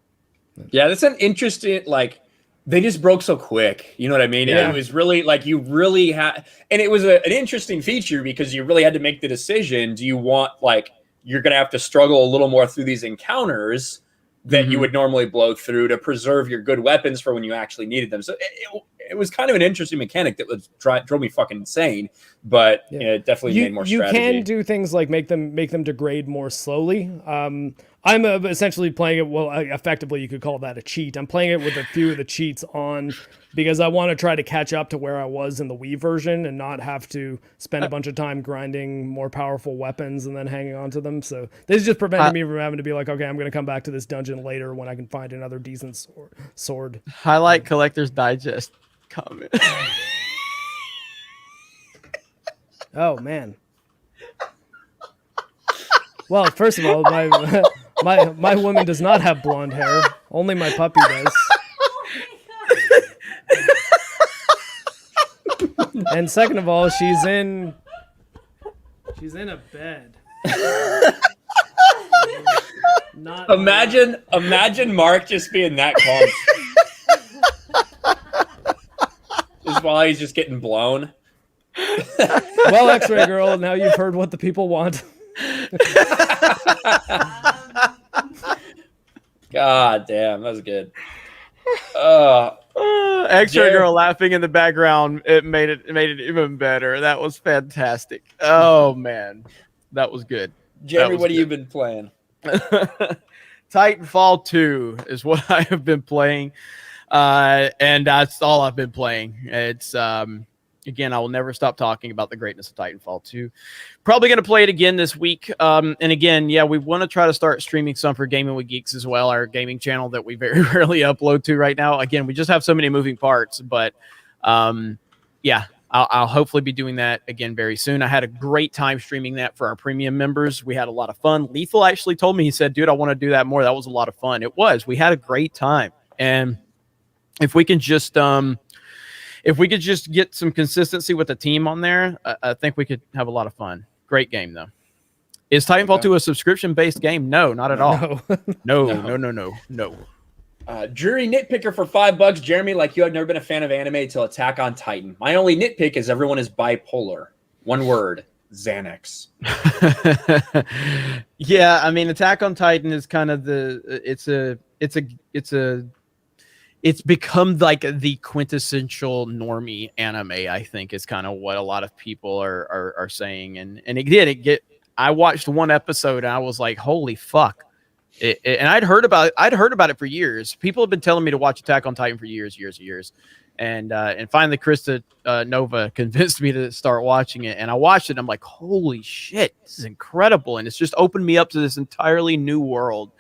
Yeah, that's an interesting, like, they just broke so quick. You know what I mean? Yeah. It was really, like, you really had, and it was an interesting feature because you really had to make the decision. Do you want, like, you're going to have to struggle a little more through these encounters that you would normally blow through to preserve your good weapons for when you actually needed them. So it was kind of an interesting mechanic that drove me fucking insane, but it definitely made more strategy. You can do things like make them degrade more slowly. I'm essentially playing it, well, effectively you could call that a cheat. I'm playing it with a few of the cheats on because I want to try to catch up to where I was in the Wii version and not have to spend a bunch of time grinding more powerful weapons and then hanging on to them. So this just prevented me from having to be like, okay, I'm going to come back to this dungeon later when I can find another decent sword. Highlight Collector's Digest comment. Oh, man. Well, first of all, my woman does not have blonde hair. Only my puppy does. And second of all, she's in a bed. Not Imagine Mark just being that calm. Just while he's just getting blown. Well, X-Ray Girl, now you've heard what the people want. God damn, that was good. X-Ray Girl laughing in the background, it made it even better. That was fantastic. Oh man, that was good. Jeremy, what have you been playing? Titanfall 2 is what I have been playing, and that's all I've been playing. It's again, I will never stop talking about the greatness of Titanfall 2. Probably going to play it again this week. And again, we want to try to start streaming some for Gaming with Geeks as well, our gaming channel that we very rarely upload to right now. Again, we just have so many moving parts, but I'll hopefully be doing that again very soon. I had a great time streaming that for our premium members. We had a lot of fun. Lethal actually told me, he said, dude, I want to do that more. That was a lot of fun. It was. We had a great time. And if we can just get some consistency with the team on there, I think we could have a lot of fun. Great game, though. Is Titanfall 2 a subscription-based game? No, not at all. No. Jury nitpicker for $5. Jeremy, like you, I've never been a fan of anime until Attack on Titan. My only nitpick is everyone is bipolar. One word, Xanax. Yeah, I mean, Attack on Titan is kind of it's become like the quintessential normie anime, I think, is kind of what a lot of people are saying. And I watched one episode and I was like, holy fuck. And I'd heard about it for years. People have been telling me to watch Attack on Titan for years. And finally Krista Nova convinced me to start watching it. And I watched it and I'm like, holy shit, this is incredible. And it's just opened me up to this entirely new world.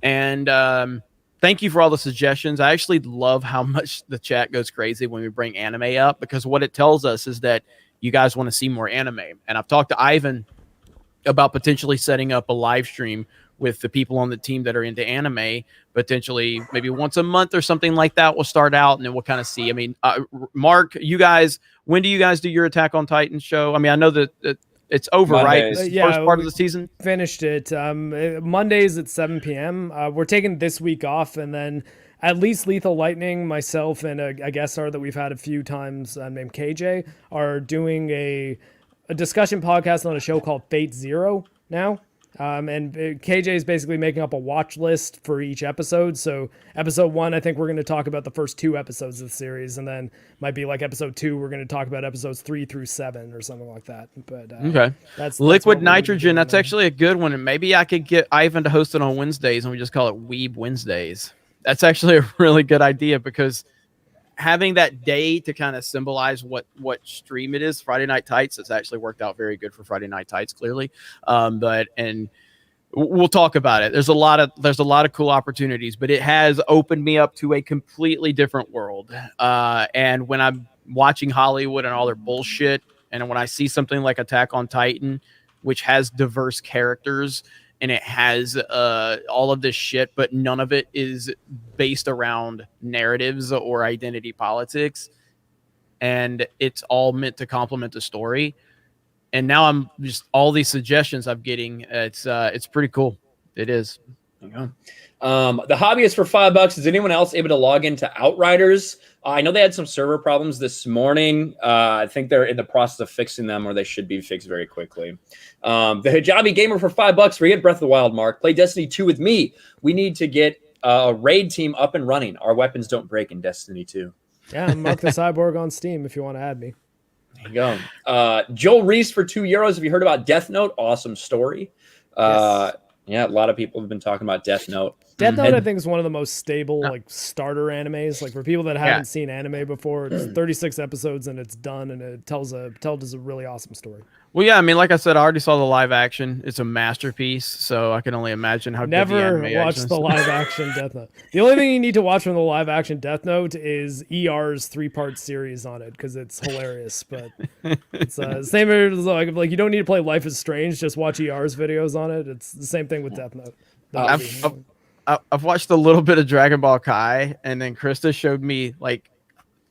And thank you for all the suggestions. I actually love how much the chat goes crazy when we bring anime up, because what it tells us is that you guys want to see more anime. And I've talked to Ivan about potentially setting up a live stream with the people on the team that are into anime, potentially maybe once a month or something like that. We'll start out and then we'll kind of see. I mean, Mark, you guys, when do you guys do your Attack on Titan show? I mean, I know that it's over, Mondays. right? It's the first part of the season. Finished it. Mondays at 7 p.m. We're taking this week off, and then at least Lethal Lightning, myself, and a guest star that we've had a few times named KJ are doing a discussion podcast on a show called Fate Zero now. And KJ is basically making up a watch list for each episode. So episode 1, I think we're going to talk about the first 2 episodes of the series, and then might be like episode 2, we're going to talk about episodes 3 through 7 or something like that. But okay, that's Liquid Nitrogen. That's actually a good one, and maybe I could get Ivan to host it on Wednesdays, and we just call it Weeb Wednesdays. That's actually a really good idea, because having that day to kind of symbolize what stream it is, Friday Night Tights, it's actually worked out very good for Friday Night Tights, clearly. And we'll talk about it. There's a lot of cool opportunities, but it has opened me up to a completely different world. And when I'm watching Hollywood and all their bullshit, and when I see something like Attack on Titan, which has diverse characters, and it has all of this shit, but none of it is based around narratives or identity politics, and it's all meant to complement the story. And now I'm just, all these suggestions I'm getting, it's pretty cool. It is. There you go. The hobby is for $5. Is anyone else able to log into Outriders? I know they had some server problems this morning. I think they're in the process of fixing them, or they should be fixed very quickly. The Hijabi Gamer for $5. Forget Breath of the Wild, Mark. Play Destiny 2 with me. We need to get a raid team up and running. Our weapons don't break in Destiny 2. Yeah, Mark the Cyborg on Steam if you want to add me. There you go. Joel Reese for $2. Have you heard about Death Note? Awesome story. Yes. Yeah, a lot of people have been talking about Death Note. Death Note, I think, is one of the most stable like starter animes. Like for people that haven't seen anime before, it's 36 episodes and it's done, and it tells a really awesome story. Well, yeah, I mean, like I said, I already saw the live action. It's a masterpiece, so I can only imagine how Never good the anime watched the live action Death Note. The only thing you need to watch from the live action Death Note is ER's 3-part series on it, because it's hilarious. But it's same as like you don't need to play Life is Strange. Just watch ER's videos on it. It's the same thing with Death Note. I've watched a little bit of Dragon Ball Kai, and then Krista showed me like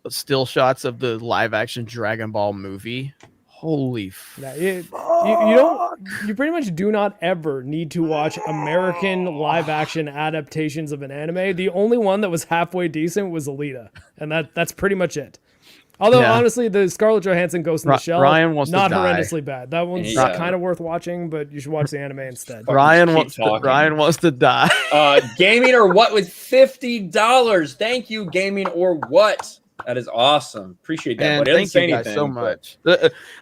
still shots of the live action Dragon Ball movie. Holy you pretty much do not ever need to watch American live action adaptations of an anime. The only one that was halfway decent was Alita, and that's pretty much it. Although honestly, the Scarlett Johansson Ghost in the Shell, not horrendously bad. That one's kind of worth watching, but you should watch the anime instead. Ryan wants to die. Gaming or What with $50. Thank you, Gaming or What. That is awesome. Appreciate that. And thank you guys so much.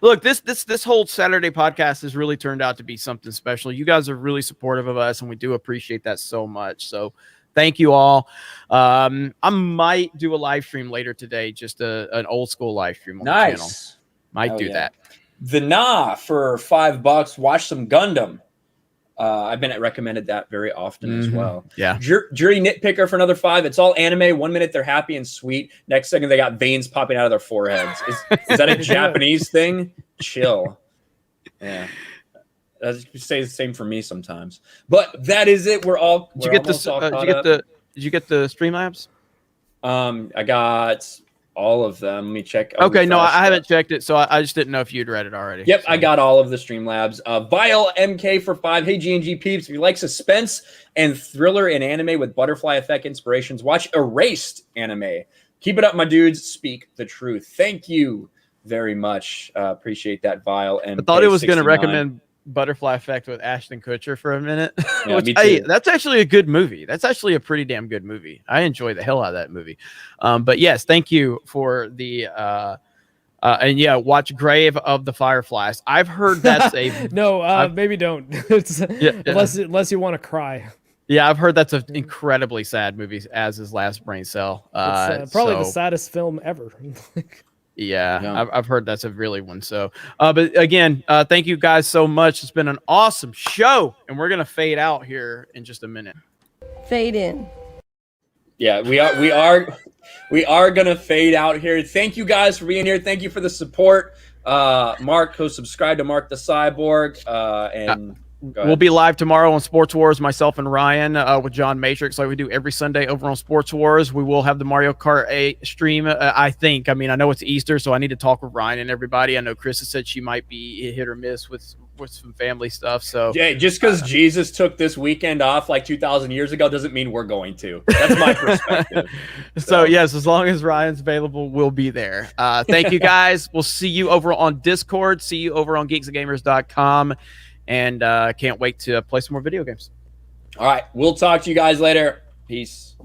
Look, this whole Saturday podcast has really turned out to be something special. You guys are really supportive of us, and we do appreciate that so much. So thank you all. I might do a live stream later today, just an old school live stream on the channel. Might do that. The Nah for $5. Watch some Gundam. I've been recommended that very often as well. Yeah. Jury Nitpicker for another $5. It's all anime. 1 minute they're happy and sweet. Next second they got veins popping out of their foreheads. Is that a Japanese thing? Chill. Yeah. That's say the same for me sometimes. But that is it. Did you get the Streamlabs? I got all of them. Let me check. Okay, no, I haven't checked it, so I just didn't know if you'd read it already. Yep, so. I got all of the Streamlabs. Vile MK for $5. Hey, G&G peeps, if you like suspense and thriller in anime with butterfly effect inspirations, watch Erased anime. Keep it up, my dudes. Speak the truth. Thank you very much. Appreciate that, Vile MK. I thought it was going to recommend Butterfly Effect with Ashton Kutcher for a minute. Yeah, Which, that's actually a good movie. That's actually a pretty damn good movie. I enjoy the hell out of that movie. But yes, thank you for the and yeah, watch Grave of the Fireflies. I've heard that's a no. Maybe don't. It's unless you want to cry. Yeah, I've heard that's an incredibly sad movie, as is Last Brain Cell. It's probably the saddest film ever. Yeah, I've heard that's a really one. So, but again, thank you guys so much. It's been an awesome show, and we're gonna fade out here in just a minute. Fade in. Yeah, we are gonna fade out here. Thank you guys for being here. Thank you for the support. Mark, go subscribe to Mark the Cyborg, and. We'll be live tomorrow on Sports Wars, myself and Ryan, with John Matrix, like we do every Sunday over on Sports Wars. We will have the Mario Kart 8 stream, I think. I mean, I know it's Easter, so I need to talk with Ryan and everybody. I know Chris has said she might be hit or miss with some family stuff. So yeah, just because Jesus took this weekend off like 2,000 years ago doesn't mean we're going to. That's my perspective. So yes, as long as Ryan's available, we'll be there. Thank you guys. We'll see you over on Discord. See you over on geeksgamers.com. and can't wait to play some more video games. All right. We'll talk to you guys later. Peace.